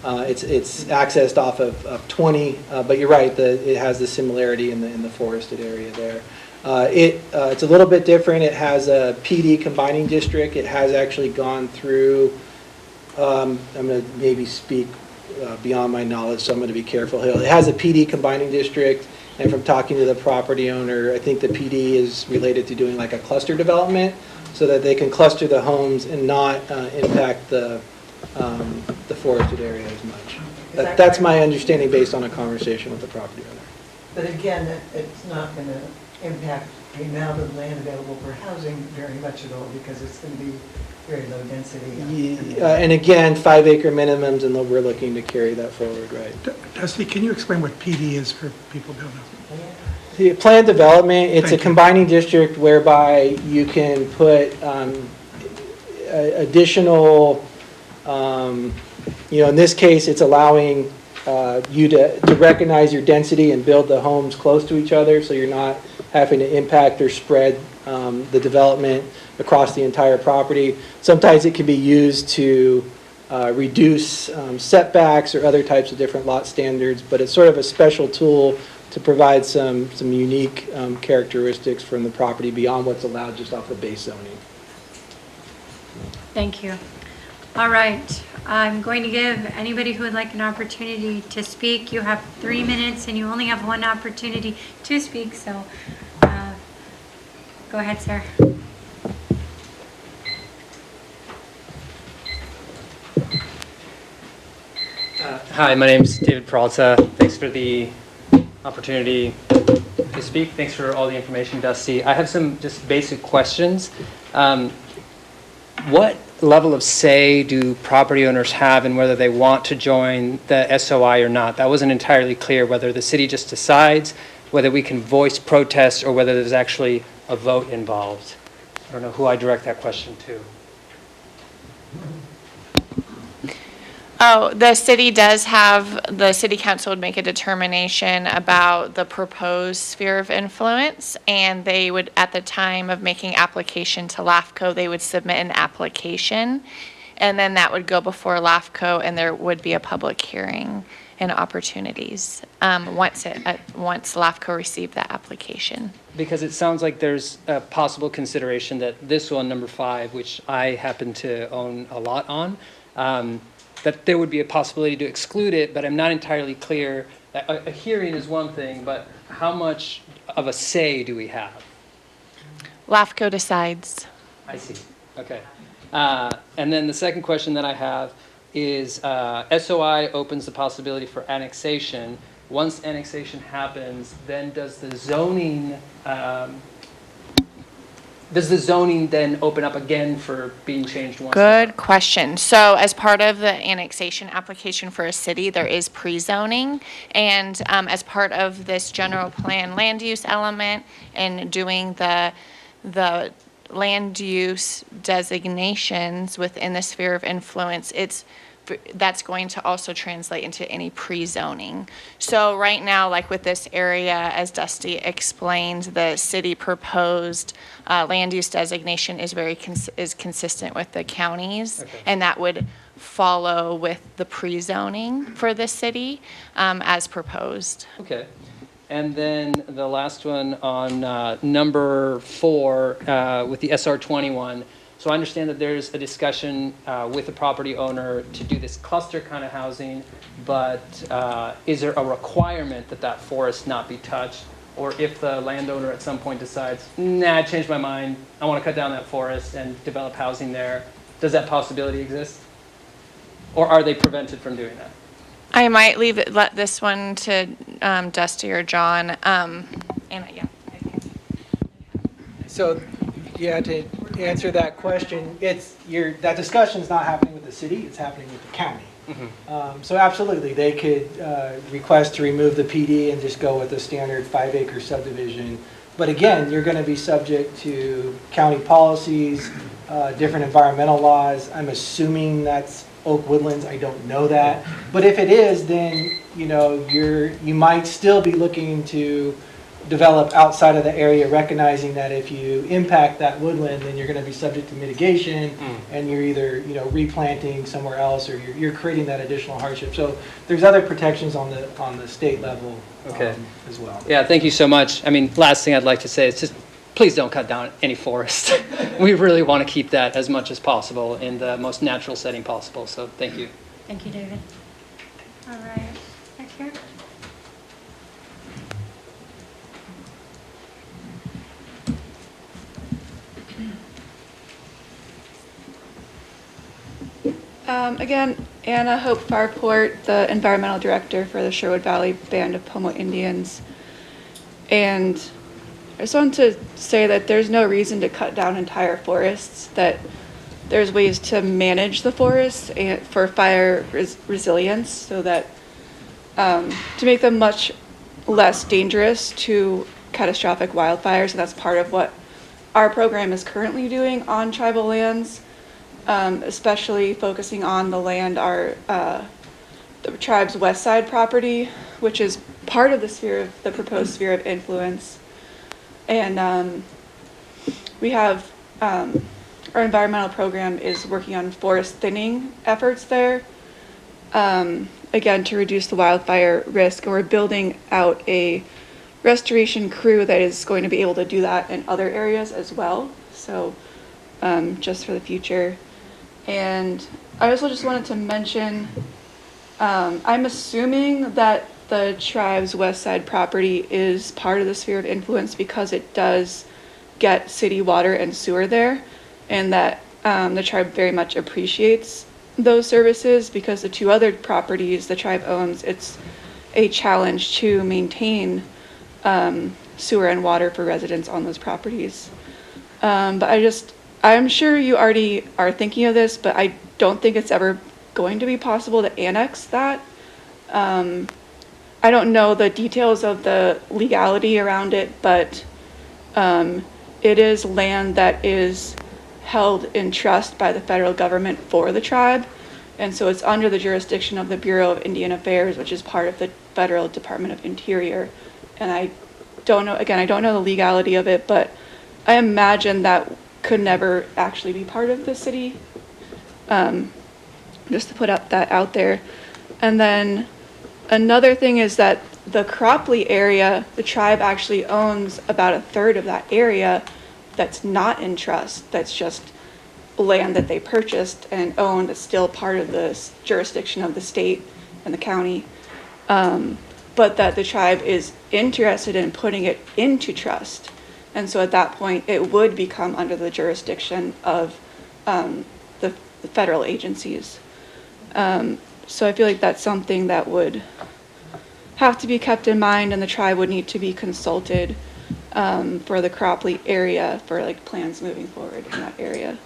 It's accessed off of 20, but you're right, it has the similarity in the forested area there. It's a little bit different. It has a PD combining district. It has actually gone through, I'm going to maybe speak beyond my knowledge, so I'm going to be careful here. It has a PD combining district, and from talking to the property owner, I think the PD is related to doing like a cluster development so that they can cluster the homes and not impact the forested area as much. That's my understanding based on a conversation with the property owner. But again, it's not going to impact the amount of land available for housing very much at all, because it's going to be very low density. And again, 5-acre minimums, and we're looking to carry that forward, right? Dusty, can you explain what PD is for people who don't know? The planned development, it's a combining district whereby you can put additional, in this case, it's allowing you to recognize your density and build the homes close to each other, so you're not having to impact or spread the development across the entire property. Sometimes it can be used to reduce setbacks or other types of different lot standards, but it's sort of a special tool to provide some unique characteristics from the property beyond what's allowed just off the base zoning. Thank you. All right, I'm going to give anybody who would like an opportunity to speak. You have 3 minutes and you only have one opportunity to speak, so go ahead, sir. Hi, my name is David Peralta. Thanks for the opportunity to speak. Thanks for all the information, Dusty. I have some just basic questions. What level of say do property owners have in whether they want to join the SOI or not? That wasn't entirely clear, whether the city just decides, whether we can voice protests, or whether there's actually a vote involved. I don't know who I direct that question to. Oh, the city does have, the city council would make a determination about the proposed sphere of influence, and they would, at the time of making application to LAFCO, they would submit an application, and then that would go before LAFCO, and there would be a public hearing and opportunities once LAFCO received that application. Because it sounds like there's a possible consideration that this one, number 5, which I happen to own a lot on, that there would be a possibility to exclude it, but I'm not entirely clear. A hearing is one thing, but how much of a say do we have? LAFCO decides. I see. Okay. And then the second question that I have is SOI opens the possibility for annexation. Once annexation happens, then does the zoning then open up again for being changed once more? Good question. So as part of the annexation application for a city, there is pre-zoning. And as part of this general plan land use element and doing the land use designations within the sphere of influence, that's going to also translate into any pre-zoning. So right now, like with this area, as Dusty explained, the city proposed land use designation is is consistent with the counties, Okay. and that would follow with the pre-zoning for the city as proposed. Okay. And then the last one on number 4 with the SR21. So I understand that there's a discussion with the property owner to do this cluster kind of housing, but is there a requirement that that forest not be touched? Or if the landowner at some point decides, nah, I changed my mind, I want to cut down that forest and develop housing there, does that possibility exist? Or are they prevented from doing that? I might let this one to Dusty or John. And yeah. So, yeah, to answer that question, that discussion's not happening with the city, it's happening with the county. So absolutely, they could request to remove the PD and just go with a standard 5-acre subdivision. But again, you're going to be subject to county policies, different environmental laws. I'm assuming that's Oak Woodlands, I don't know that. But if it is, then you might still be looking to develop outside of the area, recognizing that if you impact that woodland, then you're going to be subject to mitigation, and you're either replanting somewhere else, or you're creating that additional hardship. So there's other protections on the state level as well. Yeah, thank you so much. I mean, last thing I'd like to say is just please don't cut down any forest. We really want to keep that as much as possible in the most natural setting possible. So thank you. Thank you, David. All right, back here. Again, Anna Hope Farport, the environmental director for the Sherwood Valley Band of Pomo Indians. And I just want to say that there's no reason to cut down entire forests, that there's ways to manage the forests and for fire resilience, so that to make them much less dangerous to catastrophic wildfires. And that's part of what our program is currently doing on tribal lands. Especially focusing on the land, the tribe's west side property, which is part of the proposed sphere of influence. And we have, our environmental program is working on forest thinning efforts there, again, to reduce the wildfire risk. And we're building out a restoration crew that is going to be able to do that in other areas as well. So just for the future. And I also just wanted to mention, I'm assuming that the tribe's west side property is part of the sphere of influence because it does get city water and sewer there, and that the tribe very much appreciates those services, because the 2 other properties the tribe owns, it's a challenge to maintain sewer and water for residents on those properties. But I'm sure you already are thinking of this, but I don't think it's ever going to be possible to annex that. I don't know the details of the legality around it, but it is land that is held in trust by the federal government for the tribe. And so it's under the jurisdiction of the Bureau of Indian Affairs, which is part of the Federal Department of Interior. And I don't know the legality of it, but I imagine that could never actually be part of the city, just to put that out there. And then another thing is that the Cropley area, the tribe actually owns about 1/3 of that area that's not in trust, that's just land that they purchased and owned is still part of the jurisdiction of the state and the county, but that the tribe is interested in putting it into trust. And so at that point, it would become under the jurisdiction of the federal agencies. So I feel like that's something that would have to be kept in mind, and the tribe would need to be consulted for the Cropley area for like plans moving forward in that area.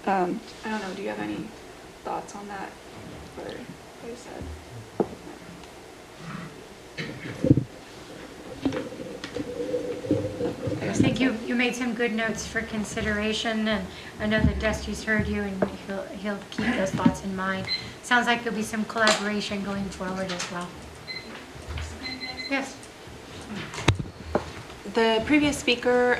I don't know, do you have any thoughts on that? Or what you said? I think you made some good notes for consideration, and I know that Dusty's heard you, and he'll keep those thoughts in mind. Sounds like there'll be some collaboration going forward as well. Yes. The previous speaker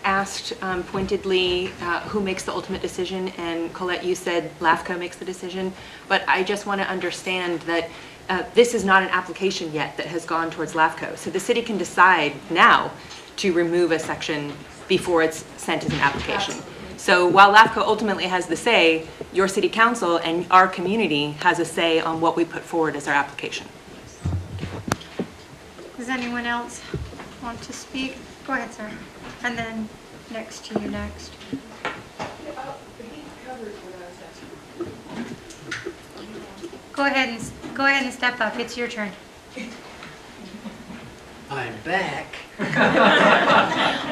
asked pointedly who makes the ultimate decision, and Colette, you said LAFCO makes the decision, but I just want to understand that this is not an application yet that has gone towards LAFCO. So the city can decide now to remove a section before it's sent as an application. So while LAFCO ultimately has the say, your city council and our community has a say on what we put forward as our application. Does anyone else want to speak? Go ahead, sir. And then next to you next. Go ahead and step up. It's your turn. I'm back.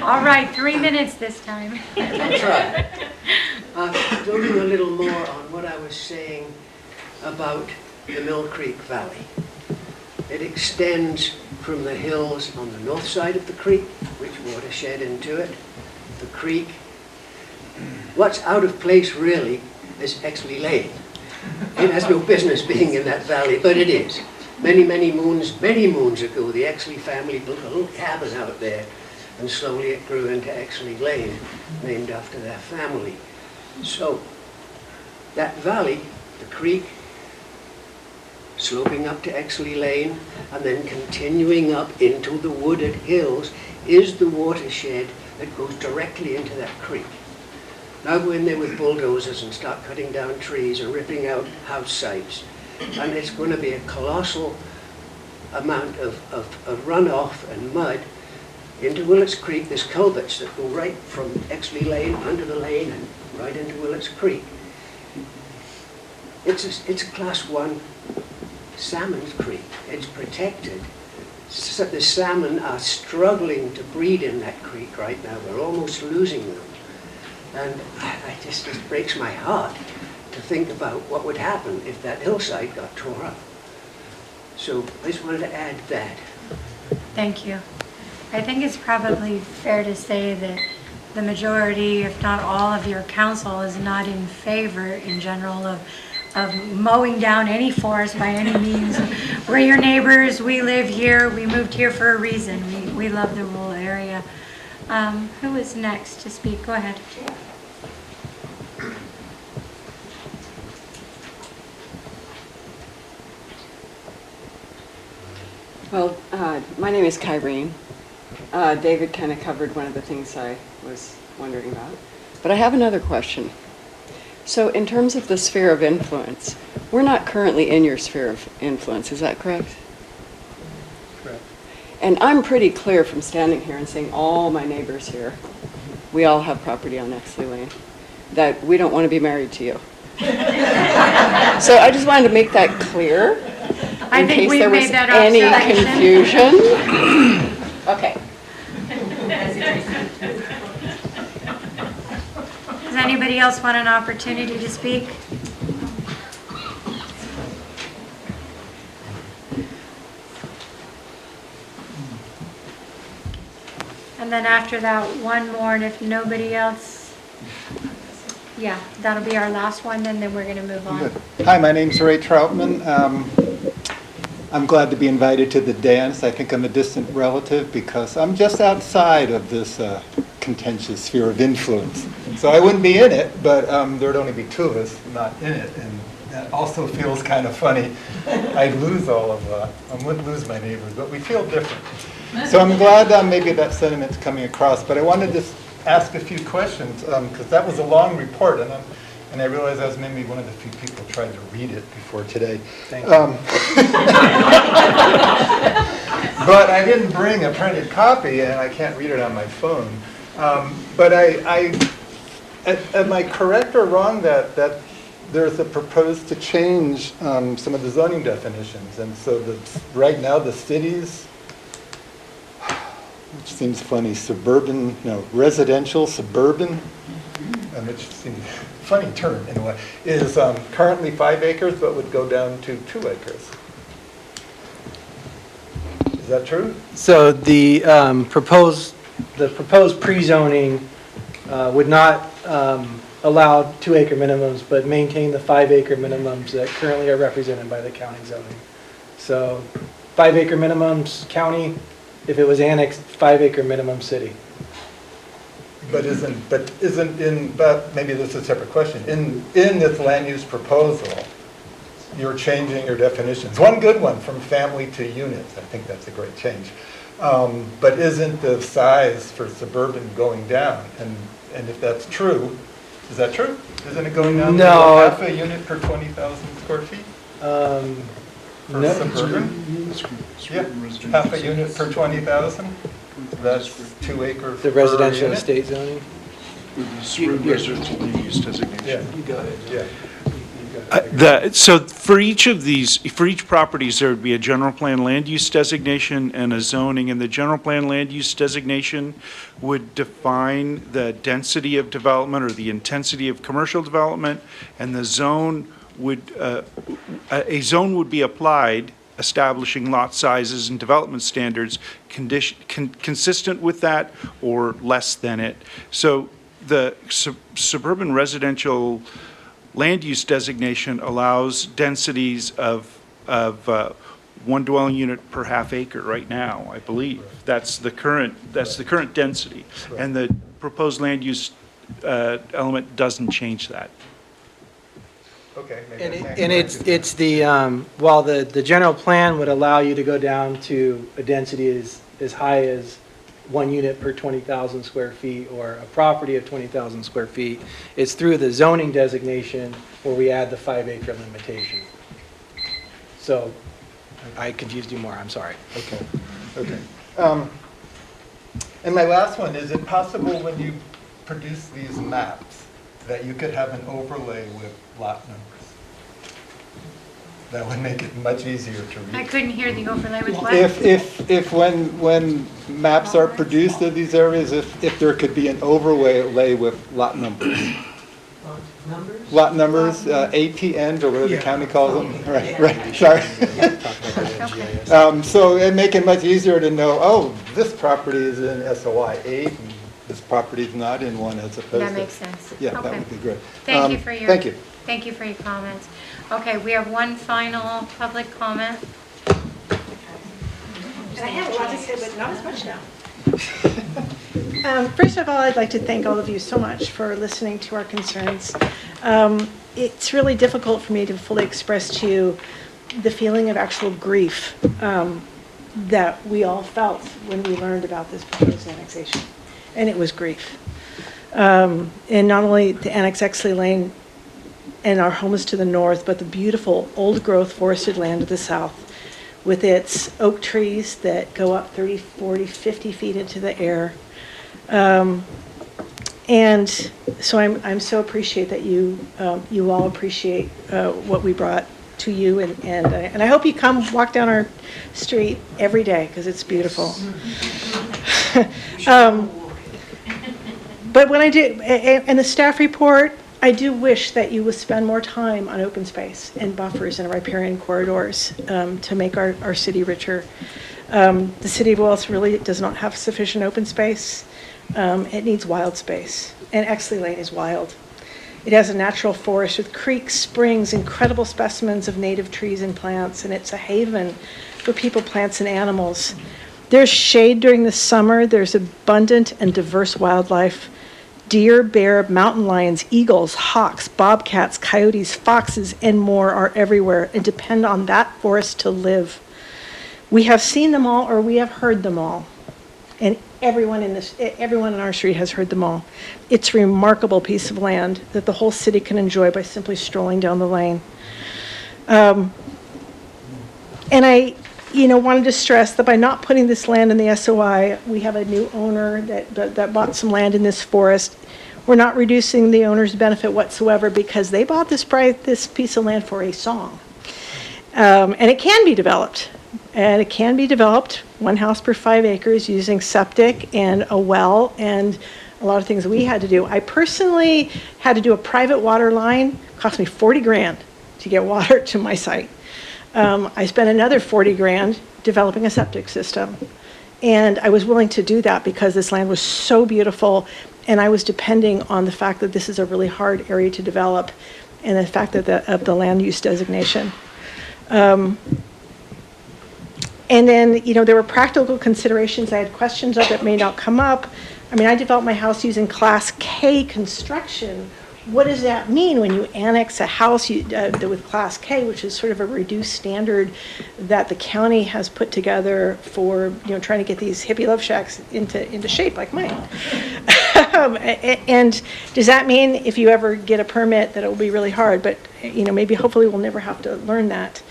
All right, 3 minutes this time. That's right. Building a little more on what I was saying about the Mill Creek Valley. It extends from the hills on the north side of the creek, which watershed into it. The creek. What's out of place really is Exley Lane. It has no business being in that valley, but it is. Many moons ago, the Exley family built a little cabin out there, and slowly it grew into Exley Lane, named after their family. So, that valley, the creek, sloping up to Exley Lane, and then continuing up into the wooded hills, is the watershed that goes directly into that creek. Now go in there with bulldozers and start cutting down trees or ripping out house sites, and it's going to be a colossal amount of runoff and mud into Willits Creek. There's culverts that go right from Exley Lane under the lane and right into Willits Creek. It's a class 1 salmon creek. It's protected. So the salmon are struggling to breed in that creek right now. We're almost losing them. And it just breaks my heart to think about what would happen if that hillside got torn up. So I just wanted to add that. Thank you. I think it's probably fair to say that the majority, if not all of your council, is not in favor in general of mowing down any forest by any means. We're your neighbors, we live here, we moved here for a reason. We love the rural area. Who is next to speak? Go ahead. Well, my name is Kyrene. David kind of covered one of the things I was wondering about. But I have another question. So in terms of the sphere of influence, we're not currently in your sphere of influence, is that correct? Correct. And I'm pretty clear from standing here and seeing all my neighbors here, we all have property on Exley Lane, that we don't want to be married to you. So I just wanted to make that clear in case there was any confusion. Okay. Does anybody else want an opportunity to speak? And then after that, one more, and if nobody else, yeah, that'll be our last one, and then we're going to move on. Hi, my name's Ray Troutman. I'm glad to be invited to the dance. I think I'm a distant relative because I'm just outside of this contentious sphere of influence. So I wouldn't be in it, but there'd only be two of us not in it, and that also feels kind of funny. I'd lose all of, I wouldn't lose my neighbors, but we feel different. So I'm glad maybe that sentiment's coming across, but I wanted to just ask a few questions, because that was a long report, and I realized I was maybe one of the few people trying to read it before today. Thank you. But I didn't bring a printed copy, and I can't read it on my phone. But am I correct or wrong that there's a proposed to change some of the zoning definitions? And so right now the cities, which seems funny, residential, suburban, which seems a funny term in a way, is currently 5 acres, but would go down to 2 acres. Is that true? So the proposed pre-zoning would not allow 2-acre minimums, but maintain the 5-acre minimums that currently are represented by the county zoning. So 5-acre minimums county, if it was annexed, 5-acre minimum city. But maybe this is a separate question. In this land use proposal, you're changing your definitions. One good one, from family to units. I think that's a great change. But isn't the size for suburban going down? And if that's true, is that true? Isn't it going down to half a unit per 20,000 square feet? For suburban? Yeah, half a unit per 20,000? That's 2 acres. The residential estate zoning? Residential land use designation. Yeah, you go ahead. Yeah. So for each of these, for each properties, there would be a general plan land use designation and a zoning, and the general plan land use designation would define the density of development or the intensity of commercial development, and the zone would, a zone would be applied establishing lot sizes and development standards consistent with that or less than it. So the suburban residential land use designation allows densities of 1 dwelling unit per half acre right now, I believe. That's the current density. And the proposed land use element doesn't change that. Okay. And it's the, while the general plan would allow you to go down to a density as high as 1 unit per 20,000 square feet or a property of 20,000 square feet, it's through the zoning designation where we add the 5-acre limitation. So I confused you more, I'm sorry. Okay. And my last one, is it possible when you produce these maps that you could have an overlay with lot numbers? That would make it much easier to read. I couldn't hear the overlay with what? If when maps are produced of these areas, if there could be an overlay with lot numbers. Lot numbers, APNs, or whatever the county calls them. Right, sorry. So it'd make it much easier to know, oh, this property is in SOI 8, and this property is not in one as opposed to. That makes sense. Yeah, Okay. that would be great. Thank you for your. Thank you. Thank you for your comments. Okay, we have one final public comment. And I have a lot to say, but not as much now. First of all, I'd like to thank all of you so much for listening to our concerns. It's really difficult for me to fully express to you the feeling of actual grief that we all felt when we learned about this proposed annexation. And it was grief. And not only to annex Exley Lane and our homes to the north, but the beautiful old-growth forested land to the south with its oak trees that go up 30, 40, 50 feet into the air. And so I'm so appreciate that you all appreciate what we brought to you, and I hope you come walk down our street every day because it's beautiful. But when I did, in the staff report, I do wish that you would spend more time on open space and buffers and riparian corridors to make our city richer. The city of Willits really does not have sufficient open space. It needs wild space, and Exley Lane is wild. It has a natural forest with creeks, springs, incredible specimens of native trees and plants, and it's a haven for people, plants, and animals. There's shade during the summer. There's abundant and diverse wildlife. Deer, bear, mountain lions, eagles, hawks, bobcats, coyotes, foxes, and more are everywhere and depend on that forest to live. We have seen them all, or we have heard them all. And everyone in our street has heard them all. It's a remarkable piece of land that the whole city can enjoy by simply strolling down the lane. And I, wanted to stress that by not putting this land in the SOI, we have a new owner that bought some land in this forest. We're not reducing the owner's benefit whatsoever because they bought this piece of land for a song. And it can be developed. And it can be developed, 1 house per 5 acres, using septic and a well and a lot of things we had to do. I personally had to do a private water line. It cost me 40 grand to get water to my site. I spent another 40 grand developing a septic system. And I was willing to do that because this land was so beautiful, and I was depending on the fact that this is a really hard area to develop and the fact that of the land use designation. And then, there were practical considerations I had questions of that may not come up. I mean, I developed my house using Class K construction. What does that mean when you annex a house with Class K, which is sort of a reduced standard that the county has put together for, trying to get these hippie love shacks into shape like mine? And does that mean if you ever get a permit that it will be really hard? But, maybe hopefully we'll never have to learn that.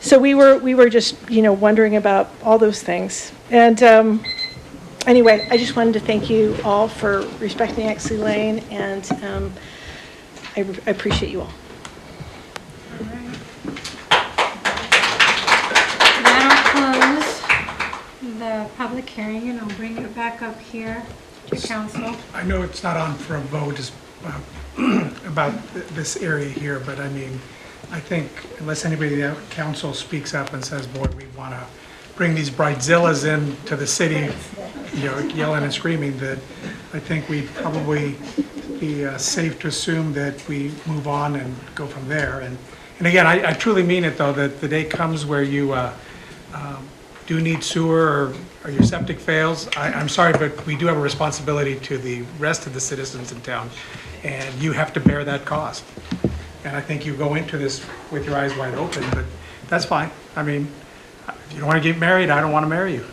So we were just, wondering about all those things. And anyway, I just wanted to thank you all for respecting Exley Lane, and I appreciate you all. That'll close the public hearing, and I'll bring it back up here to council. I know it's not on for a vote just about this area here, but I mean, I think unless anybody in the council speaks up and says, boy, we want to bring these bridezillas in to the city, yelling and screaming, that I think we'd probably be safe to assume that we move on and go from there. And again, I truly mean it, though, that the day comes where you do need sewer or your septic fails. I'm sorry, but we do have a responsibility to the rest of the citizens in town, and you have to bear that cost. And I think you go into this with your eyes wide open, but that's fine. I mean, if you don't want to get married, I don't want to marry you.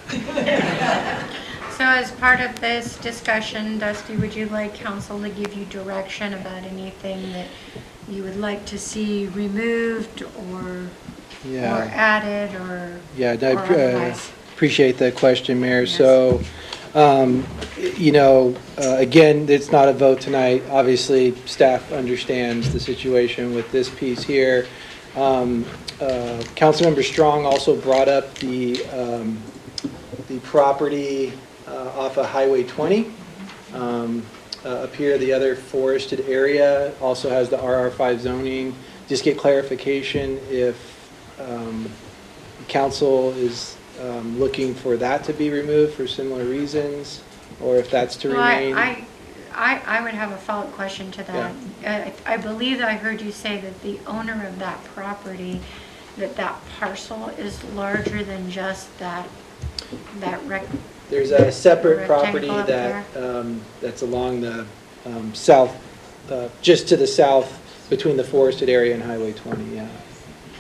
So as part of this discussion, Dusty, would you like council to give you direction about anything that you would like to see removed or added or otherwise? Appreciate the question, Mayor. Yes. So, again, it's not a vote tonight. Obviously, staff understands the situation with this piece here. Councilmember Strong also brought up the property off of Highway 20. Up here, the other forested area also has the RR5 zoning. Just get clarification if council is looking for that to be removed for similar reasons, or if that's to remain. I would have a follow-up question to that. Yeah. I believe that I heard you say that the owner of that property, that parcel is larger than just that There's a separate property that that's along the south, just to the south between the forested area and Highway 20, yeah.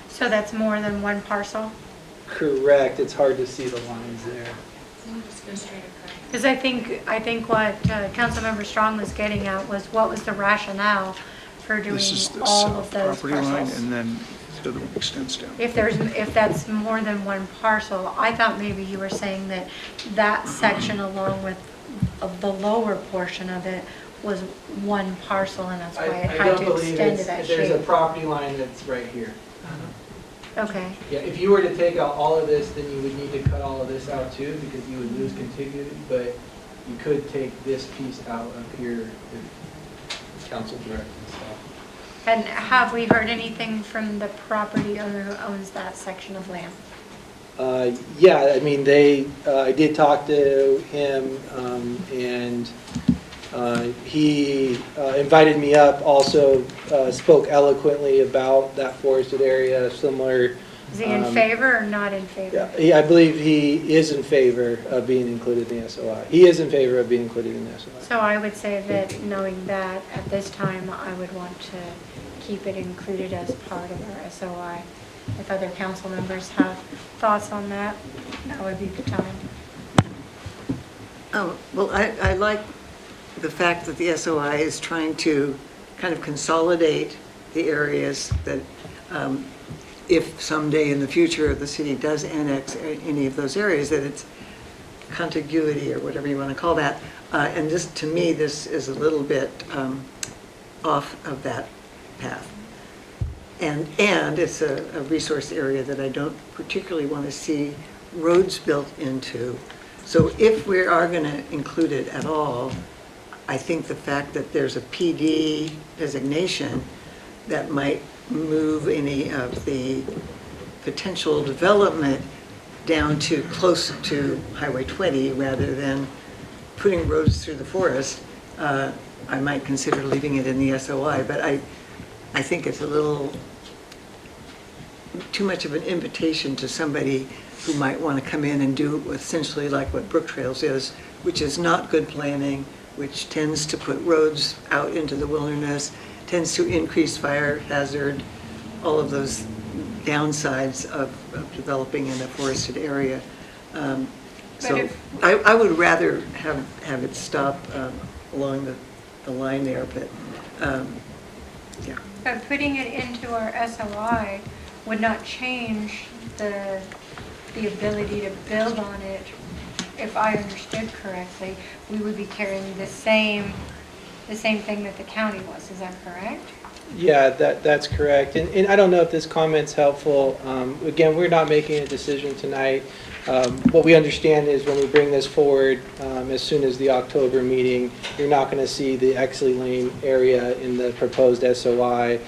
So that's more than one parcel? Correct. It's hard to see the lines there. Because I think what Councilmember Strong was getting at was what was the rationale for doing all of those property line, parcels? and then the other one extends down. If that's more than one parcel, I thought maybe you were saying that section along with the lower portion of it was one parcel, and that's why it had to extend to that shape. There's a property line that's right here. Okay. Yeah, if you were to take out all of this, then you would need to cut all of this out too, because you would lose contiguity, but you could take this piece out up here if council directs and stuff. And have we heard anything from the property owner who owns that section of land? Yeah, I mean, I did talk to him, and he invited me up, also spoke eloquently about that forested area, similar Is he in favor or not in favor? I believe he is in favor of being included in the SOI. He is in favor of being included in the SOI. So I would say that knowing that, at this time, I would want to keep it included as part of our SOI. If other council members have thoughts on that, that would be the time. Well, I like the fact that the SOI is trying to kind of consolidate the areas that if someday in the future the city does annex any of those areas, that it's contiguity or whatever you want to call that. And this, to me, this is a little bit off of that path. And it's a resource area that I don't particularly want to see roads built into. So if we are going to include it at all, I think the fact that there's a PD designation that might move any of the potential development down to close to Highway 20 rather than putting roads through the forest, I might consider leaving it in the SOI. But I think it's a little too much of an invitation to somebody who might want to come in and do essentially like what Brook Trails is, which is not good planning, which tends to put roads out into the wilderness, tends to increase fire hazard, all of those downsides of developing in a forested area. So I would rather have it stop along the line there, but yeah. But putting it into our SOI would not change the ability to build on it. If I understood correctly, we would be carrying the same thing that the county was. Is that correct? Yeah, that's correct. And I don't know if this comment's helpful. Again, we're not making a decision tonight. What we understand is when we bring this forward, as soon as the October meeting, you're not going to see the Exley Lane area in the proposed SOI.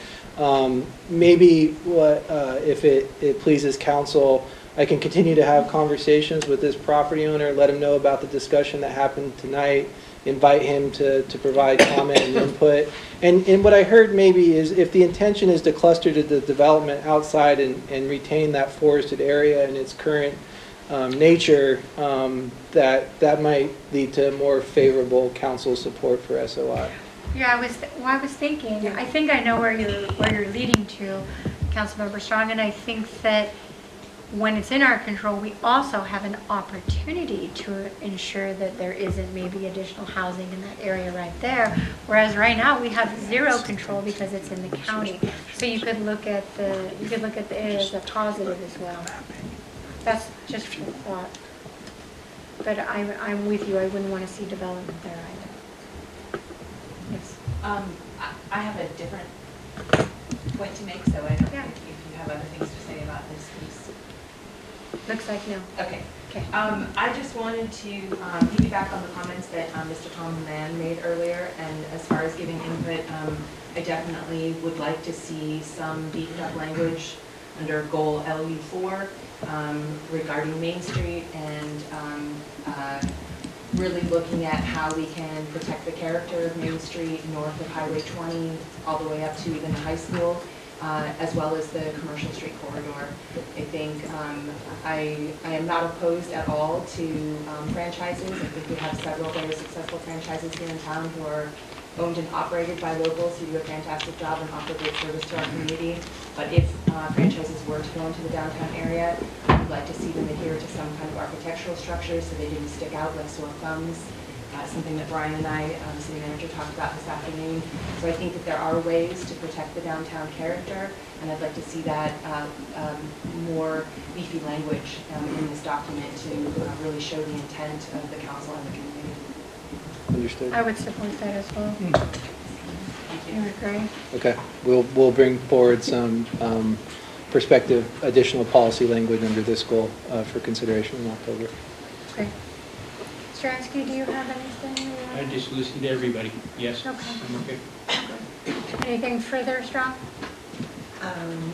Maybe if it pleases council, I can continue to have conversations with this property owner, let him know about the discussion that happened tonight, invite him to provide comment and input. And what I heard maybe is if the intention is to cluster to the development outside and retain that forested area in its current nature, that might lead to more favorable council support for SOI. Yeah, I was thinking, I think I know where you're leading to, Councilmember Strong, and I think that when it's in our control, we also have an opportunity to ensure that there isn't maybe additional housing in that area right there. Whereas right now we have zero control because it's in the county. So you could look at it as a positive as well. That's just a thought. But I'm with you. I wouldn't want to see development there either. Yes. I have a different point to make, so I don't know if you have other things to say about this piece. Looks like no. Okay. I just wanted to piggyback on the comments that Mr. Tom Mann made earlier, and as far as giving input, I definitely would like to see some beefed up language under goal LU4 regarding Main Street and really looking at how we can protect the character of Main Street north of Highway 20 all the way up to even the high school. As well as the commercial street corridor. I think I am not opposed at all to franchises. I think we have several very successful franchises here in town who are owned and operated by locals who do a fantastic job and offer great service to our community. But if franchises were to go into the downtown area, I would like to see them adhere to some kind of architectural structure so they didn't stick out like sore thumbs. Something that Brian and I, the city manager, talked about this afternoon. So I think that there are ways to protect the downtown character, and I'd like to see that more beefy language in this document to really show the intent of the council and the community. Understood. I would support that as well. Thank you. You agree? Okay, we'll bring forward some prospective additional policy language under this goal for consideration in October. Okay. Stransky, do you have anything? I just listened to everybody. Yes. Okay. I'm okay. Anything further, Strong?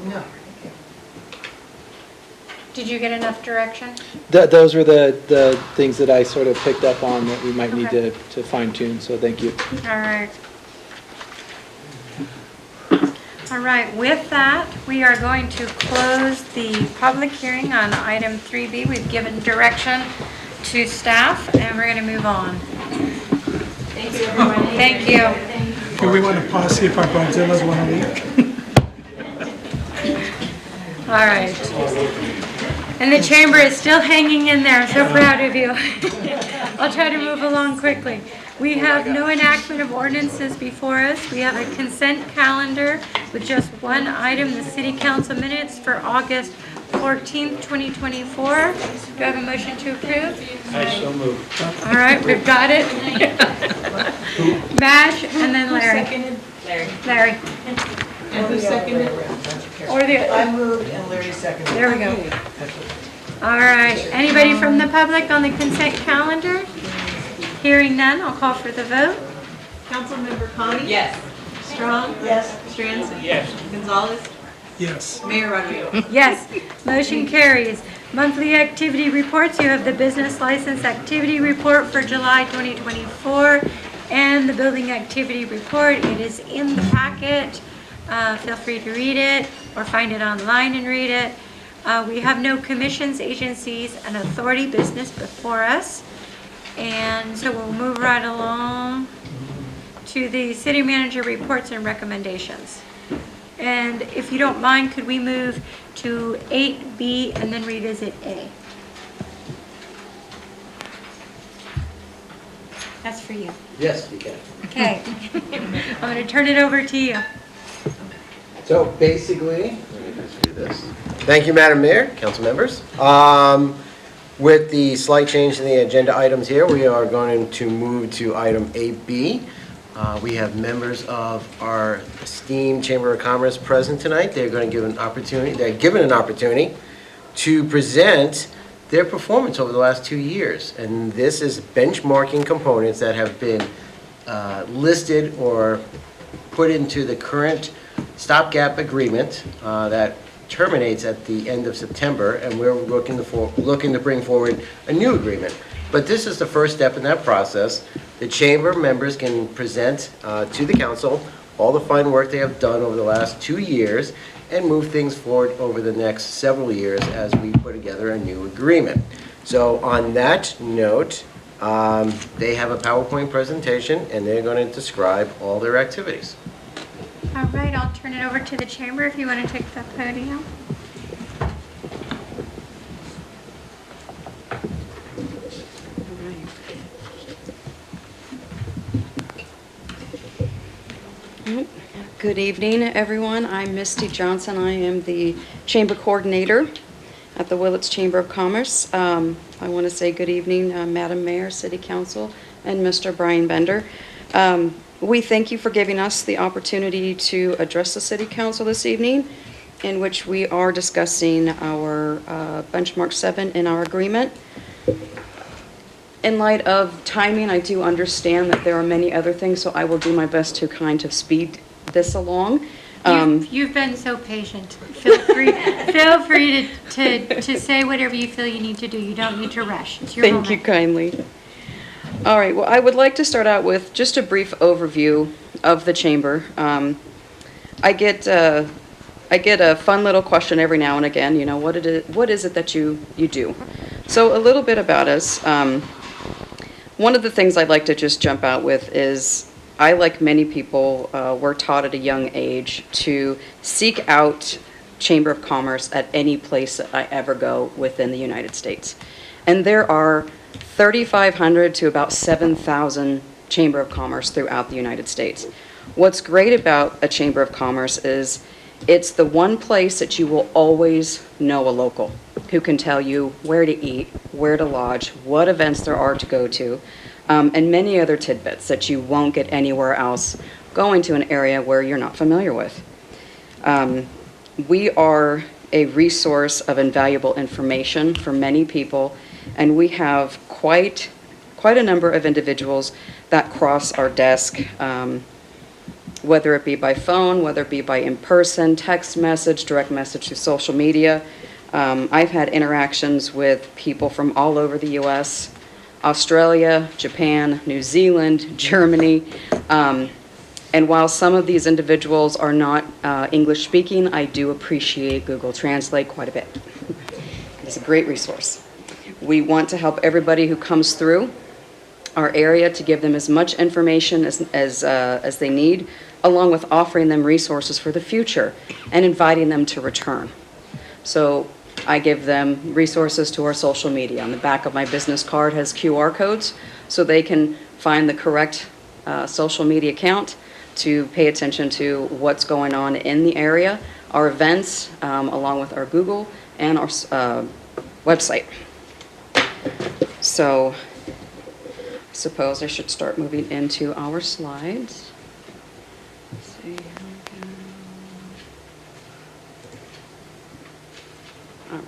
No. Did you get enough direction? Those were the things that I sort of picked up on that we might need Okay. to fine tune, so thank you. All right. All right, with that, we are going to close the public hearing on item 3B. We've given direction to staff, and we're going to move on. Thank you, everybody. Thank you. Do we want to pause, see if our bridezillas want to leave? All right. And the chamber is still hanging in there. I'm so proud of you. I'll try to move along quickly. We have no enactment of ordinances before us. We have a consent calendar with just one item, the city council minutes for August 14th, 2024. Do I have a motion to approve? I so move. All right, we've got it. Madge and then Larry. Larry. And who seconded? Or the, I moved and Larry seconded. there we go. All right, anybody from the public on the consent calendar? Hearing none, I'll call for the vote. Councilmember Connie? Yes. Strong? Yes. Stranson? Yes. Gonzalez? Yes. Mayor Rodrigo? Yes, motion carries. Monthly activity reports, you have the business license activity report for July 2024 and the building activity report. It is in the packet. Feel free to read it or find it online and read it. We have no commissions, agencies, and authority business before us. And so we'll move right along to the city manager reports and recommendations. And if you don't mind, could we move to 8B and then revisit A? That's for you. Yes, you can. Okay. I'm going to turn it over to you. So basically, let me just do this. Thank you, Madam Mayor, council members. With the slight change in the agenda items here, we are going to move to item 8B. We have members of our esteemed Chamber of Commerce present tonight. They're going to give an opportunity, they're given an opportunity to present their performance over the last 2 years. And this is benchmarking components that have been listed or put into the current stopgap agreement that terminates at the end of September, and we're looking to bring forward a new agreement. But this is the first step in that process. The chamber members can present to the council all the fine work they have done over the last 2 years and move things forward over the next several years as we put together a new agreement. So on that note, they have a PowerPoint presentation and they're going to describe all their activities. All right, I'll turn it over to the chamber if you want to take the podium. Good evening, everyone. I'm Misty Johnson. I am the Chamber Coordinator at the Willits Chamber of Commerce. I want to say good evening, Madam Mayor, City Council, and Mr. Brian Bender. We thank you for giving us the opportunity to address the City Council this evening, in which we are discussing our Benchmark 7 in our agreement. In light of timing, I do understand that there are many other things, so I will do my best to kind of speed this along. You've been so patient. Feel free to say whatever you feel you need to do. You don't need to rush. It's your moment. Thank you kindly. All right, well, I would like to start out with just a brief overview of the chamber. I get a fun little question every now and again, you know, what is it that you do? So a little bit about us. One of the things I'd like to just jump out with is I, like many people, were taught at a young age to seek out Chamber of Commerce at any place that I ever go within the United States. And there are 3,500 to about 7,000 Chamber of Commerce throughout the United States. What's great about a Chamber of Commerce is it's the one place that you will always know a local who can tell you where to eat, where to lodge, what events there are to go to, and many other tidbits that you won't get anywhere else going to an area where you're not familiar with. We are a resource of invaluable information for many people, and we have quite a number of individuals that cross our desk, whether it be by phone, whether it be by in-person, text message, direct message through social media. I've had interactions with people from all over the U.S., Australia, Japan, New Zealand, Germany, And while some of these individuals are not English speaking, I do appreciate Google Translate quite a bit. It's a great resource. We want to help everybody who comes through our area to give them as much information as they need, along with offering them resources for the future and inviting them to return. So I give them resources to our social media. On the back of my business card has QR codes so they can find the correct social media account to pay attention to what's going on in the area, our events, along with our Google and our website. So I suppose I should start moving into our slides. Let's see, here we go. All right.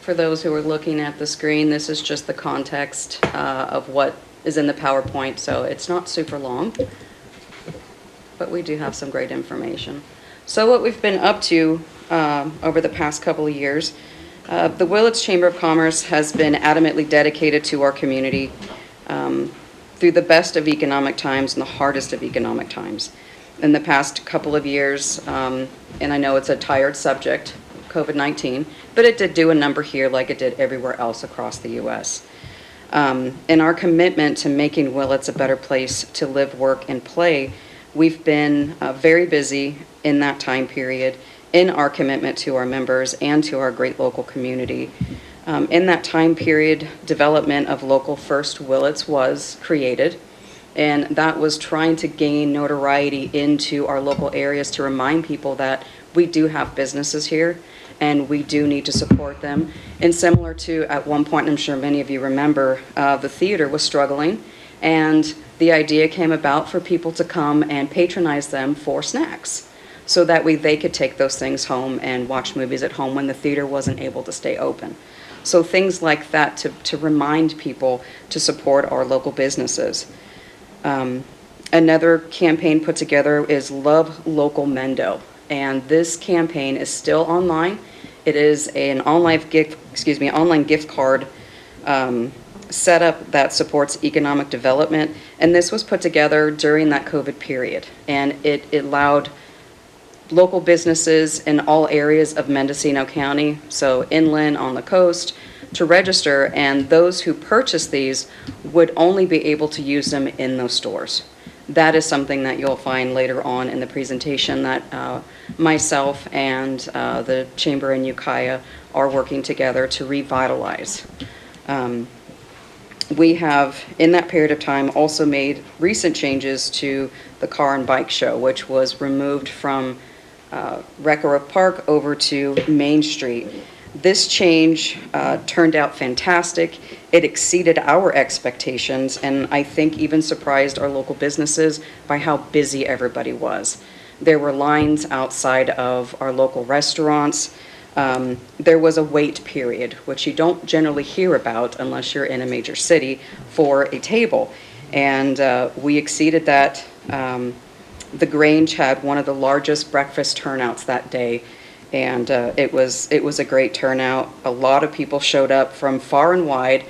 For those who are looking at the screen, this is just the context of what is in the PowerPoint, so it's not super long, but we do have some great information. So what we've been up to over the past couple of years, the Willits Chamber of Commerce has been adamantly dedicated to our community through the best of economic times and the hardest of economic times. In the past couple of years, and I know it's a tired subject, COVID-19, but it did do a number here like it did everywhere else across the U.S. In our commitment to making Willits a better place to live, work, and play, we've been very busy in that time period in our commitment to our members and to our great local community. In that time period, development of Local First Willits was created, and that was trying to gain notoriety into our local areas to remind people that we do have businesses here and we do need to support them. And similar to, at one point, I'm sure many of you remember, the theater was struggling, and the idea came about for people to come and patronize them for snacks, so that way they could take those things home and watch movies at home when the theater wasn't able to stay open. So things like that to remind people to support our local businesses. Another campaign put together is Love Local Mendo, and this campaign is still online. It is an online gift card setup that supports economic development, and this was put together during that COVID period, and it allowed local businesses in all areas of Mendocino County, so inland, on the coast, to register, and those who purchase these would only be able to use them in those stores. That is something that you'll find later on in the presentation that myself and the Chamber and Ukiah are working together to revitalize. We have, in that period of time, also made recent changes to the car and bike show, which was removed from Recreational Park over to Main Street. This change turned out fantastic. It exceeded our expectations, and I think even surprised our local businesses by how busy everybody was. There were lines outside of our local restaurants. There was a wait period, which you don't generally hear about unless you're in a major city, for a table. And we exceeded that. The Grange had one of the largest breakfast turnouts that day, and it was a great turnout. A lot of people showed up from far and wide.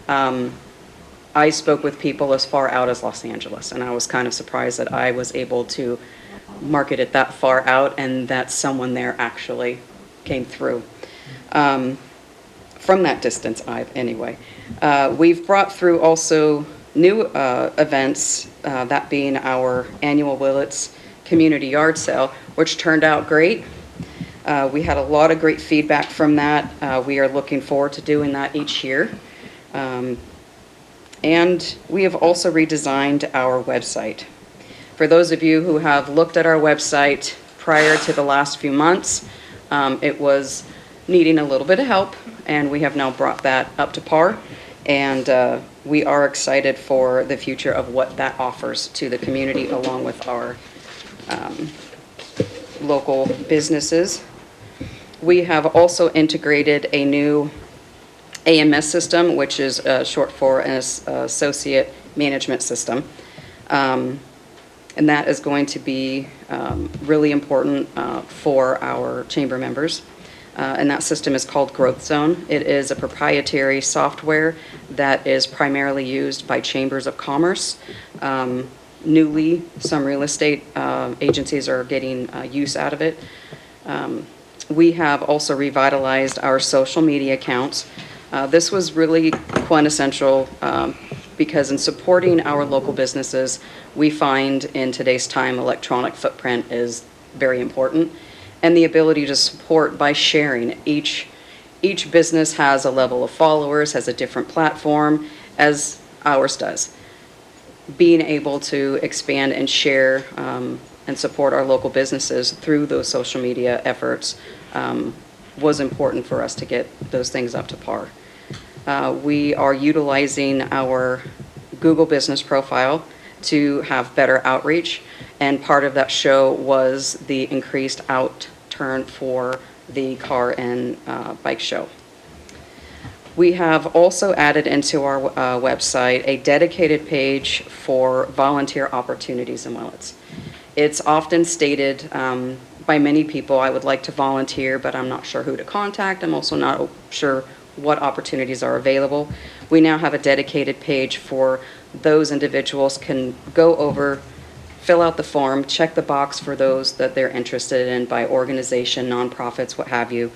I spoke with people as far out as Los Angeles, and I was kind of surprised that I was able to market it that far out and that someone there actually came through. From that distance, anyway. We've brought through also new events, that being our annual Willits Community Yard Sale, which turned out great. We had a lot of great feedback from that. We are looking forward to doing that each year. And we have also redesigned our website. For those of you who have looked at our website prior to the last few months, it was needing a little bit of help, and we have now brought that up to par. And we are excited for the future of what that offers to the community, along with our local businesses. We have also integrated a new AMS system, which is short for an associate management system. And that is going to be really important for our chamber members. and that system is called Growth Zone. It is a proprietary software that is primarily used by chambers of commerce. Newly, some real estate agencies are getting use out of it. We have also revitalized our social media accounts. This was really quintessential because in supporting our local businesses, we find in today's time electronic footprint is very important, and the ability to support by sharing. Each business has a level of followers, has a different platform as ours does. Being able to expand and share and support our local businesses through those social media efforts was important for us to get those things up to par. We are utilizing our Google business profile to have better outreach, and part of that show was the increased out turn for the car and bike show. We have also added into our website a dedicated page for volunteer opportunities in Willits. It's often stated by many people, I would like to volunteer, but I'm not sure who to contact. I'm also not sure what opportunities are available. We now have a dedicated page for those individuals can go over, fill out the form, check the box for those that they're interested in by organization, nonprofits, what have you.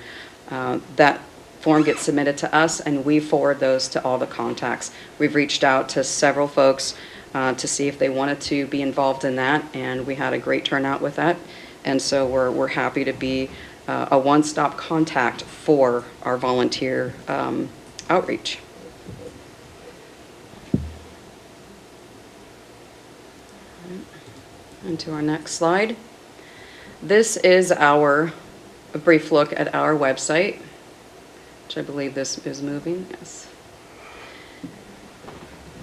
That form gets submitted to us and we forward those to all the contacts. We've reached out to several folks to see if they wanted to be involved in that, and we had a great turnout with that. And so we're happy to be a one-stop contact for our volunteer outreach. And to our next slide. This is a brief look at our website, which I believe this is moving, yes.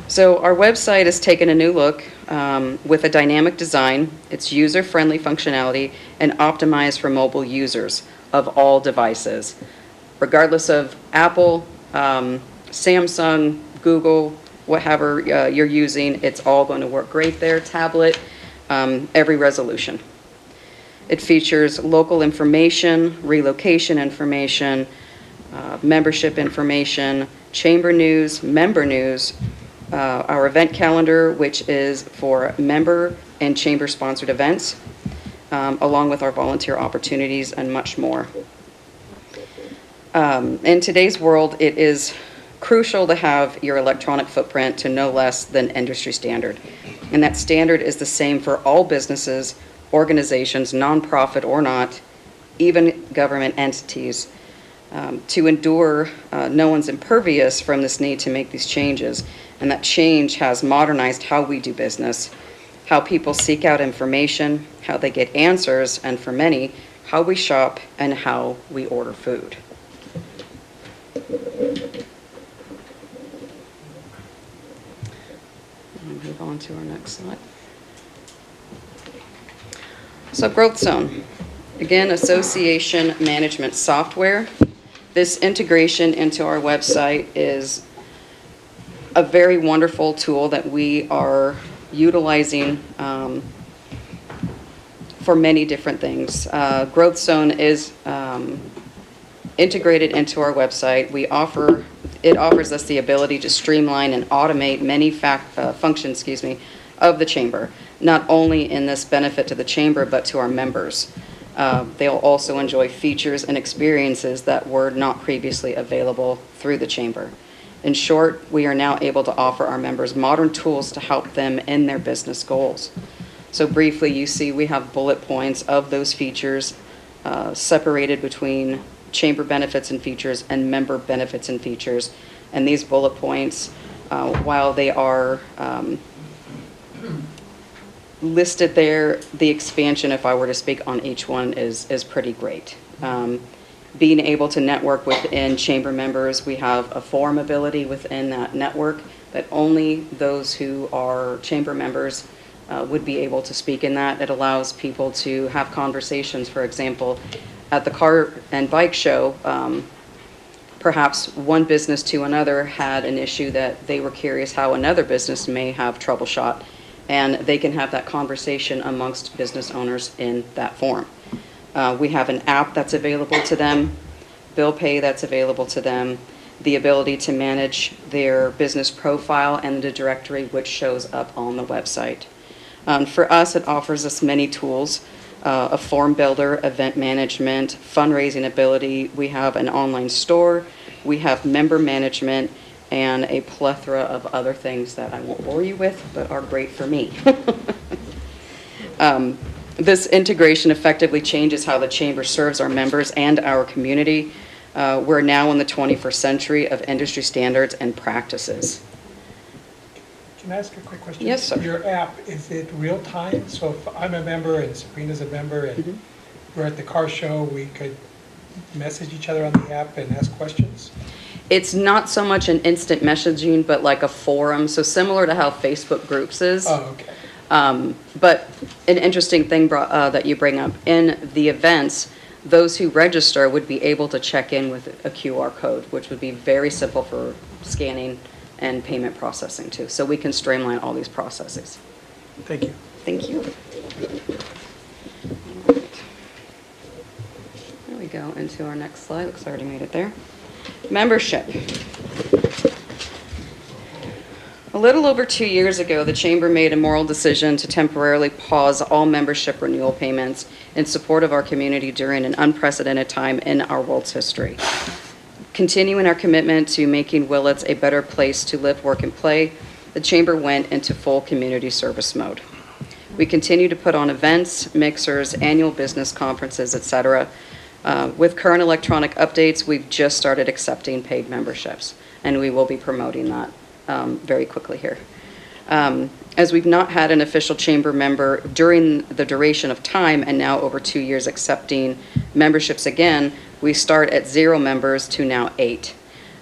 So our website has taken a new look with a dynamic design. It's user-friendly functionality and optimized for mobile users of all devices. Regardless of Apple, Samsung, Google, whatever you're using, it's all going to work great there. Tablet, every resolution. It features local information, relocation information, membership information, chamber news, member news, our event calendar, which is for member and chamber-sponsored events, along with our volunteer opportunities and much more. In today's world, it is crucial to have your electronic footprint to no less than industry standard. And that standard is the same for all businesses, organizations, nonprofit or not, even government entities. To endure, no one's impervious from this need to make these changes. And that change has modernized how we do business, how people seek out information, how they get answers, and for many, how we shop and how we order food. Move on to our next slide. So Growth Zone, again, association management software. This integration into our website is a very wonderful tool that we are utilizing for many different things. Growth Zone is integrated into our website. It offers us the ability to streamline and automate many functions, of the chamber, not only in this benefit to the chamber, but to our members. They'll also enjoy features and experiences that were not previously available through the chamber. In short, we are now able to offer our members modern tools to help them in their business goals. So briefly, you see we have bullet points of those features separated between chamber benefits and features and member benefits and features. And these bullet points, while they are listed there, the expansion, if I were to speak on each one, is pretty great. Being able to network within chamber members, we have a forum ability within that network that only those who are chamber members would be able to speak in that. It allows people to have conversations. For example, at the car and bike show, perhaps one business to another had an issue that they were curious how another business may have troubleshot, and they can have that conversation amongst business owners in that forum. We have an app that's available to them. bill pay that's available to them, the ability to manage their business profile and the directory which shows up on the website. For us, it offers us many tools, a form builder, event management, fundraising ability. We have an online store, we have member management, and a plethora of other things that I won't bore you with, but are great for me. This integration effectively changes how the chamber serves our members and our community. We're now in the 21st century of industry standards and practices. Can I ask a quick question? Yes, sir. Your app, is it real time? So if I'm a member and Sabrina's a member and we're at the car show, we could message each other on the app and ask questions? It's not so much an instant messaging, but like a forum, so similar to how Facebook Groups is. Oh, okay. But an interesting thing that you bring up, in the events, those who register would be able to check in with a QR code, which would be very simple for scanning and payment processing too. So we can streamline all these processes. Thank you. Thank you. There we go into our next slide. Looks like I already made it there. Membership. A little over 2 years ago, the Chamber made a moral decision to temporarily pause all membership renewal payments in support of our community during an unprecedented time in our world's history. Continuing our commitment to making Willits a better place to live, work, and play, the Chamber went into full community service mode. We continue to put on events, mixers, annual business conferences, etc. With current electronic updates, we've just started accepting paid memberships, and we will be promoting that very quickly here. As we've not had an official chamber member during the duration of time and now over 2 years accepting memberships again, we start at 0 members to now 8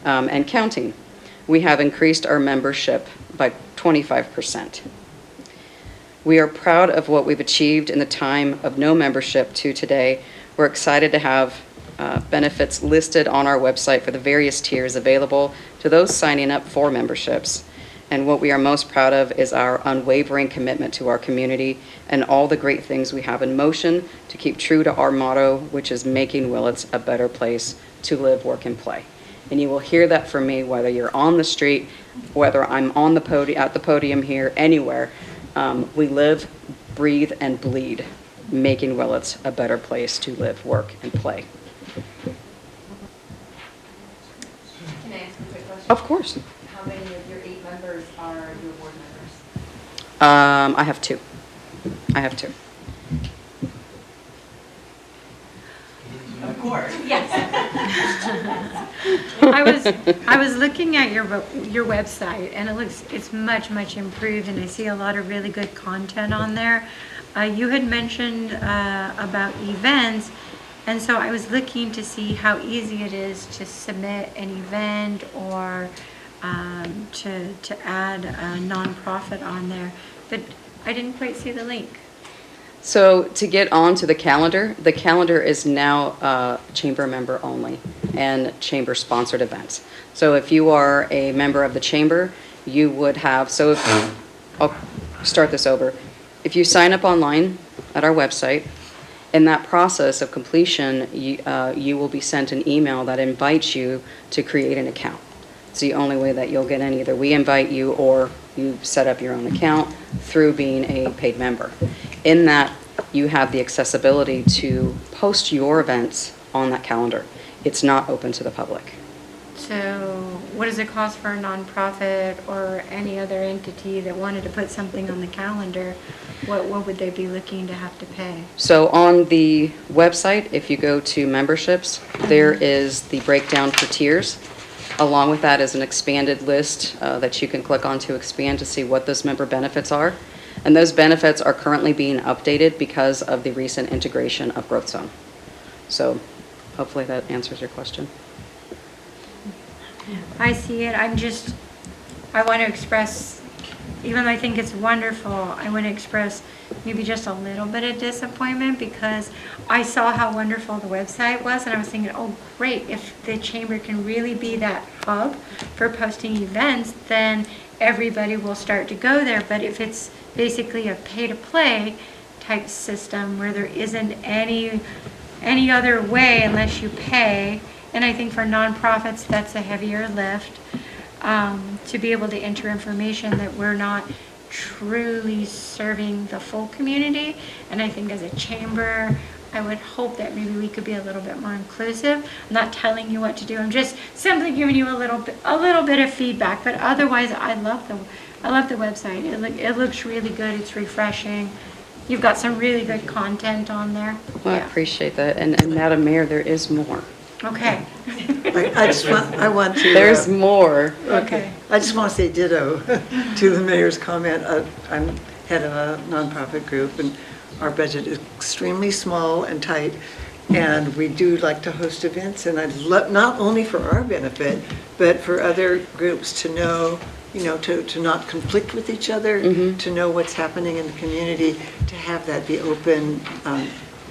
and counting. We have increased our membership by 25%. We are proud of what we've achieved in the time of no membership to today. We're excited to have benefits listed on our website for the various tiers available to those signing up for memberships. And what we are most proud of is our unwavering commitment to our community and all the great things we have in motion to keep true to our motto, which is making Willits a better place to live, work, and play. And you will hear that from me whether you're on the street, whether I'm on the podium, at the podium here, anywhere. We live, breathe, and bleed making Willits a better place to live, work, and play. Can I ask a quick question? Of course. How many of your 8 members are your board members? I have 2. I have 2. Of course. Yes. I was looking at your website, and it's much improved, and I see a lot of really good content on there. You had mentioned about events, and so I was looking to see how easy it is to submit an event or to add a nonprofit on there, but I didn't quite see the link. So to get onto the calendar is now chamber member only and chamber sponsored events. So if you are a member of the chamber, you would have, I'll start this over. If you sign up online at our website, in that process of completion, you will be sent an email that invites you to create an account. It's the only way that you'll get in. Either we invite you or you set up your own account through being a paid member. In that, you have the accessibility to post your events on that calendar. It's not open to the public. So what does it cost for a nonprofit or any other entity that wanted to put something on the calendar? What would they be looking to have to pay? So on the website, if you go to memberships, there is the breakdown for tiers. Along with that is an expanded list that you can click on to expand to see what those member benefits are. And those benefits are currently being updated because of the recent integration of Growth Zone. So hopefully that answers your question. I see it. I want to express, even though I think it's wonderful, I want to express maybe just a little bit of disappointment because I saw how wonderful the website was and I was thinking, oh great, if the chamber can really be that hub for posting events, then everybody will start to go there. But if it's basically a pay-to-play type system where there isn't any other way unless you pay, And I think for nonprofits, that's a heavier lift, to be able to enter information that we're not truly serving the full community. And I think as a chamber, I would hope that maybe we could be a little bit more inclusive. I'm not telling you what to do. I'm just simply giving you a little bit of feedback. But otherwise, I love the website. It looks really good. It's refreshing. You've got some really good content on there. Well, I appreciate that. And Madam Mayor, there is more. Okay. I want to. There's more. Okay. I just want to say ditto to the mayor's comment. I'm head of a nonprofit group, and our budget is extremely small and tight, and we do like to host events, and I'd love, not only for our benefit, but for other groups to know, to not conflict with each other, to know what's happening in the community, to have that be open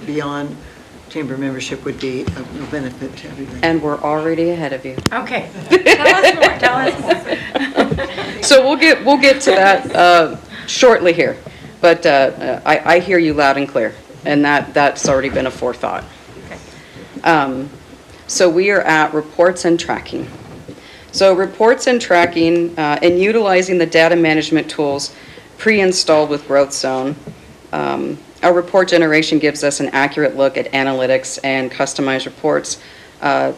beyond chamber membership would be a benefit to everybody. And we're already ahead of you. Okay. Tell us more. So we'll get to that shortly here. But I hear you loud and clear, and that's already been a forethought. So we are at reports and tracking. So reports and tracking and utilizing the data management tools pre-installed with Growth Zone. Our report generation gives us an accurate look at analytics and customized reports that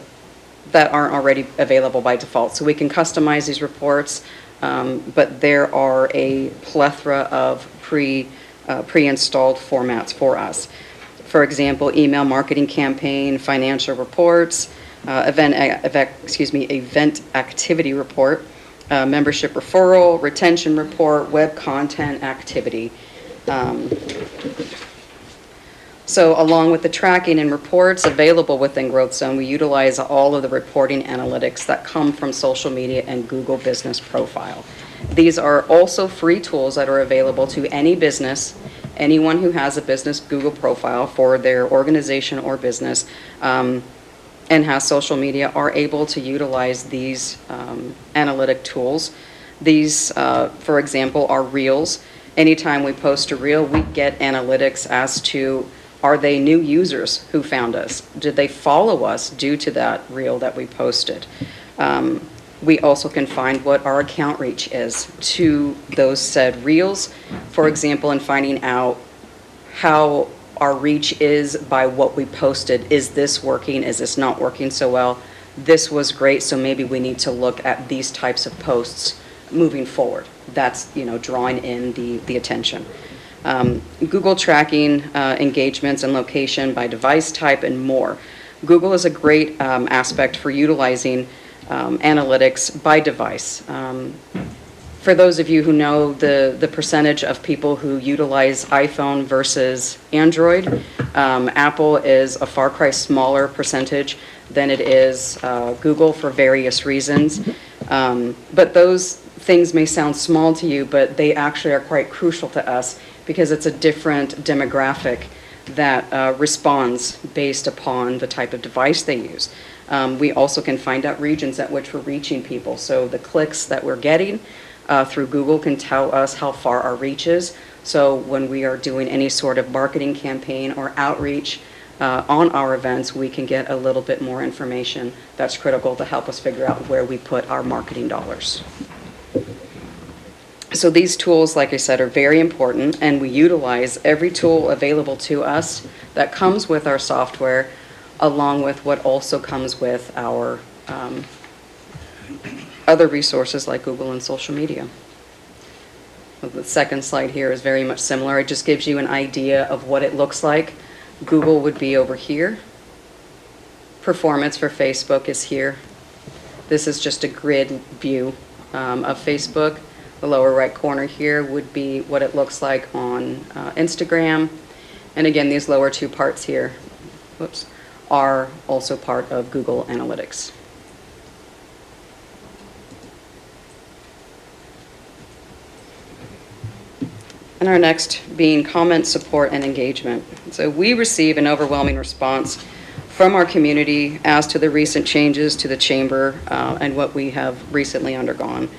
aren't already available by default. So we can customize these reports, but there are a plethora of pre-installed formats for us. For example, email marketing campaign, financial reports, event activity report, membership referral, retention report, web content activity. So along with the tracking and reports available within Growth Zone, we utilize all of the reporting analytics that come from social media and Google Business Profile. These are also free tools that are available to any business, anyone who has a business Google profile for their organization or business and has social media are able to utilize these analytic tools. These, for example, are reels. Anytime we post a reel, we get analytics as to, are they new users who found us? Did they follow us due to that reel that we posted? We also can find what our account reach is to those said reels. For example, in finding out how our reach is by what we posted. Is this working? Is this not working so well? This was great, so maybe we need to look at these types of posts moving forward. That's, drawing in the attention. Google tracking engagements and location by device type and more. Google is a great aspect for utilizing analytics by device. For those of you who know the percentage of people who utilize iPhone versus Android, Apple is a far cry smaller percentage than it is Google for various reasons. But those things may sound small to you, but they actually are quite crucial to us because it's a different demographic that responds based upon the type of device they use. We also can find out regions at which we're reaching people. So the clicks that we're getting through Google can tell us how far our reach is. So when we are doing any sort of marketing campaign or outreach on our events, we can get a little bit more information that's critical to help us figure out where we put our marketing dollars. So these tools, like I said, are very important, and we utilize every tool available to us that comes with our software, along with what also comes with our other resources like Google and social media. The second slide here is very much similar. It just gives you an idea of what it looks like. Google would be over here. Performance for Facebook is here. This is just a grid view of Facebook. The lower right corner here would be what it looks like on Instagram. And again, these lower two parts here, whoops, are also part of Google Analytics. And our next being comment, support, and engagement. So we receive an overwhelming response from our community as to the recent changes to the chamber and what we have recently undergone.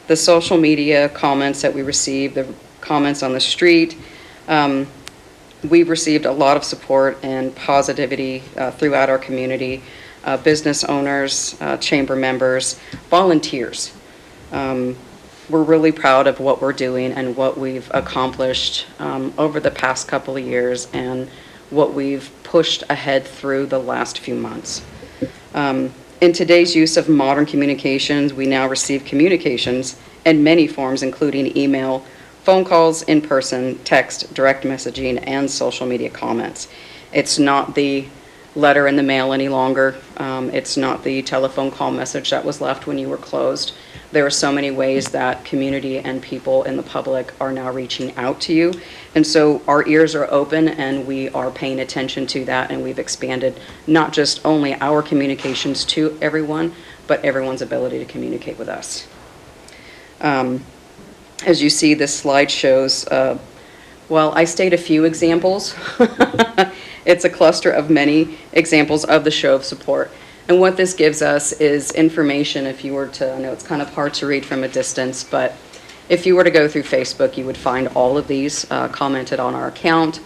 The social media comments that we receive, the comments on the street, we've received a lot of support and positivity throughout our community. business owners, chamber members, volunteers. We're really proud of what we're doing and what we've accomplished over the past couple of years and what we've pushed ahead through the last few months. In today's use of modern communications, we now receive communications in many forms, including email, phone calls, in-person, text, direct messaging, and social media comments. It's not the letter in the mail any longer. It's not the telephone call message that was left when you were closed. There are so many ways that community and people in the public are now reaching out to you. And so our ears are open and we are paying attention to that, and we've expanded not just only our communications to everyone, but everyone's ability to communicate with us. As you see, this slide shows, well, I state a few examples. It's a cluster of many examples of the show of support. And what this gives us is information. If you were to, I know it's kind of hard to read from a distance, but if you were to go through Facebook, you would find all of these commented on our account.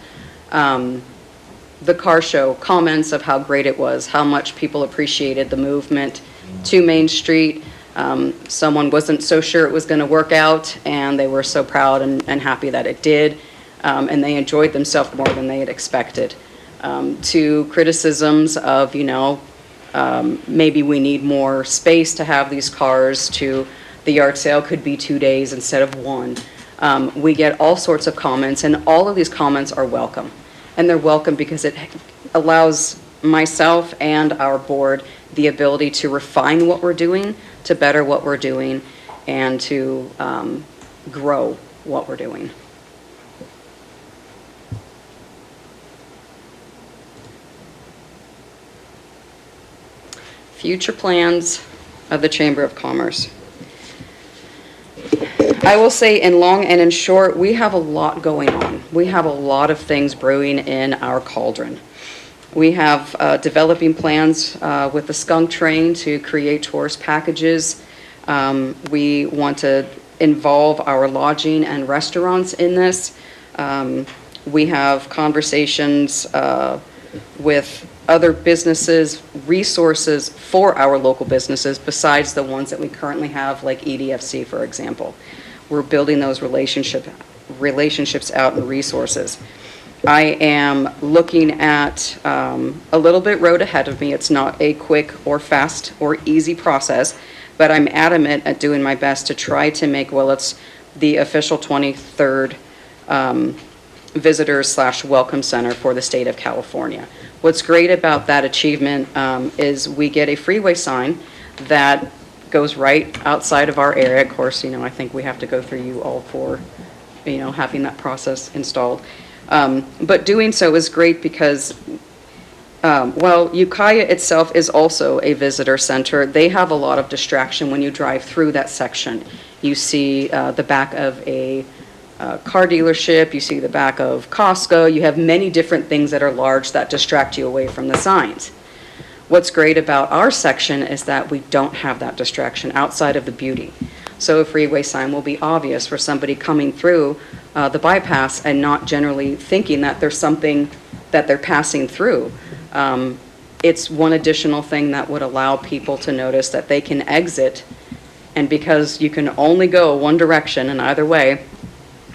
The car show comments of how great it was, how much people appreciated the movement to Main Street. Someone wasn't so sure it was going to work out, and they were so proud and happy that it did, and they enjoyed themselves more than they had expected. To criticisms of, maybe we need more space to have these cars, to the yard sale could be 2 days instead of 1. We get all sorts of comments, and all of these comments are welcome. And they're welcome because it allows myself and our board the ability to refine what we're doing, to better what we're doing, and to grow what we're doing. Future plans of the Chamber of Commerce. I will say in long and in short, we have a lot going on. We have a lot of things brewing in our cauldron. We have developing plans with the skunk train to create tourist packages. We want to involve our lodging and restaurants in this. We have conversations with other businesses, resources for our local businesses besides the ones that we currently have, like EDFC, for example. We're building those relationships out and resources. I am looking at a little bit road ahead of me. It's not a quick or fast or easy process, but I'm adamant at doing my best to try to make Willits the official 23rd visitors/welcome center for the state of California. What's great about that achievement is we get a freeway sign that goes right outside of our area. Of course, I think we have to go through you all for, having that process installed. But doing so is great because, Ukiah itself is also a visitor center. They have a lot of distraction when you drive through that section. You see the back of a car dealership, you see the back of Costco, you have many different things that are large that distract you away from the signs. What's great about our section is that we don't have that distraction outside of the beauty. So a freeway sign will be obvious for somebody coming through the bypass and not generally thinking that there's something that they're passing through. It's one additional thing that would allow people to notice that they can exit, and because you can only go one direction and either way,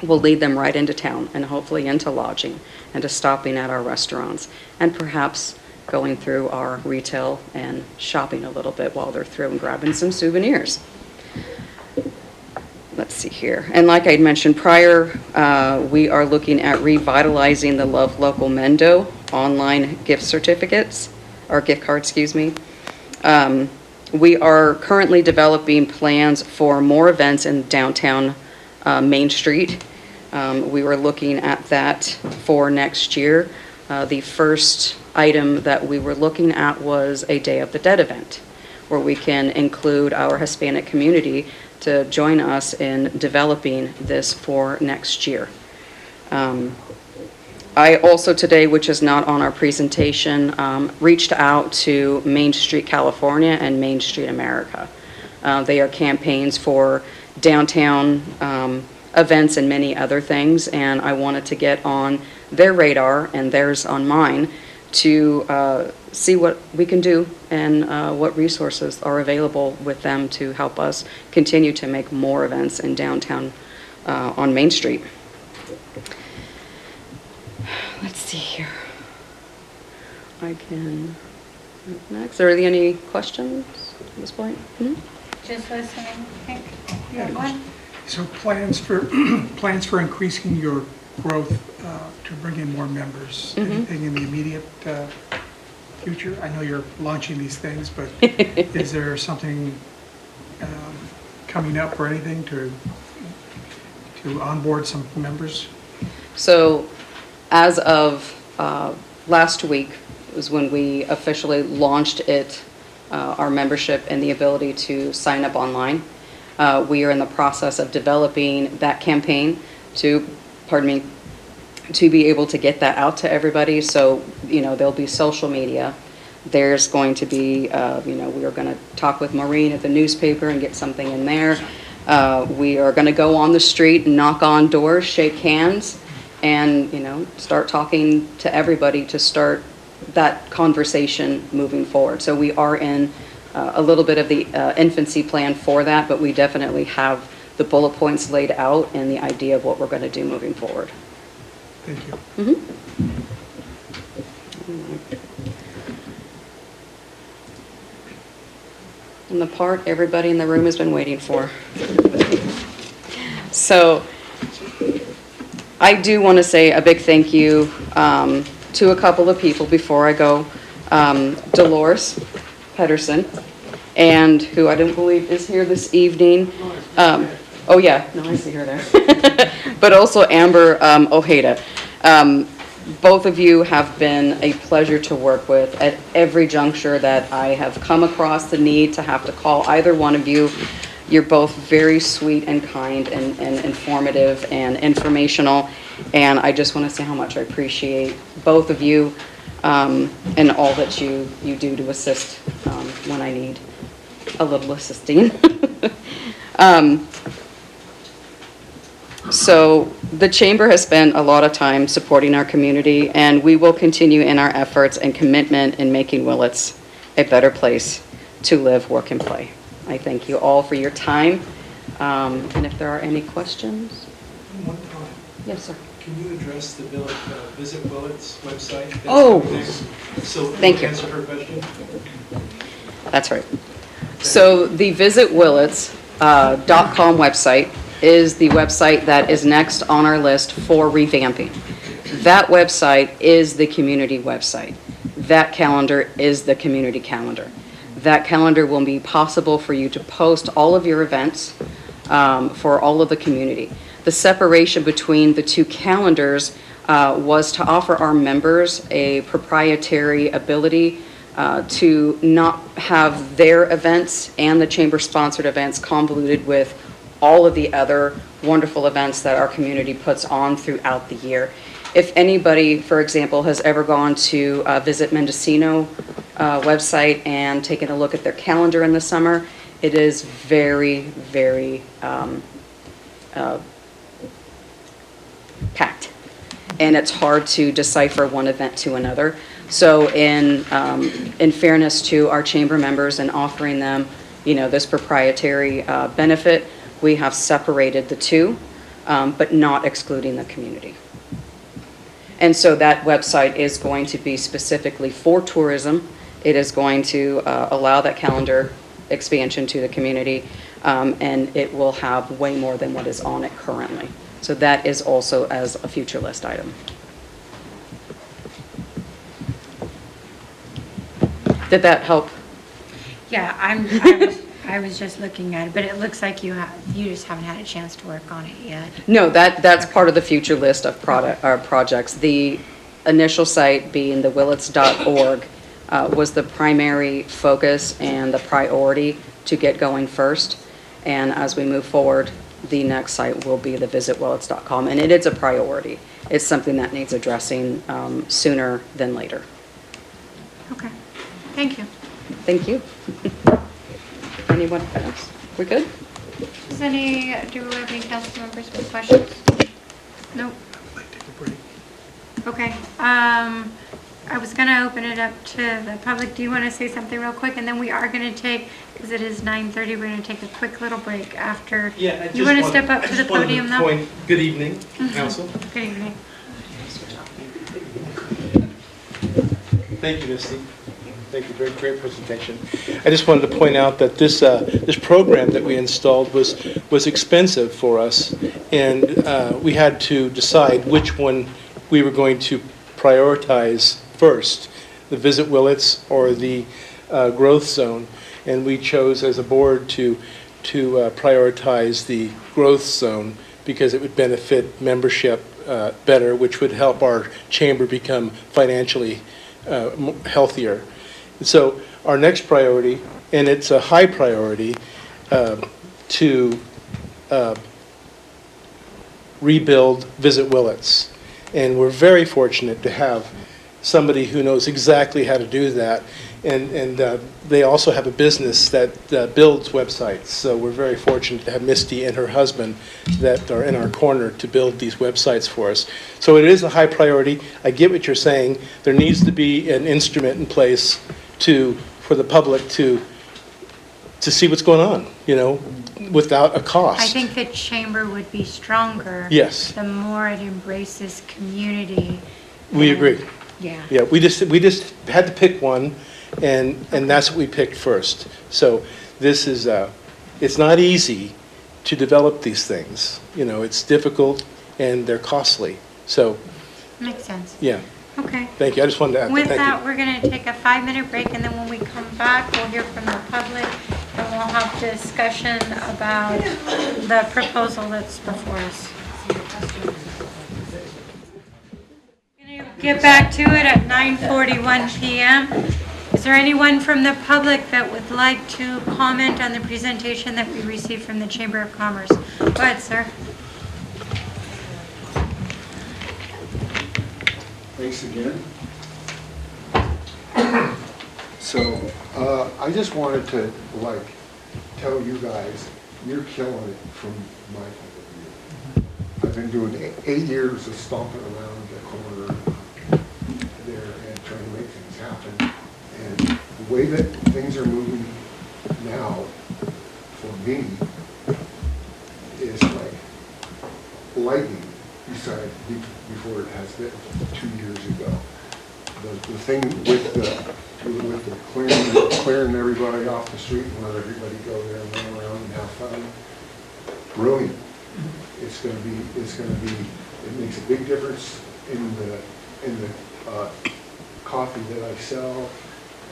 will lead them right into town and hopefully into lodging and to stopping at our restaurants and perhaps going through our retail and shopping a little bit while they're through and grabbing some souvenirs. Let's see here. And like I mentioned prior, we are looking at revitalizing the Love Local Mendo online gift certificates, or gift cards, excuse me. We are currently developing plans for more events in downtown Main Street. We were looking at that for next year. The first item that we were looking at was a Day of the Dead event, where we can include our Hispanic community to join us in developing this for next year. I also today, which is not on our presentation, reached out to Main Street California and Main Street America. They are campaigns for downtown events and many other things, and I wanted to get on their radar and theirs on mine to see what we can do and what resources are available with them to help us continue to make more events in downtown on Main Street. Let's see here. I can move next. Are there any questions at this point? Just listening. Hank, you have one? So plans for increasing your growth to bring in more members? Anything in the immediate future? I know you're launching these things, but is there something coming up or anything to onboard some members? So as of last week was when we officially launched it, our membership and the ability to sign up online. We are in the process of developing that campaign to be able to get that out to everybody. So, there'll be social media. There's going to be, we are going to talk with Maureen at the newspaper and get something in there. We are going to go on the street and knock on doors, shake hands, and, start talking to everybody to start that conversation moving forward. So we are in a little bit of the infancy plan for that, but we definitely have the bullet points laid out and the idea of what we're going to do moving forward. Thank you. And the part everybody in the room has been waiting for. So I do want to say a big thank you to a couple of people before I go. Dolores Pedersen, and who I don't believe is here this evening. Oh yeah, no, I see her there. But also Amber Ojeda. Both of you have been a pleasure to work with at every juncture that I have come across the need to have to call either one of you. You're both very sweet and kind and informative and informational, and I just want to say how much I appreciate both of you and all that you do to assist when I need a little assisting. So the Chamber has spent a lot of time supporting our community, and we will continue in our efforts and commitment in making Willits a better place to live, work, and play. I thank you all for your time, and if there are any questions. One comment. Yes, sir. Can you address the Visit Willits website? That's Oh, so thank you. Answer her question. That's right. So the visitwillits.com website is the website that is next on our list for revamping. That website is the community website. That calendar is the community calendar. That calendar will be possible for you to post all of your events for all of the community. The separation between the two calendars was to offer our members a proprietary ability to not have their events and the chamber-sponsored events convoluted with all of the other wonderful events that our community puts on throughout the year. If anybody, for example, has ever gone to Visit Mendocino website and taken a look at their calendar in the summer, it is very, very packed. And it's hard to decipher one event to another. So in fairness to our chamber members and offering them, this proprietary benefit, we have separated the two, but not excluding the community. And so that website is going to be specifically for tourism. It is going to allow that calendar expansion to the community, and it will have way more than what is on it currently. So that is also as a future list item. Did that help? Yeah, I was just looking at it, but it looks like you just haven't had a chance to work on it yet. No, that's part of the future list of projects. The initial site being the willits.org was the primary focus and the priority to get going first. And as we move forward, the next site will be the visitwillits.com, and it is a priority. It's something that needs addressing sooner than later. Okay, thank you. Thank you. Anyone else? We good? Do we have any council members with questions? Nope. Okay. I was going to open it up to the public. Do you want to say something real quick? And then we are going to take, because it is 9:30, we're going to take a quick little break after. Yeah, You want to step up to the podium, though? Good evening, council. Good evening. Thank you, Misty. Thank you, very great presentation. I just wanted to point out that this program that we installed was expensive for us, and we had to decide which one we were going to prioritize first, the Visit Willits or the growth zone, and we chose as a board to prioritize the growth zone because it would benefit membership better, which would help our chamber become financially healthier. So our next priority, and it's a high priority, to rebuild Visit Willits. And we're very fortunate to have somebody who knows exactly how to do that. And they also have a business that builds websites. So we're very fortunate to have Misty and her husband that are in our corner to build these websites for us. So it is a high priority. I get what you're saying. There needs to be an instrument in place for the public to see what's going on, without a cost. I think the chamber would be stronger. Yes. The more it embraces community. We agree. Yeah. Yeah, we just had to pick one, and that's what we picked first. So this is, it's not easy to develop these things. It's difficult and they're costly. So, Makes sense. yeah. Okay. Thank you. I just wanted to add that. With Thank that, you. we're going to take a 5-minute break, and then when we come back, we'll hear from the public, and we'll have discussion about the proposal that's before us. Get back to it at 9:41 p.m. Is there anyone from the public that would like to comment on the presentation that we received from the Chamber of Commerce? Go ahead, sir. Thanks again. So, I just wanted to, tell you guys, you're killing it from my point of view. I've been doing 8 years of stomping around the corner there and trying to make things happen. And the way that things are moving now, for me, is like lightning before it has been 2 years ago. The thing with the clearing everybody off the street and let everybody go there and run around and have fun, brilliant. It's going to be, it makes a big difference in the coffee that I sell,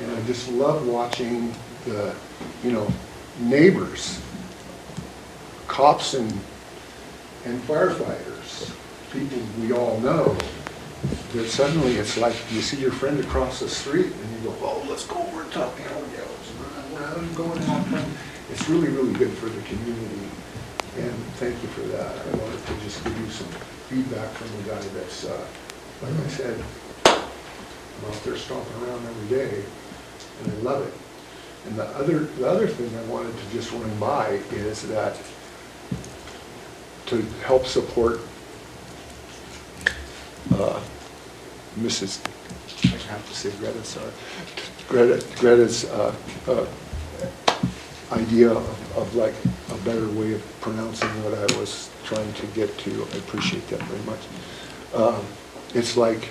and I just love watching the, neighbors, cops and firefighters, people we all know, that suddenly it's like you see your friend across the street and you go, oh, let's go over and talk, let's run around and go and have fun. It's really, really good for the community, and thank you for that. I wanted to just give you some feedback from the guy that's, like I said, I'm out there stomping around every day, and I love it. And the other thing I wanted to just run by is that to help support Mrs. I have to say Greta, sorry. Greta's idea of like a better way of pronouncing what I was trying to get to. I appreciate that very much. It's like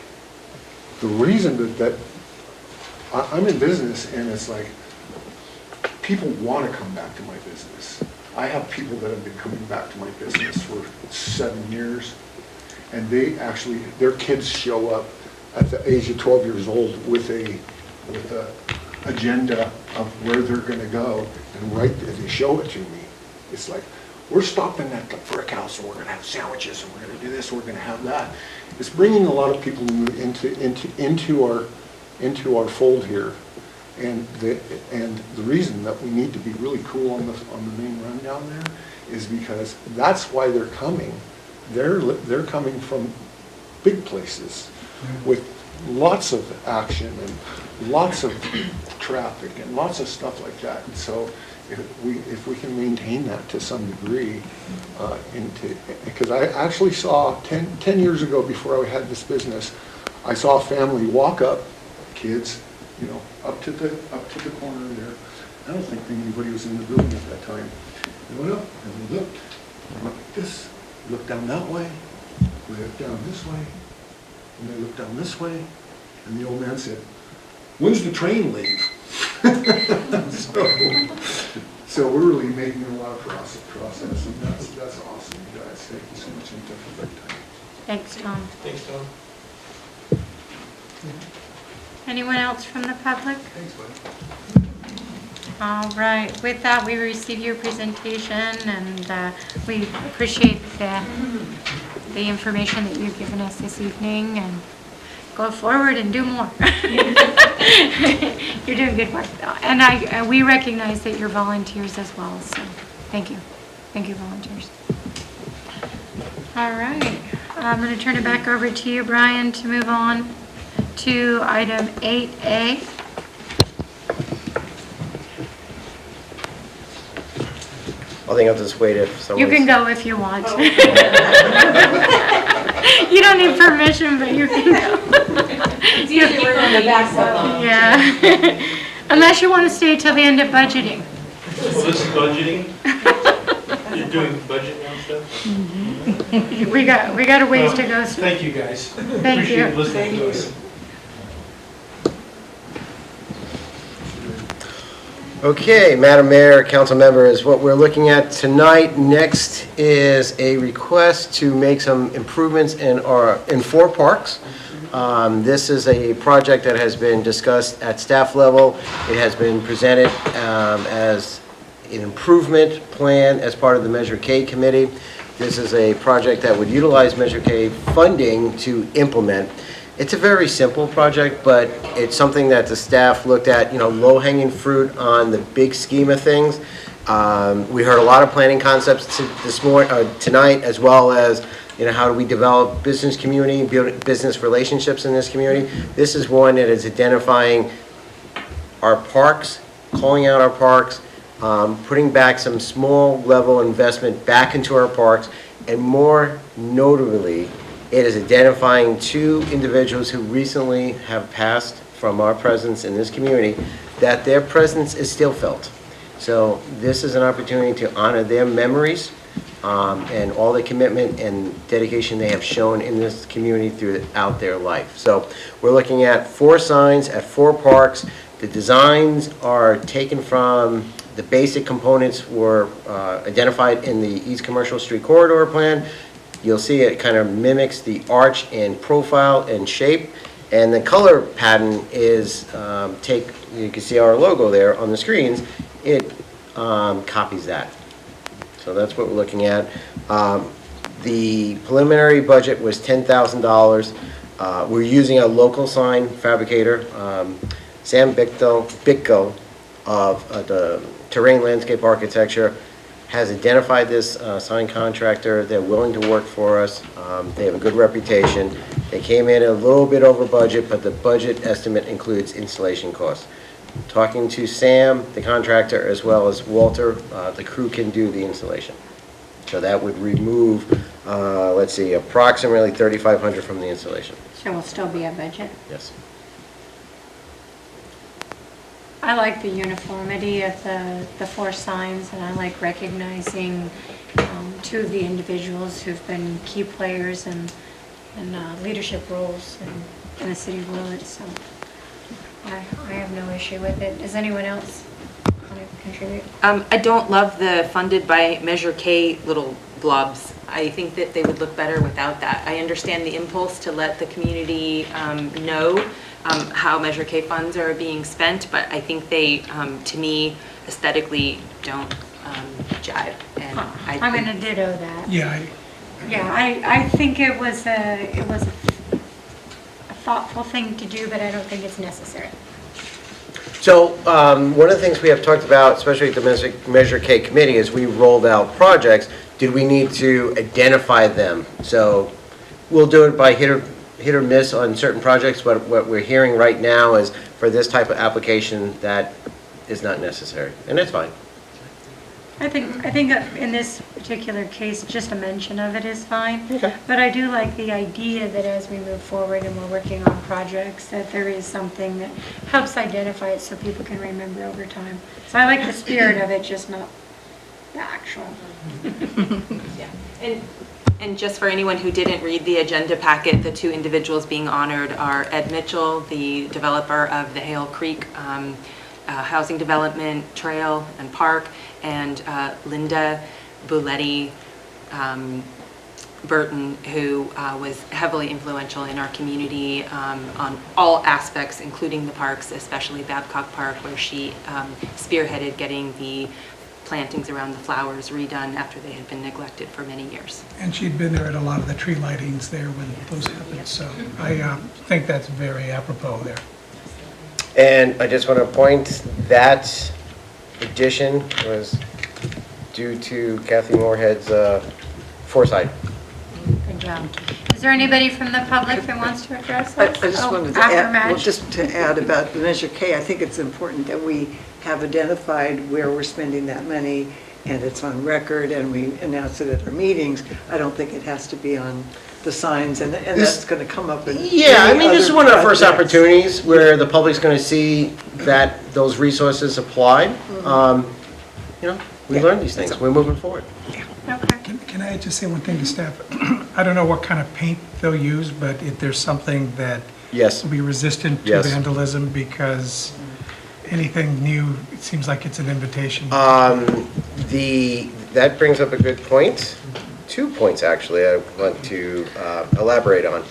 the reason that I'm in business, and it's like people want to come back to my business. I have people that have been coming back to my business for 7 years, and they actually, their kids show up at the age of 12 years old with a agenda of where they're going to go, and they show it to me. It's like, we're stopping at the brick house, and we're going to have sandwiches, and we're going to do this, we're going to have that. It's bringing a lot of people into our fold here, and the reason that we need to be really cool on the main run down there is because that's why they're coming. They're coming from big places with lots of action and lots of traffic and lots of stuff like that. And so if we can maintain that to some degree, because I actually saw 10 years ago, before I had this business, I saw a family walk up kids, you know, up to the corner there. I don't think anybody was in the building at that time. They went up and we looked like this, looked down that way, we looked down this way, and they looked down this way, and the old man said, "When's the train leave?" So we're really making a lot of process, and that's awesome, you guys. Thank you so much, and definitely great time. Thanks, Tom. Thanks, Tom. Anyone else from the public? Thanks, buddy. All right, with that, we receive your presentation, and we appreciate the information that you've given us this evening, and go forward and do more. You're doing good work, though. And we recognize that you're volunteers as well, so thank you. Thank you, volunteers. All right, I'm going to turn it back over to you, Brian, to move on to item 8A. I think I'll just wait if someone. You can go if you want. You don't need permission, but you can go. It's usually we're on the back so long. Yeah. Unless you want to stay till the end of budgeting. Well, this is budgeting? You're doing budget now stuff? We got a ways to go. Thank you, guys. Thank Appreciate you. listening to us. Okay, Madam Mayor, council members, what we're looking at tonight next is a request to make some improvements in 4 parks. This is a project that has been discussed at staff level. It has been presented as an improvement plan as part of the Measure K committee. This is a project that would utilize Measure K funding to implement. It's a very simple project, but it's something that the staff looked at, you know, low-hanging fruit on the big scheme of things. We heard a lot of planning concepts tonight, as well as, you know, how do we develop business community, build business relationships in this community. This is one that is identifying our parks, calling out our parks, putting back some small level investment back into our parks, and more notably, it is identifying 2 individuals who recently have passed from our presence in this community, that their presence is still felt. So this is an opportunity to honor their memories and all the commitment and dedication they have shown in this community throughout their life. So we're looking at 4 signs at 4 parks. The designs are taken from the basic components were identified in the East Commercial Street Corridor Plan. You'll see it kind of mimics the arch in profile and shape. And the color pattern is, you can see our logo there on the screens, it copies that. So that's what we're looking at. The preliminary budget was $10,000. We're using a local sign fabricator, Sam Bitko of the Terrain Landscape Architecture, has identified this sign contractor. They're willing to work for us. They have a good reputation. They came in a little bit over budget, but the budget estimate includes installation costs. Talking to Sam, the contractor, as well as Walter, the crew can do the installation. So that would remove, let's see, approximately $3,500 from the installation. So we'll still be at budget? Yes. I like the uniformity of the 4 signs, and I like recognizing 2 of the individuals who've been key players and leadership roles in the city of Willits. So I have no issue with it. Does anyone else want to contribute? I don't love the funded by Measure K little blobs. I think that they would look better without that. I understand the impulse to let the community know how Measure K funds are being spent, but I think they, to me, aesthetically don't jive. And I'm going to ditto that. Yeah. I think it was a thoughtful thing to do, but I don't think it's necessary. So one of the things we have talked about, especially at the Measure K committee, is we rolled out projects. Did we need to identify them? So we'll do it by hit or miss on certain projects, but what we're hearing right now is for this type of application that is not necessary, and that's fine. I think in this particular case, just a mention of it is fine. Okay. But I do like the idea that as we move forward and we're working on projects, that there is something that helps identify it so people can remember over time. So I like the spirit of it, just not the actual. Yeah. And just for anyone who didn't read the agenda packet, the two individuals being honored are Ed Mitchell, the developer of the Haehl Creek Housing Development Trail and Park, and Linda Buletti Burton, who was heavily influential in our community on all aspects, including the parks, especially Babcock Park, where she spearheaded getting the plantings around the flowers redone after they had been neglected for many years. And she'd been there at a lot of the tree lightings there when those happened, so I think that's very apropos there. And I just want to point that addition was due to Kathy Moorhead's foresight. Good job. Is there anybody from the public that wants to address I this? just wanted to after add, well, Madge? just to add about the Measure K, I think it's important that we have identified where we're spending that money, and it's on record, and we announce it at our meetings. I don't think it has to be on the signs, and that's going to come up in Yeah, I mean, this is other one of the first projects. opportunities where the public's going to see that those resources applied. You know, we learn these things. We're moving forward. Can I just say one thing to staff? I don't know what kind of paint they'll use, but if there's something that will be resistant to Yes. vandalism, because anything new, it seems like it's an invitation. That brings up a good point. 2 points, actually, I want to elaborate on.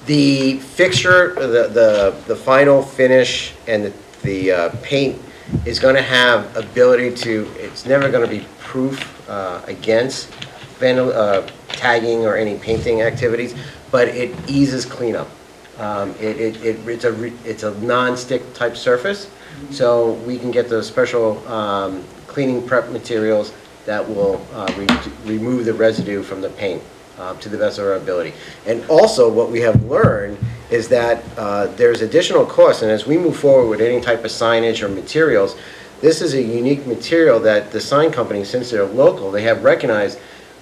The fixture, the final finish, and the paint is going to have ability to, it's never going to be proof against tagging or any painting activities, but it eases cleanup. It's a non-stick type surface, so we can get those special cleaning prep materials that will remove the residue from the paint to the best of our ability. And also, what we have learned is that there's additional costs, and as we move forward with any type of signage or materials, this is a unique material that the sign company, since they're local, they have recognized.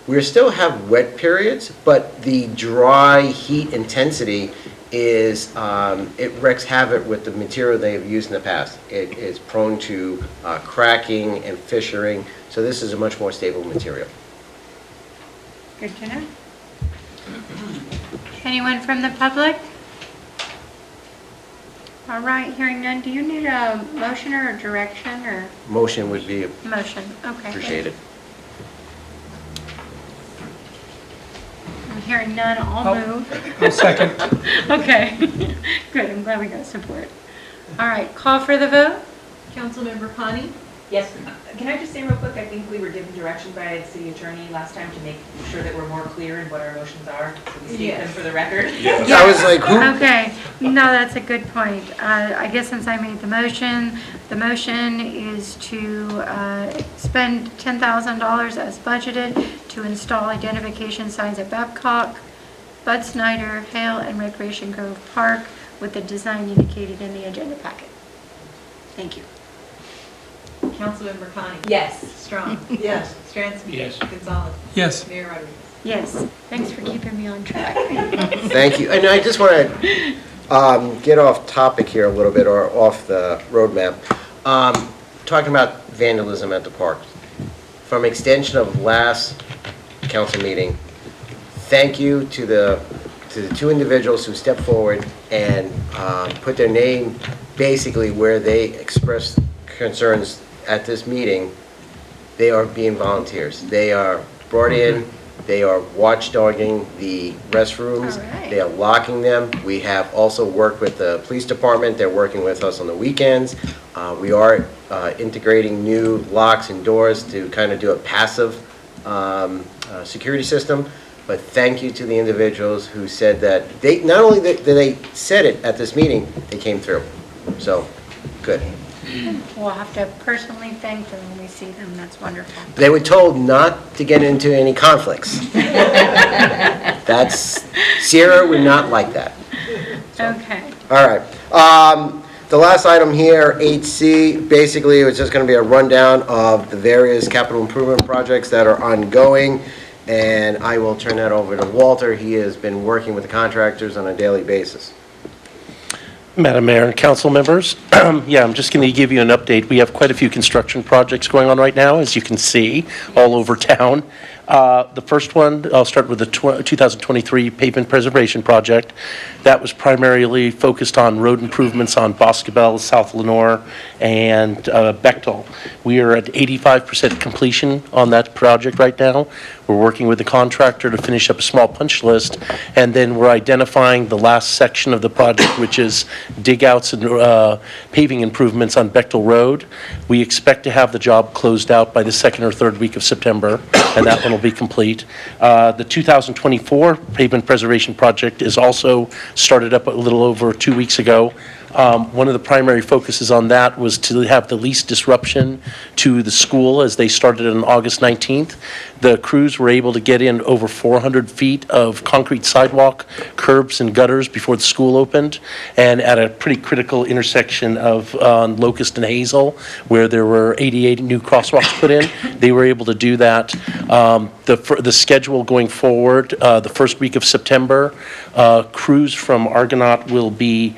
We still have wet periods, but the dry heat intensity is, it wreaks havoc with the material they've used in the past. It is prone to cracking and fissuring, so this is a much more stable material. Good to know. Anyone from the public? All right, hearing none, do you need a motion or a direction or? Motion would be Motion, okay. appreciated. I'm hearing none, I'll move. I'll second. Okay, good, I'm glad we got support. All right, call for the vote? Councilmember Connie? Yes, can I just say real quick, I think we were given direction by the city attorney last time to make sure that we're more clear in what our motions are, so we state them for the record. Yes. I was like, who? Okay, no, that's a good point. I guess since I made the motion is to spend $10,000 as budgeted to install identification signs at Babcock, Bud Snider, Haehl, and Recreation Grove Park with the design indicated in the agenda packet. Thank you. Councilmember Connie? Yes. Strong? Yes. Stransky? Yes. Gonzalez? Yes. Mayor Rodriguez? Yes, thanks for keeping me on track. Thank you. And I just want to get off topic here a little bit, or off the roadmap. Talking about vandalism at the park. From extension of last council meeting, thank you to the two individuals who stepped forward and put their name basically where they expressed concerns at this meeting. They are being volunteers. They are brought in, they are watchdogging the restrooms, they are locking them. We have also worked with the police department. They're working with us on the weekends. We are integrating new locks and doors to kind of do a passive security system. But thank you to the individuals who said that they, not only that they said it at this meeting, they came through. So, good. We'll have to personally thank them when we see them. That's wonderful. They were told not to get into any conflicts. Sierra would not like that. Okay. All right. The last item here, 8C, basically it was just going to be a rundown of the various capital improvement projects that are ongoing, and I will turn that over to Walter. He has been working with the contractors on a daily basis. Madam Mayor and council members, yeah, I'm just going to give you an update. We have quite a few construction projects going on right now, as you can see, all over town. The first one, I'll start with the 2023 pavement preservation project. That was primarily focused on road improvements on Boscobel, South Lenoir, and Bechtel. We are at 85% completion on that project right now. We're working with the contractor to finish up a small punch list, and then we're identifying the last section of the project, which is dig outs and paving improvements on Bechtel Road. We expect to have the job closed out by the second or third week of September, and that one will be complete. The 2024 pavement preservation project is also started up a little over 2 weeks ago. One of the primary focuses on that was to have the least disruption to the school as they started on August 19th. The crews were able to get in over 400 feet of concrete sidewalk, curbs, and gutters before the school opened, and at a pretty critical intersection of Locust and Haehl, where there were 88 new crosswalks put in. They were able to do that. The schedule going forward, the first week of September, crews from Argonaut will be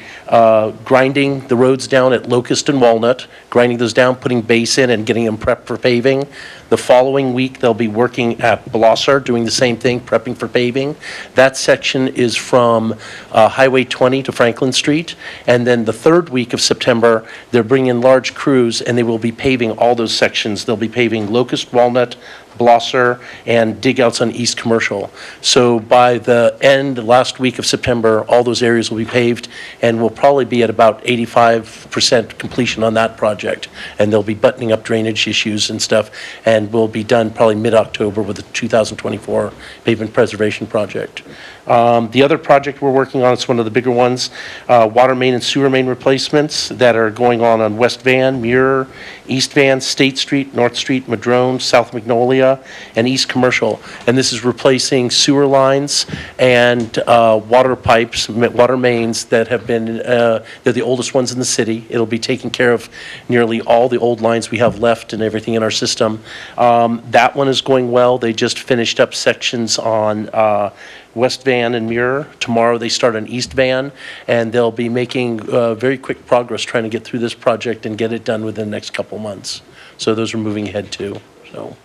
grinding the roads down at Locust and Walnut, grinding those down, putting base in, and getting them prepped for paving. The following week, they'll be working at Blosser, doing the same thing, prepping for paving. That section is from Highway 20 to Franklin Street. And then the third week of September, they're bringing in large crews, and they will be paving all those sections. They'll be paving Locust, Walnut, Blosser, and dig outs on East Commercial. So by the last week of September, all those areas will be paved, and we'll probably be at about 85% completion on that project. And they'll be buttoning up drainage issues and stuff, and we'll be done probably mid-October with the 2024 pavement preservation project. The other project we're working on is one of the bigger ones, water main and sewer main replacements that are going on West Van, Muir, East Van, State Street, North Street, Madrone, South Magnolia, and East Commercial. And this is replacing sewer lines and water pipes, water mains that have been, they're the oldest ones in the city. It'll be taking care of nearly all the old lines we have left and everything in our system. That one is going well. They just finished up sections on West Van and Muir. Tomorrow they start on East Van, and they'll be making very quick progress trying to get through this project and get it done within the next couple months. So those are moving ahead too. So,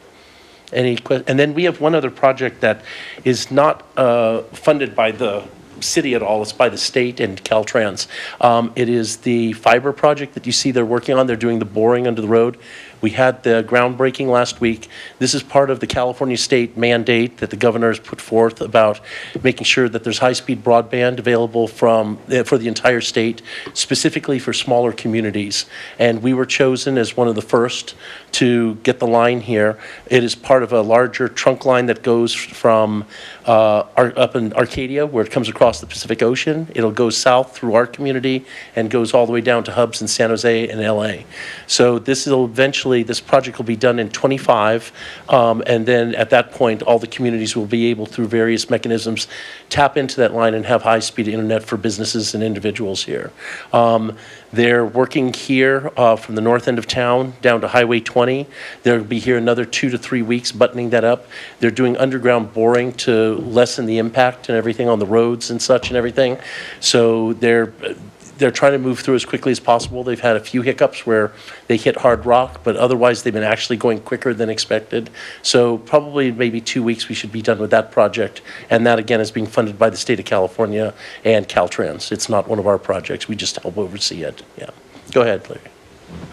and then we have one other project that is not funded by the city at all. It's by the state and Caltrans. It is the fiber project that you see they're working on. They're doing the boring under the road. We had the groundbreaking last week. This is part of the California state mandate that the governor has put forth about making sure that there's high-speed broadband available for the entire state, specifically for smaller communities. And we were chosen as one of the first to get the line here. It is part of a larger trunk line that goes from up in Arcadia, where it comes across the Pacific Ocean. It'll go south through our community and goes all the way down to hubs in San Jose and LA. So this project will be done in 25, and then at that point, all the communities will be able, through various mechanisms, tap into that line and have high-speed internet for businesses and individuals here. They're working here from the north end of town down to Highway 20. They'll be here another 2 to 3 weeks buttoning that up. They're doing underground boring to lessen the impact and everything on the roads and such and everything. So they're trying to move through as quickly as possible. They've had a few hiccups where they hit hard rock, but otherwise they've been actually going quicker than expected. So probably maybe 2 weeks we should be done with that project. And that again is being funded by the state of California and Caltrans. It's not one of our projects. We just help oversee it. Yeah. Go ahead, Larry.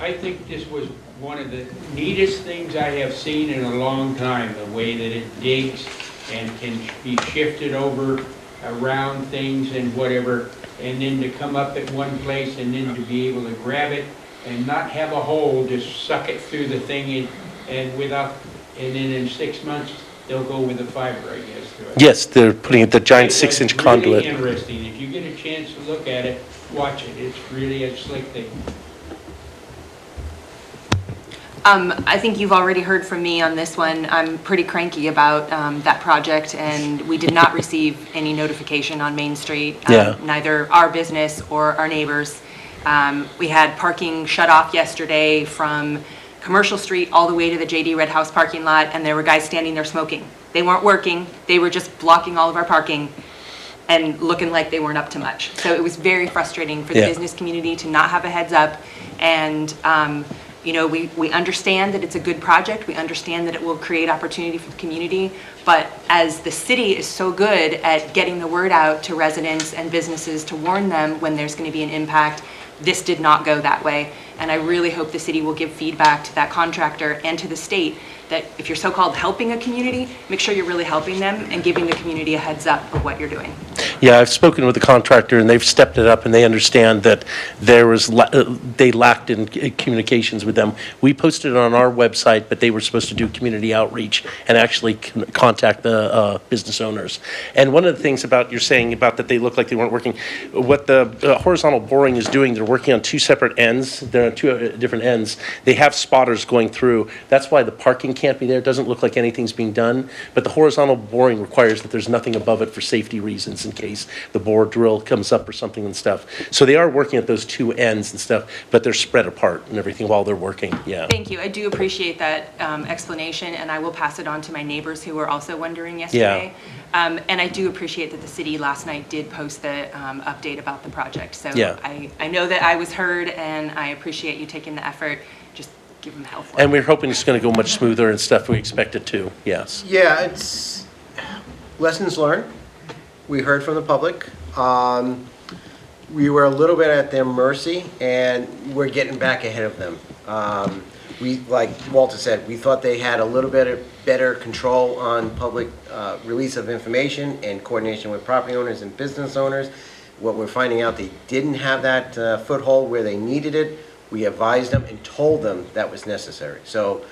I think this was one of the neatest things I have seen in a long time, the way that it digs and can be shifted over around things and whatever, and then to come up at one place and then to be able to grab it and not have a hole, just suck it through the thing and then in 6 months they'll go with the fiber, I guess. To it. Yes, they're putting the giant 6-inch conduit. Really interesting. If you get a chance to look at it, watch it. It's really a slick thing. I think you've already heard from me on this one. I'm pretty cranky about that project, and we did not receive any notification on Main Street, Yeah. neither our business or our neighbors. We had parking shut off yesterday from Commercial Street all the way to the JD Red House parking lot, and there were guys standing there smoking. They weren't working, they were just blocking all of our parking and looking like they weren't up to much. So it was very frustrating for the business community to not have a heads up. And, you know, we understand that it's a good project. We understand that it will create opportunity for the community. But as the city is so good at getting the word out to residents and businesses to warn them when there's going to be an impact, this did not go that way. And I really hope the city will give feedback to that contractor and to the state that if you're so-called helping a community, make sure you're really helping them and giving the community a heads up of what you're doing. Yeah, I've spoken with the contractor, and they've stepped it up, and they understand that they lacked in communications with them. We posted it on our website, but they were supposed to do community outreach and actually contact the business owners. And one of the things about you're saying about that they look like they weren't working, what the horizontal boring is doing, they're working on two separate ends. They're on two different ends. They have spotters going through. That's why the parking can't be there. It doesn't look like anything's being done, but the horizontal boring requires that there's nothing above it for safety reasons in case the bore drill comes up or something and stuff. So they are working at those two ends and stuff, but they're spread apart and everything while they're working. Yeah. Thank you. I do appreciate that explanation, and I will pass it on to my neighbors who were also wondering yesterday. Yeah. And I do appreciate that the city last night did post the update about the project. So yeah. I know that I was heard, and I appreciate you taking the effort. Just give them help. And we're hoping it's going to go much smoother and stuff. We expect it to. Yes. Yeah, it's lessons learned. We heard from the public. We were a little bit at their mercy, and we're getting back ahead of them. We, like Walter said, we thought they had a little bit better control on public release of information and coordination with property owners and business owners. What we're finding out, they didn't have that foothold where they needed it. We advised them and told them that was necessary. So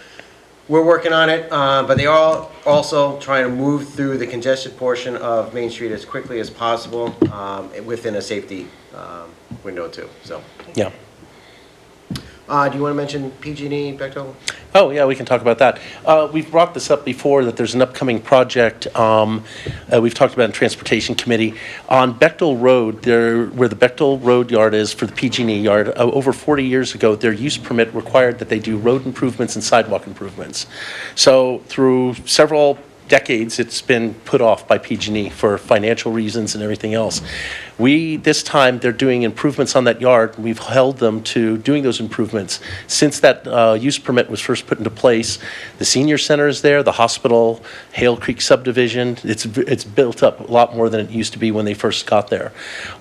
we're working on it, but they are also trying to move through the congested portion of Main Street as quickly as possible within a safety window too. So yeah. Do you want to mention PG&E, Bechtel? Oh, yeah, we can talk about that. We've brought this up before, that there's an upcoming project we've talked about in Transportation Committee. On Bechtel Road, where the Bechtel Road yard is for the PG&E yard, over 40 years ago, their use permit required that they do road improvements and sidewalk improvements. So through several decades, it's been put off by PG&E for financial reasons and everything else. This time, they're doing improvements on that yard. We've held them to doing those improvements. Since that use permit was first put into place, the senior center is there, the hospital, Haehl Creek subdivision. It's built up a lot more than it used to be when they first got there.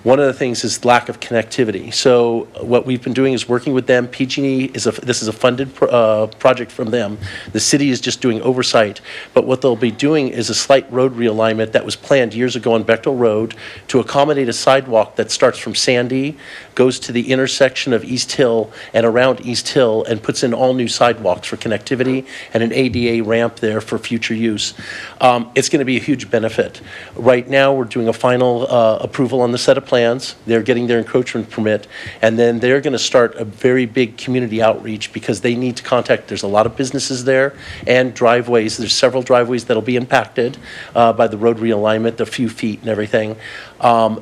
One of the things is lack of connectivity. So what we've been doing is working with them. PG&E this is a funded project from them. The city is just doing oversight. But what they'll be doing is a slight road realignment that was planned years ago on Bechtel Road to accommodate a sidewalk that starts from Sandy, goes to the intersection of East Hill and around East Hill, and puts in all new sidewalks for connectivity and an ADA ramp there for future use. It's going to be a huge benefit. Right now, we're doing a final approval on the set of plans. They're getting their encroachment permit, and then they're going to start a very big community outreach because they need to contact, there's a lot of businesses there and driveways. There's several driveways that'll be impacted by the road realignment, the few feet and everything.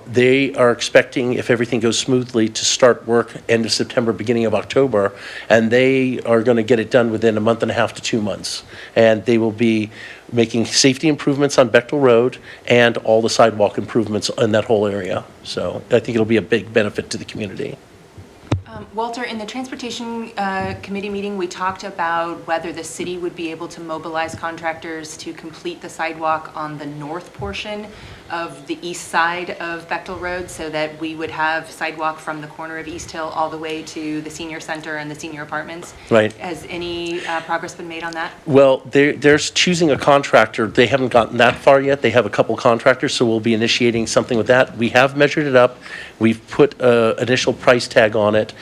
They are expecting, if everything goes smoothly, to start work end of September, beginning of October, and they are going to get it done within a month and a half to 2 months. And they will be making safety improvements on Bechtel Road and all the sidewalk improvements in that whole area. So I think it'll be a big benefit to the community. Walter, in the Transportation Committee meeting, we talked about whether the city would be able to mobilize contractors to complete the sidewalk on the north portion of the east side of Bechtel Road so that we would have sidewalk from the corner of East Hill all the way to the senior center and the senior apartments. Right. Has any progress been made on that? Well, they're choosing a contractor. They haven't gotten that far yet. They have a couple contractors, so we'll be initiating something with that. We have measured it up. We've put an initial price tag on it.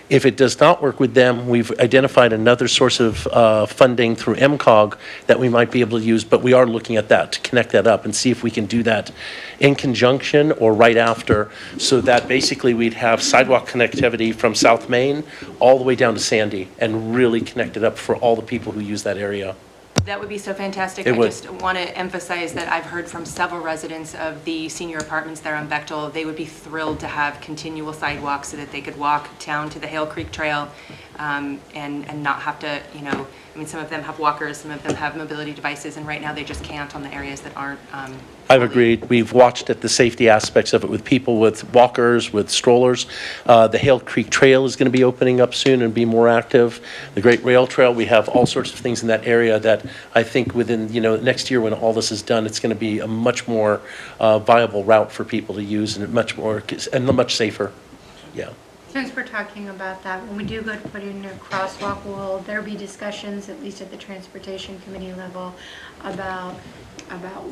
If it does not work with them, we've identified another source of funding through MCOG that we might be able to use, but we are looking at that to connect that up and see if we can do that in conjunction or right after, so that basically we'd have sidewalk connectivity from South Main all the way down to Sandy and really connect it up for all the people who use that area. That would be so fantastic. It I would. just want to emphasize that I've heard from several residents of the senior apartments there on Bechtel. They would be thrilled to have continual sidewalks so that they could walk down to the Haehl Creek Trail and not have to, you know, I mean, some of them have walkers, some of them have mobility devices, and right now they just can't on the areas that aren't. I've agreed. We've watched at the safety aspects of it with people with walkers, with strollers. The Haehl Creek Trail is going to be opening up soon and be more active. The Great Rail Trail, we have all sorts of things in that area that I think within, you know, next year when all this is done, it's going to be a much more viable route for people to use and much much safer. Yeah. Since we're talking about that, when we do go to put in a crosswalk, will there be discussions, at least at the transportation committee level, about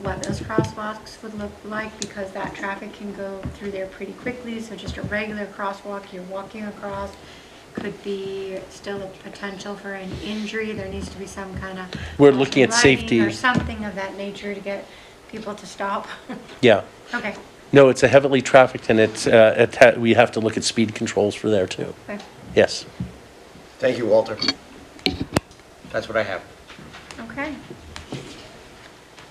what those crosswalks would look like? Because that traffic can go through there pretty quickly, so just a regular crosswalk you're walking across could be still a potential for an injury. There needs to be some kind of We're looking at lighting safety. or something of that nature to get people to stop. Yeah. Okay. No, it's a heavily trafficked, and it's we have to look at speed controls for there too. Okay. Yes. Thank you, Walter. That's what I have. Okay.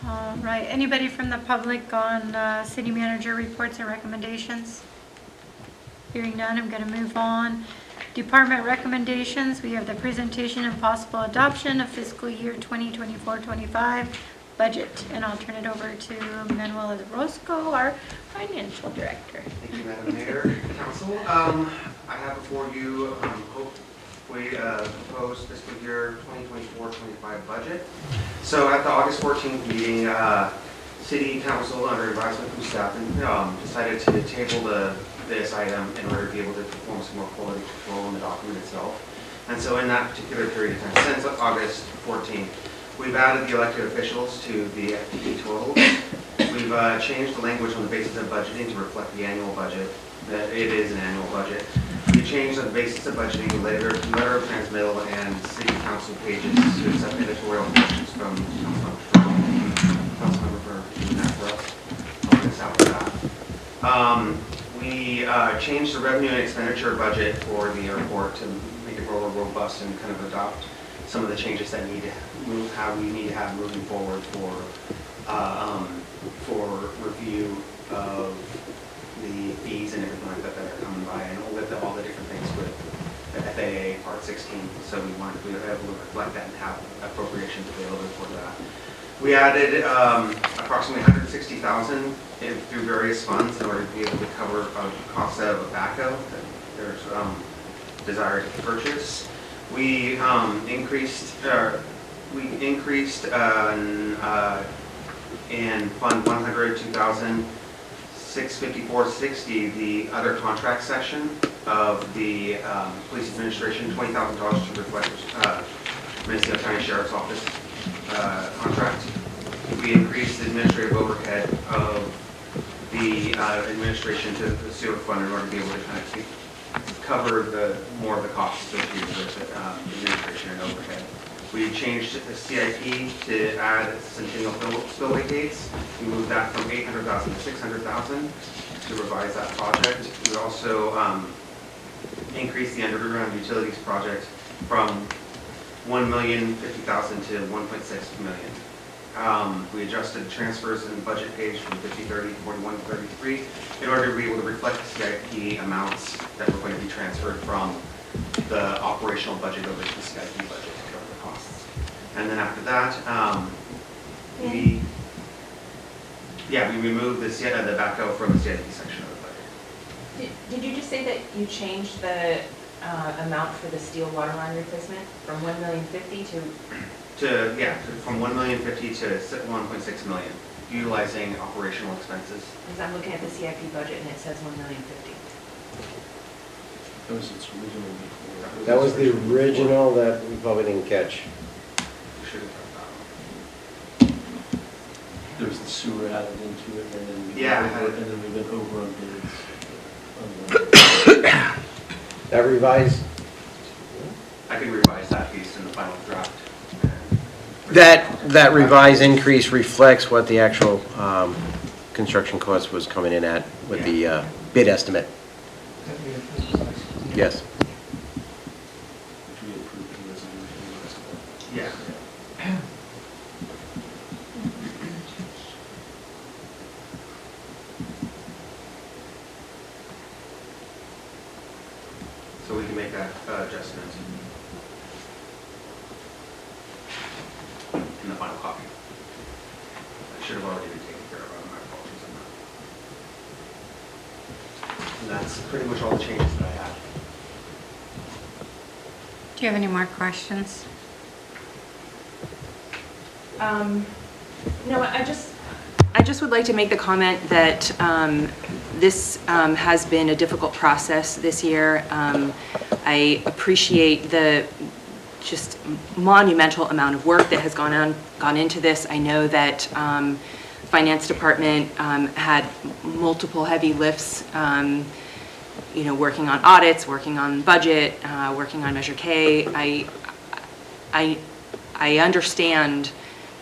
All right, anybody from the public on city manager reports or recommendations? Hearing none, I'm going to move on. Department recommendations, we have the presentation and possible adoption of fiscal year 2024-25 budget, and I'll turn it over to Manuel Orozco, our financial director. Thank you, Madam Mayor, Council. I have before you, hopefully, proposed fiscal year 2024-25 budget. So at the August 14th meeting, City Council, under advisement from staff, decided to table this item in order to be able to perform some more quality control on the document itself. And so in that particular period of time, since August 14th, we've added the elected officials to the FTE totals. We've changed the language on the basis of budgeting to reflect the annual budget, that it is an annual budget. We changed the basis of budgeting the letter of transmittal and city council pages to accept editorial questions from Councilmember for doing that for us. I'll miss out for that. We changed the revenue and expenditure budget for the airport to make it more robust and kind of adopt some of the changes that need to move, how we need to have moving forward for review of the fees and everything like that that are coming by, and with all the different things with the FAA Part 16. So we wanted to be able to reflect that and have appropriations available for that. We added approximately $160,000 through various funds in order to be able to cover costs of a backhoe that there's desire to purchase. We increased in Fund 100, 2,654.60, the other contract section of the Police Administration, $20,000 to reflect Minnesota County Sheriff's Office contract. We increased the administrative overhead of the administration to the sewer fund in order to be able to kind of cover more of the costs associated with administration and overhead. We changed the CIP to add Centennial spillway gates. We moved that from $800,000 to $600,000 to revise that project. We also increased the underground utilities project from $1,050,000 to $1.6 million. We adjusted the transfers in the budget page from 5030 to 4133 in order to be able to reflect the CIP amounts that were going to be transferred from the operational budget over to the CIP budget to cover the costs. And then after that, we removed the backhoe from the CIP section of the budget. Did you just say that you changed the amount for the steel water line replacement from $1,050,000 from $1,050,000 to $1.6 million, utilizing operational expenses. Because I'm looking at the CIP budget and it says $1,050,000. That was its original before. That was the original that we probably didn't catch. Should have done that. There's the sewer added into it, and then we've been over on bids. That revised? I could revise that piece in the final draft. That revised increase reflects what the actual construction cost was coming in at with the bid estimate. Yes. Yeah. make that adjustment in the final copy. I should have already been taken care of. My apologies on that. And that's pretty much all the changes that I had. Do you have any more questions? No, I just would like to make the comment that this has been a difficult process this year. I appreciate the just monumental amount of work that has gone into this. I know that Finance Department had multiple heavy lifts, working on audits, working on budget, working on Measure K. I understand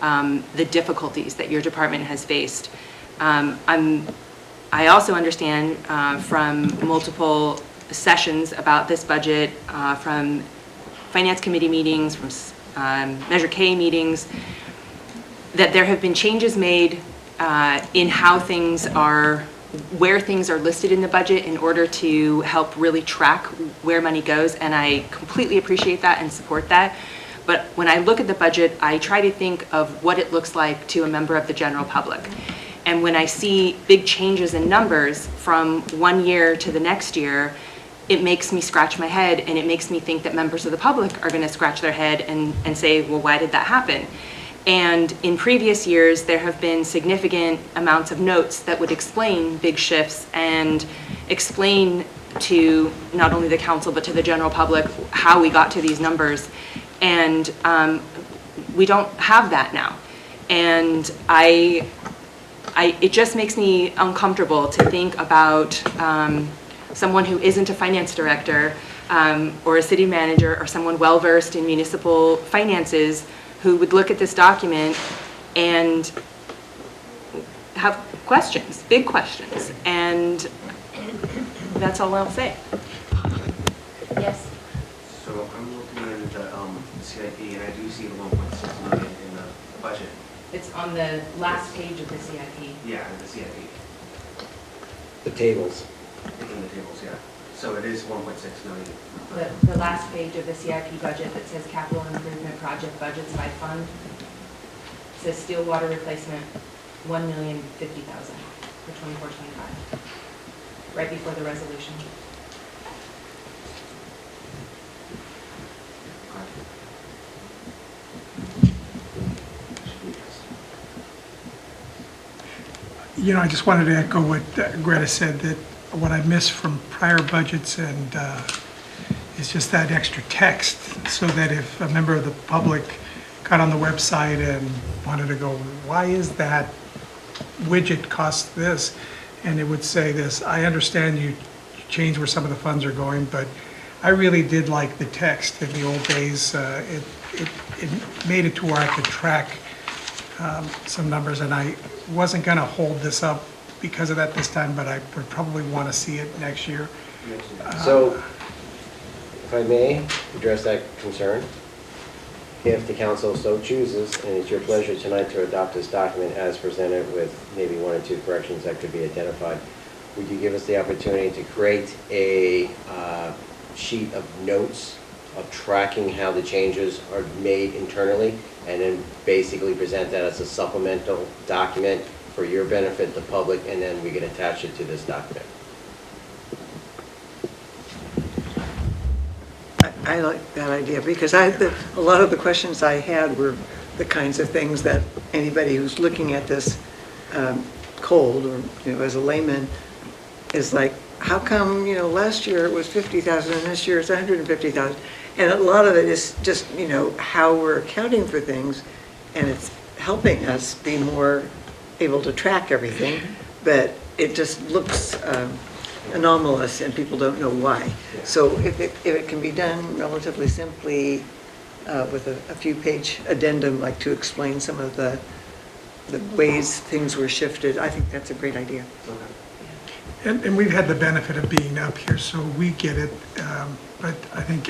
the difficulties that your department has faced. I also understand from multiple sessions about this budget, from Finance Committee meetings, from Measure K meetings, that there have been changes made in how things are, where things are listed in the budget in order to help really track where money goes, and I completely appreciate that and support that. But when I look at the budget, I try to think of what it looks like to a member of the general public. And when I see big changes in numbers from one year to the next year, it makes me scratch my head, and it makes me think that members of the public are going to scratch their head and say, well, why did that happen? And in previous years, there have been significant amounts of notes that would explain big shifts and explain to not only the council but to the general public how we got to these numbers. And we don't have that now. And it just makes me uncomfortable to think about someone who isn't a finance director or a city manager or someone well-versed in municipal finances who would look at this document and have questions, big questions. And that's all I'll say. Yes? So I'm looking at the CIP, and I do see the 1.6 million in the budget. It's on the last page of the CIP. Yeah, the CIP. The tables. It's in the tables, yeah. So it is 1.6 million. The last page of the CIP budget that says capital improvement project budgets by fund, it says steel water replacement, $1,050,000 for 24-25, right before the resolution. I just wanted to echo what Greta said, that what I missed from prior budgets and is just that extra text, so that if a member of the public got on the website and wanted to go, why is that widget cost this? And it would say this. I understand you changed where some of the funds are going, but I really did like the text in the old days. It made it to where I could track some numbers, and I wasn't going to hold this up because of that this time, but I would probably want to see it next year. So, if I may address that concern, if the council so chooses, and it's your pleasure tonight to adopt this document as presented with maybe one or two corrections that could be identified, would you give us the opportunity to create a sheet of notes of tracking how the changes are made internally, and then basically present that as a supplemental document for your benefit, the public, and then we can attach it to this document? I like that idea, because a lot of the questions I had were the kinds of things that anybody who's looking at this cold, or as a layman, is like, how come last year it was 50,000 and this year it's 150,000? And a lot of it is just how we're accounting for things, and it's helping us be more able to track everything, but it just looks anomalous and people don't know why. So if it can be done relatively simply with a few page addendum, like to explain some of the ways things were shifted, I think that's a great idea. And we've had the benefit of being up here, so we get it. But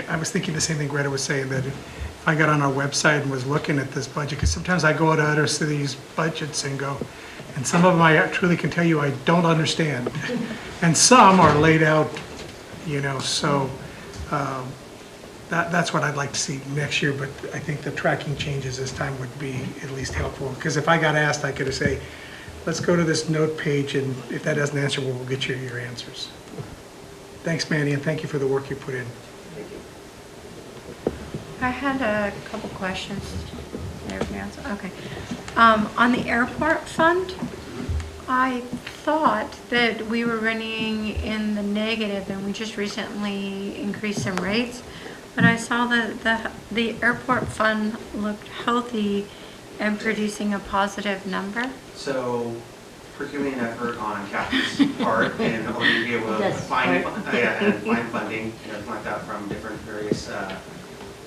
I was thinking the same thing Greta was saying, that if I got on our website and was looking at this budget, because sometimes I go to other cities' budgets and go, and some of them I truly can tell you I don't understand. And some are laid out, so That's what I'd like to see next year, but I think the tracking changes this time would be at least helpful. Because if I got asked, I could say, let's go to this note page, and if that doesn't answer, we'll get you your answers. Thanks, Manny, and thank you for the work you put in. Thank you. I had a couple questions. Everything else? Okay. On the airport fund, I thought that we were running in the negative, and we just recently increased some rates. But I saw that the airport fund looked healthy and producing a positive number. So, Herculean effort on Kathy's part in order to be able to find funding, like that from different various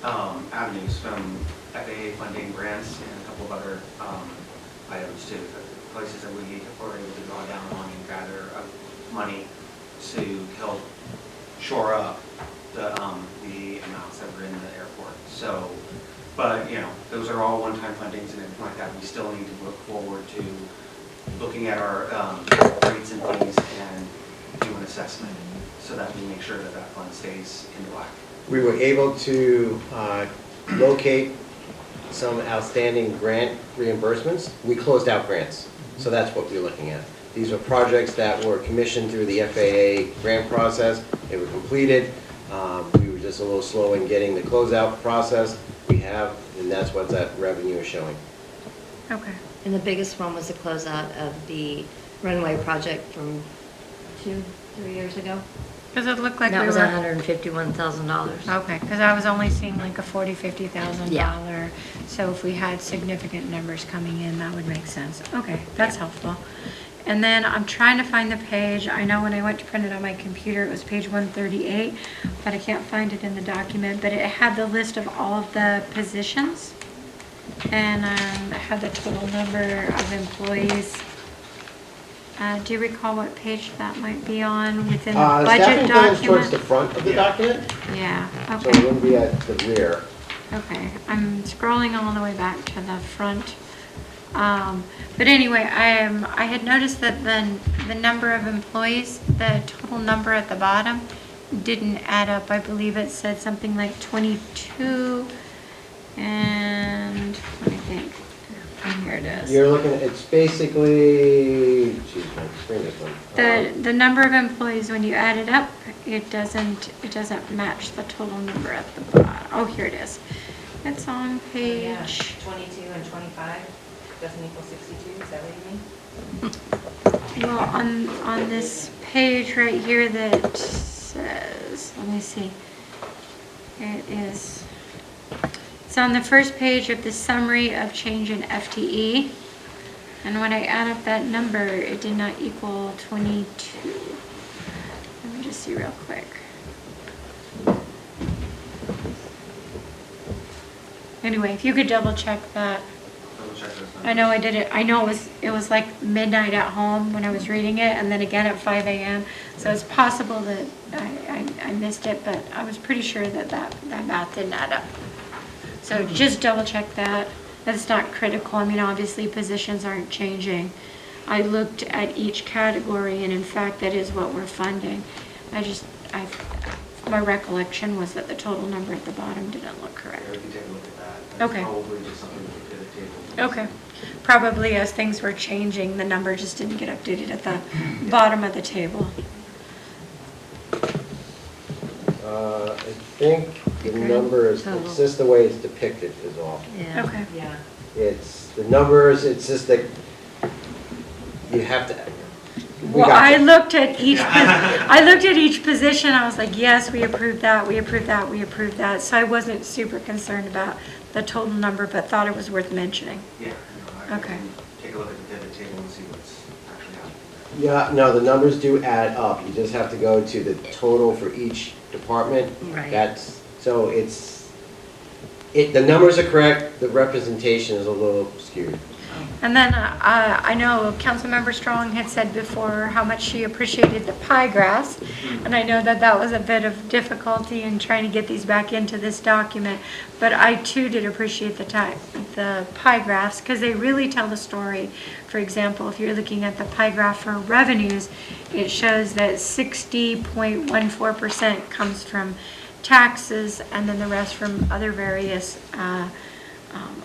avenues, from FAA funding, grants, and a couple of other items too, places that we were able to draw down on and gather money to help shore up the amounts that were in the airport. So, but those are all one-time fundings and everything like that. We still need to look forward to looking at our rates and things and do an assessment so that we make sure that that fund stays in the black. We were able to locate some outstanding grant reimbursements. We closed out grants, so that's what we're looking at. These were projects that were commissioned through the FAA grant process. They were completed. We were just a little slow in getting the closeout process. We have, and that's what that revenue is showing. Okay. And the biggest one was the closeout of the runway project from 2-3 years ago. Because it looked like That we was were $151,000. Okay, because I was only seeing like a $40,000-$50,000. So if we had significant numbers coming in, that would make sense. Okay, that's helpful. And then I'm trying to find the page. I know when I went to print it on my computer, it was page 138, but I can't find it in the document. But it had the list of all of the positions, and it had the total number of employees. Do you recall what page that might be on within the budget Staffing plans towards document? the front of the document, Yeah, so okay. it wouldn't be at the rear. Okay, I'm scrolling all the way back to the front. But anyway, I had noticed that the number of employees, the total number at the bottom, didn't add up. I believe it said something like 22, and let me think. And here it is. You're looking at, it's basically, geez, my screen is one. The number of employees, when you add it up, it doesn't match the total number at the bottom. Oh, here it is. It's on page. 22 and 25 doesn't equal 62, is that what you mean? Well, on this page right here that says, let me see. It's on the first page of the summary of change in FTE. And when I add up that number, it did not equal 22. Let me just see real quick. Anyway, if you could double check that. I know I did it. I know it was like midnight at home when I was reading it, and then again at 5 a.m. So it's possible that I missed it, but I was pretty sure that math didn't add up. So just double check that. That's not critical. I mean, obviously positions aren't changing. I looked at each category, and in fact, that is what we're funding. My recollection was that the total number at the bottom didn't look correct. We can take a look at that. That's Okay. probably just something we could pivot table. Okay. Probably as things were changing, the number just didn't get updated at the bottom of the table. I think the numbers, it's just the way it's depicted is off. Yeah. Okay. Yeah. It's the numbers, it's just that you have to. Well, I looked at each position. I was like, yes, we approved that, we approved that, we approved that. So I wasn't super concerned about the total number, but thought it was worth mentioning. Yeah. Okay. Take a look at the pivot table and see what's actually happening. Yeah, no, the numbers do add up. You just have to go to the total for each department. Right. So the numbers are correct, the representation is a little skewed. And then I know Councilmember Strong had said before how much she appreciated the pie graphs, and I know that was a bit of difficulty in trying to get these back into this document, but I too did appreciate the pie graphs because they really tell the story. For example, if you're looking at the pie graph for revenues, it shows that 60.14% comes from taxes, and then the rest from other various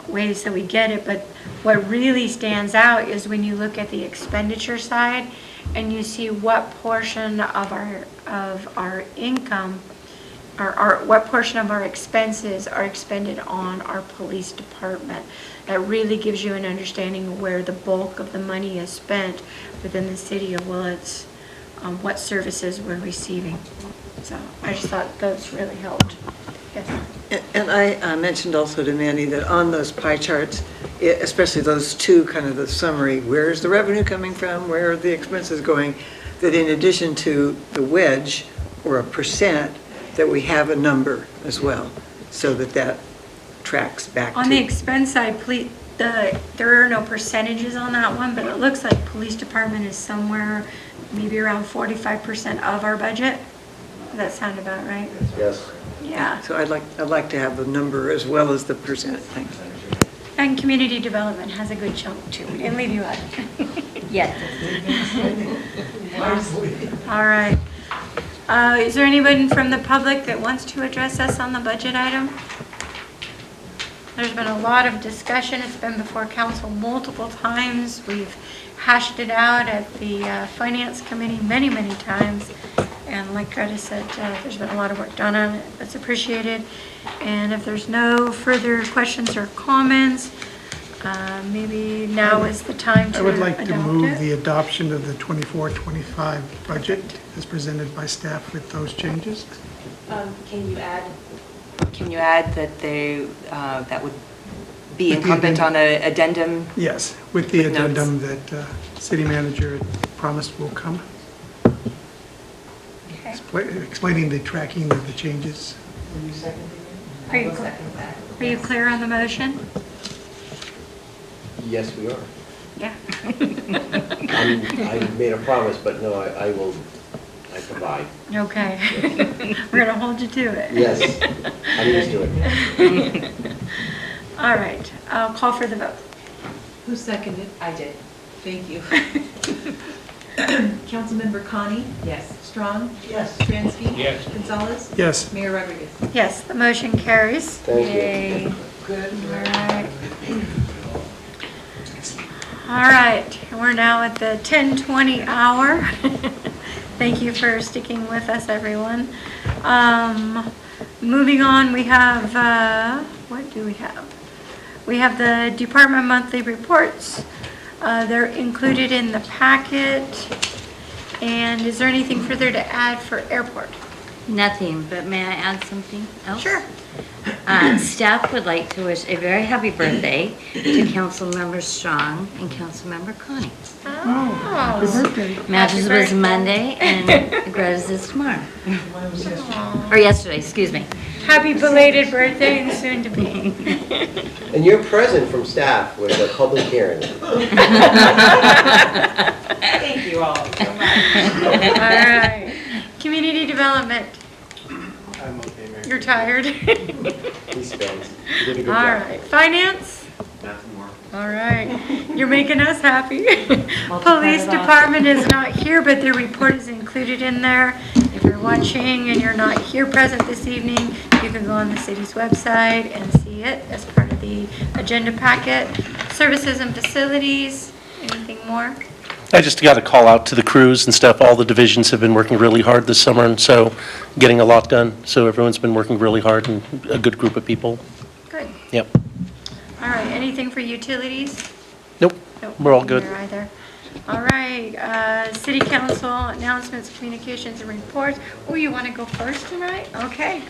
ways that we get it. But what really stands out is when you look at the expenditure side and you see what portion of our income or what portion of our expenses are expended on our police department. That really gives you an understanding of where the bulk of the money is spent within the city of Willits, what services we're receiving. So I just thought those really helped. Yes. And I mentioned also to Mandy that on those pie charts, especially those two, kind of the summary, where's the revenue coming from, where are the expenses going, that in addition to the wedge or a percent, that we have a number as well, so that tracks back to. On the expense side, there are no percentages on that one, but it looks like police department is somewhere maybe around 45% of our budget. Does that sound about right? Yes. Yeah. So I'd like to have the number as well as the percent. Thanks. And community development has a good chunk too. We didn't leave you out. Yet. All right. Is there anyone from the public that wants to address us on the budget item? There's been a lot of discussion. It's been before council multiple times. We've hashed it out at the finance committee many, many times. And like Greta said, there's been a lot of work done on it. That's appreciated. And if there's no further questions or comments, maybe now is the time to I would like to adopt move it. the adoption of the 24-25 budget as presented by staff with those changes. Can you add that that would be incumbent on an addendum? Yes, with the With notes. addendum that city manager promised will come. Explaining the tracking of the changes. Are you clear on the motion? Yes, we are. Yeah. I made a promise, but no, I provide. Okay. We're going to hold you to it. Yes, I'm used to it. All right. I'll call for the vote. Who seconded? I did. Thank you. Councilmember Connie? Yes. Strong? Yes. Stransky? Yes. Gonzalez? Yes. Mayor Rodriguez? Yes, the motion carries. Thank you. Yay. Good. All right. All right. We're now at the 10:20 hour. Thank you for sticking with us, everyone. Moving on, we have, what do we have? We have the department monthly reports. They're included in the packet. And is there anything further to add for airport? Nothing, but may I add something else? Sure. Staff would like to wish a very happy birthday to Councilmember Strong and Councilmember Connie. Oh. Matches was Monday and Greta's is tomorrow. Or yesterday, excuse me. Happy belated birthday and soon to be. And your present from staff was a public hearing. Thank you all so much. All right. Community development. I'm okay, Mayor. You're tired? He spends. You did a good All job. right. Finance? Nothing more. All right. You're making us happy. Police department is not here, but their report is included in there. If you're watching and you're not here present this evening, you can go on the city's website and see it as part of the agenda packet. Services and facilities, anything more? I just got a call out to the crews and stuff. All the divisions have been working really hard this summer, and so getting a lot done. So everyone's been working really hard, and a good group of people. Good. Yep. All right. Anything for utilities? Nope. Nope. We're all good. Neither either. All right. City council announcements, communications, and reports. Oh, you want to go first tonight? Okay.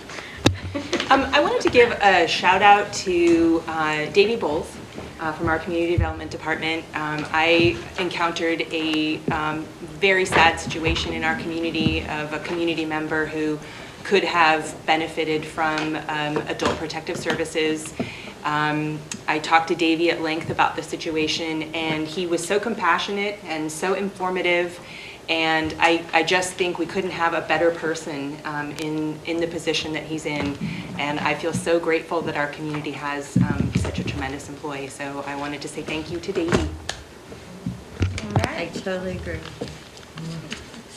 I wanted to give a shout out to Davey Bowles from our community development department. I encountered a very sad situation in our community of a community member who could have benefited from adult protective services. I talked to Davey at length about the situation, and he was so compassionate and so informative. And I just think we couldn't have a better person in the position that he's in. And I feel so grateful that our community has such a tremendous employee. So I wanted to say thank you to Davey. All right. I totally agree.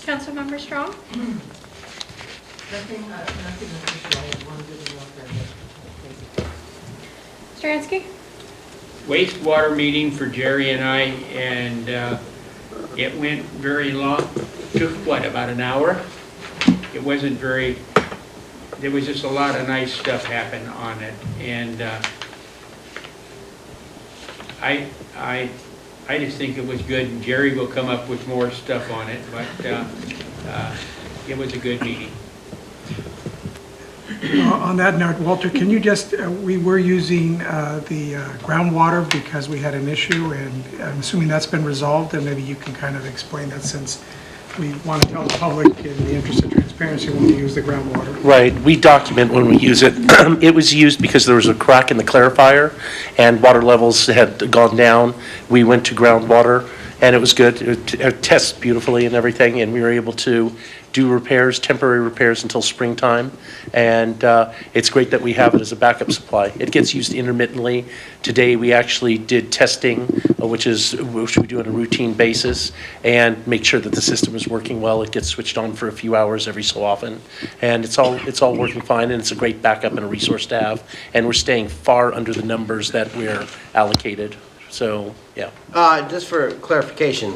Councilmember Strong? Nothing official, I had one good enough. Stransky? Wastewater meeting for Jerry and I, and it went very long. Took, what, about an hour? It wasn't very, there was just a lot of nice stuff happen on it. And I just think it was good. And Jerry will come up with more stuff on it, but it was a good meeting. On that note, Walter, can you just, we were using the groundwater because we had an issue, and I'm assuming that's been resolved, and maybe you can kind of explain that, since we want to tell the public in the interest of transparency when we use the groundwater. Right, we document when we use it. It was used because there was a crack in the clarifier and water levels had gone down. We went to groundwater and it was good. It tests beautifully and everything, and we were able to do repairs, temporary repairs until springtime. And it's great that we have it as a backup supply. It gets used intermittently. Today we actually did testing, which we do on a routine basis, and make sure that the system is working well. It gets switched on for a few hours every so often, and it's all working fine. And it's a great backup and a resource to have. And we're staying far under the numbers that we're allocated. So, yeah. Just for clarification,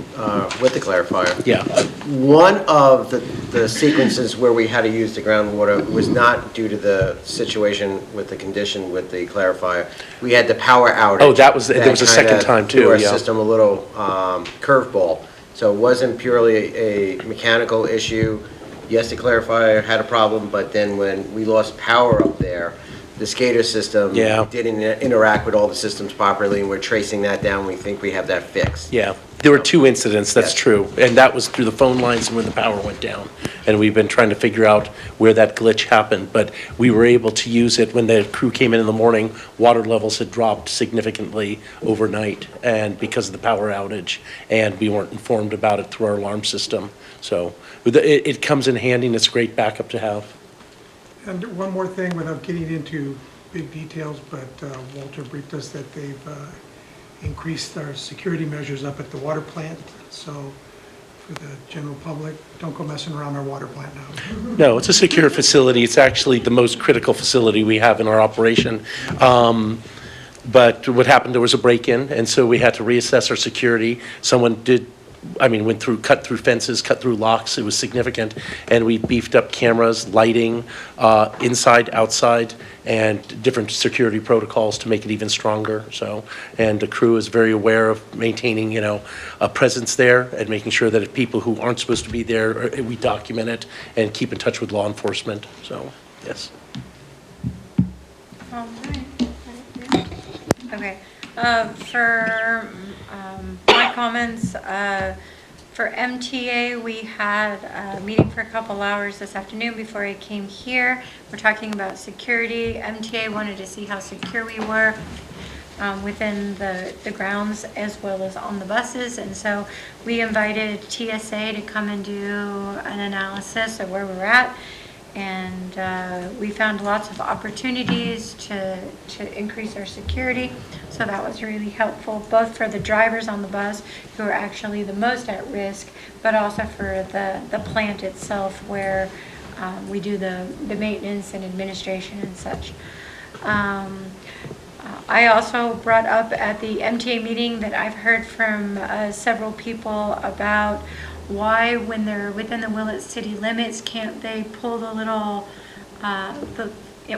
with the clarifier. Yeah. One of the sequences where we had to use the groundwater was not due to the situation with the condition with the clarifier. We had the power outage. Oh, there was a second time too, threw our yeah. system a little curveball. So it wasn't purely a mechanical issue. Yes, the clarifier had a problem, but then when we lost power up there, the SCADA system didn't interact with all the systems properly, and we're tracing that down. We think we have that fixed. Yeah, there were 2 incidents, that's true. And that was through the phone lines and when the power went down. And we've been trying to figure out where that glitch happened. But we were able to use it when the crew came in the morning. Water levels had dropped significantly overnight, and because of the power outage, and we weren't informed about it through our alarm system. So it comes in handy, and it's a great backup to have. And one more thing, without getting into big details, but Walter briefed us that they've increased our security measures up at the water plant. So for the general public, don't go messing around our water plant now. No, it's a secure facility. It's actually the most critical facility we have in our operation. But what happened, there was a break-in, and so we had to reassess our security. Someone cut through fences, cut through locks. It was significant. And we beefed up cameras, lighting, inside, outside, and different security protocols to make it even stronger. So, and the crew is very aware of maintaining, a presence there and making sure that if people who aren't supposed to be there, we document it and keep in touch with law enforcement. So, yes. All right. Okay. For my comments, for MTA, we had a meeting for a couple hours this afternoon before I came here. We're talking about security. MTA wanted to see how secure we were within the grounds as well as on the buses. And so we invited TSA to come and do an analysis of where we're at. And we found lots of opportunities to increase our security. So that was really helpful, both for the drivers on the bus, who are actually the most at risk, but also for the plant itself, where we do the maintenance and administration and such. I also brought up at the MTA meeting that I've heard from several people about why, when they're within the Willits city limits, can't they pull the little,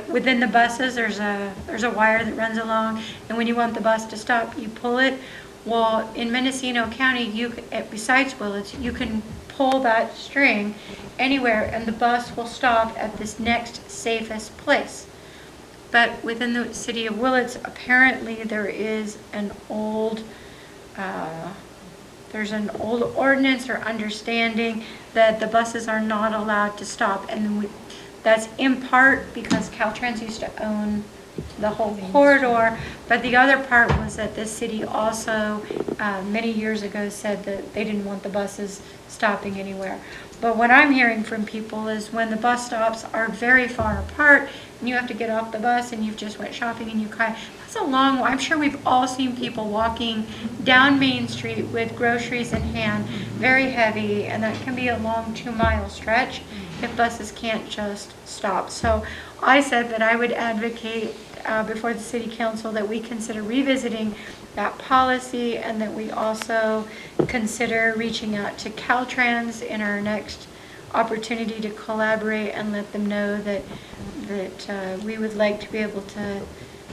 within the buses, there's a wire that runs along, and when you want the bus to stop, you pull it. Well, in Mendocino County, besides Willits, you can pull that string anywhere, and the bus will stop at this next safest place. But within the city of Willits, apparently there is an old ordinance or understanding that the buses are not allowed to stop. And that's in part because Caltrans used to own the whole corridor, but the other part was that the city also many years ago said that they didn't want the buses stopping anywhere. But what I'm hearing from people is when the bus stops are very far apart and you have to get off the bus and you've just went shopping and that's a long way. I'm sure we've all seen people walking down Main Street with groceries in hand, very heavy, and that can be a long 2-mile stretch. if buses can't just stop. So I said that I would advocate before the city council that we consider revisiting that policy, and that we also consider reaching out to Caltrans in our next opportunity to collaborate and let them know that we would like to be able to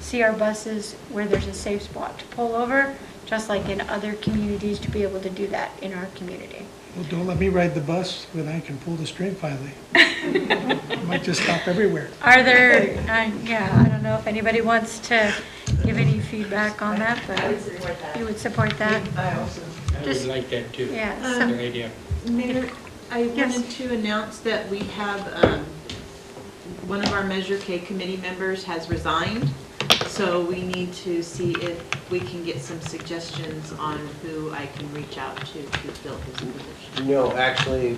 see our buses where there's a safe spot to pull over, just like in other communities, to be able to do that in our community. Well, don't let me ride the bus when I can pull the string finally. I might just stop everywhere. Are there, yeah, I don't know if anybody wants to give any feedback on that, but you would support that? I would like that too. Yeah. Good idea. Mayor, I Yes. wanted to announce that we have, one of our Measure K committee members has resigned. So we need to see if we can get some suggestions on who I can reach out to fill his position. No, actually,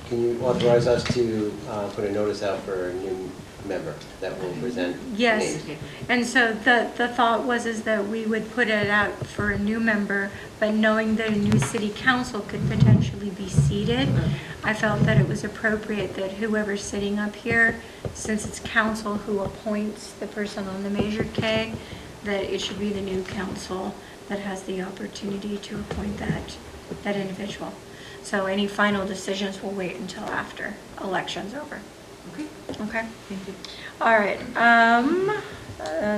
can you authorize us to put a notice out for a new member that will present Yes, names? and so the thought was is that we would put it out for a new member, but knowing that a new city council could potentially be seated, I felt that it was appropriate that whoever's sitting up here, since it's council who appoints the person on the Measure K, that it should be the new council that has the opportunity to appoint that individual. So any final decisions will wait until after election's over. Okay. Okay? Thank you. All right,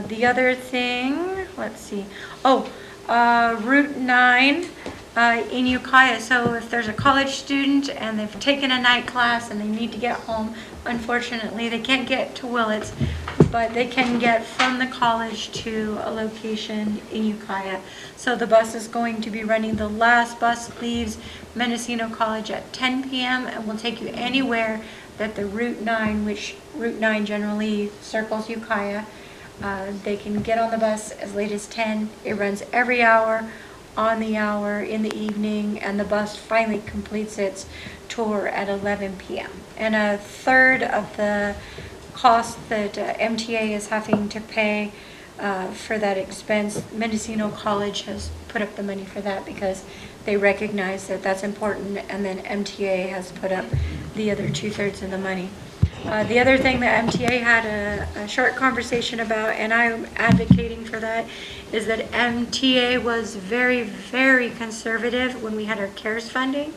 the other thing, let's see, Route 9 in Ukiah. So if there's a college student and they've taken a night class and they need to get home, unfortunately, they can't get to Willits, but they can get from the college to a location in Ukiah. So the bus is going to be running, the last bus leaves Mendocino College at 10 p.m. and will take you anywhere that the Route 9, which Route 9 generally circles Ukiah, they can get on the bus as late as 10. It runs every hour, on the hour, in the evening, and the bus finally completes its tour at 11 p.m. And a third of the cost that MTA is having to pay for that expense, Mendocino College has put up the money for that because they recognize that that's important, and then MTA has put up the other 2/3 of the money. The other thing that MTA had a short conversation about, and I'm advocating for that, is that MTA was very, very conservative when we had our CARES funding.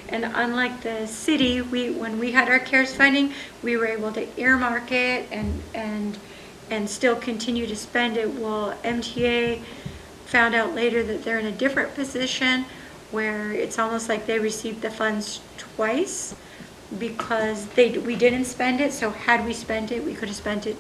And unlike the city, when we had our CARES funding, we were able to earmark it and still continue to spend it. Well, MTA found out later that they're in a different position where it's almost like they received the funds twice because we didn't spend it. So had we spent it, we could have spent it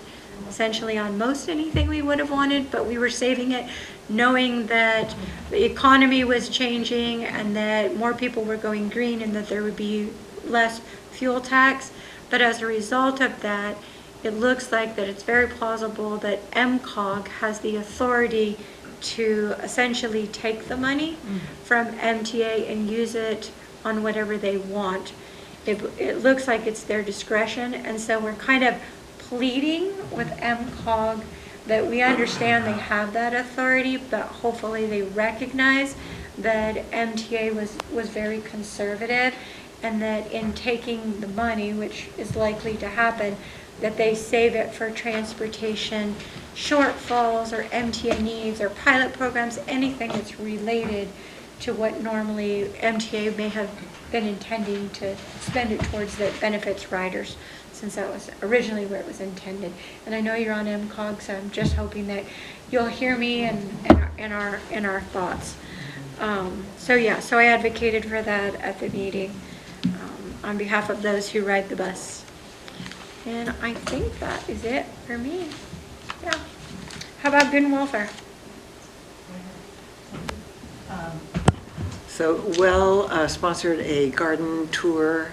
essentially on most anything we would have wanted, but we were saving it knowing that the economy was changing and that more people were going green and that there would be less fuel tax. But as a result of that, it looks like that it's very plausible that MCOG has the authority to essentially take the money from MTA and use it on whatever they want. It looks like it's their discretion, and so we're kind of pleading with MCOG that we understand they have that authority, but hopefully they recognize that MTA was very conservative, and that in taking the money, which is likely to happen, that they save it for transportation shortfalls or MTA needs or pilot programs, anything that's related to what normally MTA may have been intending to spend it towards that benefits riders, since that was originally where it was intended. And I know you're on MCOG, so I'm just hoping that you'll hear me and our thoughts. So I advocated for that at the meeting on behalf of those who ride the bus. And I think that is it for me. Yeah. How about good and welfare? So sponsored a garden tour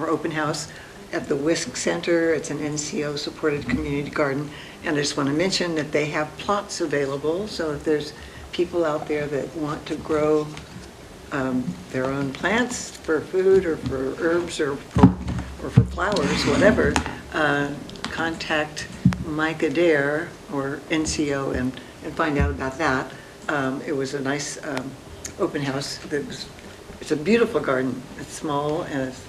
or open house at the Whisk Center. It's an NCO-supported community garden. And I just want to mention that they have plots available. So if there's people out there that want to grow their own plants for food or for herbs or for flowers, whatever, contact Mike Adair or NCO and find out about that. It was a nice open house. It's a beautiful garden. It's small and it's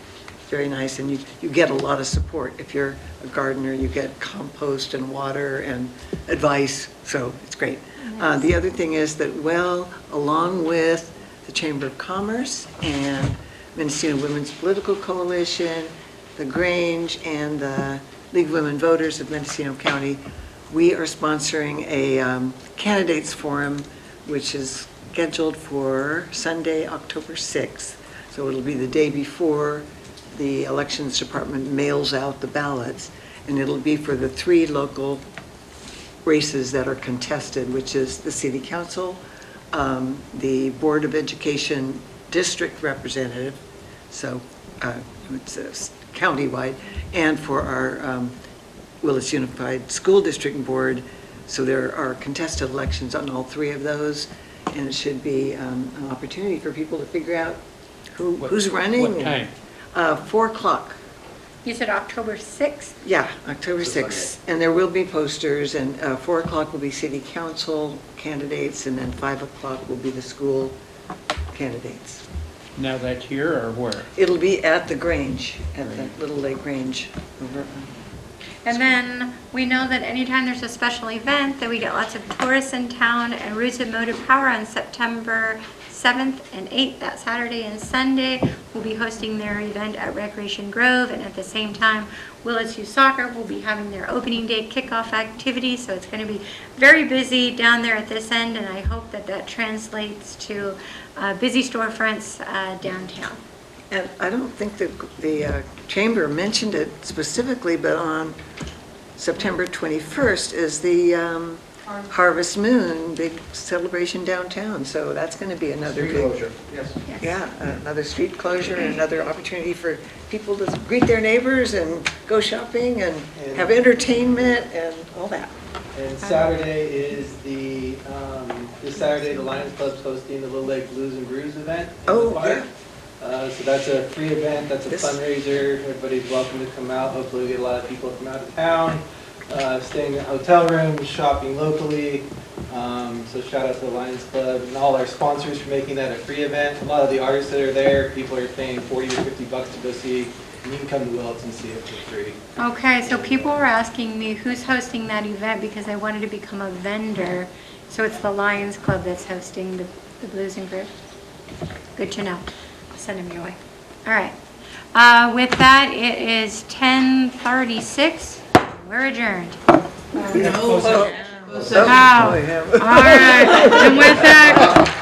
very nice, and you get a lot of support. If you're a gardener, you get compost and water and advice, so it's great. The other thing is that, well, along with the Chamber of Commerce and Mendocino Women's Political Coalition, the Grange, and the League of Women Voters of Mendocino County, we are sponsoring a candidates forum, which is scheduled for Sunday, October 6th. So it'll be the day before the Elections Department mails out the ballots, and it'll be for the 3 local races that are contested, which is the City Council, the Board of Education District Representative, so it's countywide, and for our Willits Unified School District Board. So there are contested elections on all 3 of those, and it should be an opportunity for people to figure out who's running. What time? 4 o'clock. You said October 6th? Yeah, October 6th. And there will be posters, and 4 o'clock will be city council candidates, and then 5 o'clock will be the school candidates. Now that's here or where? It'll be at the Grange, at the Little Lake Grange. Over. And then we know that anytime there's a special event, that we get lots of tourists in town, and Roots of Motive Power on September 7th and 8th, that Saturday and Sunday, will be hosting their event at Recreation Grove, and at the same time, Willits Youth Soccer will be having their opening day kickoff activity, so it's going to be very busy down there at this end, and I hope that that translates to busy storefronts downtown. And I don't think that the Chamber mentioned it specifically, but on September 21st is the Harvest Moon, big celebration downtown. So that's going to be another Street closure, yes. Yeah, another street closure, and another opportunity for people to greet their neighbors and go shopping and have entertainment and all that. And Saturday is this Saturday, the Lions Club's hosting the Little Lake Blues and Brews event in the park. So that's a free event, that's a fundraiser. Everybody's welcome to come out. Hopefully we get a lot of people from out of town, staying in hotel rooms, shopping locally. So shout out to the Lions Club and all our sponsors for making that a free event. A lot of the artists that are there, people are paying $40 or $50 to go see. And you can come to Willits and see it for free. Okay, so people were asking me who's hosting that event because I wanted to become a vendor. So it's the Lions Club that's hosting the Blues and Brews. Good to know. I'll send them your way. All right. With that, it is 10:36. We're adjourned. So, all right. And with that,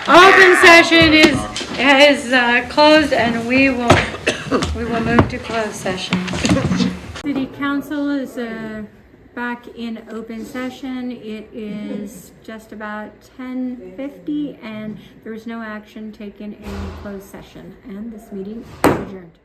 open session is closed, and we will move to closed session. City Council is back in open session. It is just about 10:50, and there is no action taken in closed session. And this meeting is adjourned.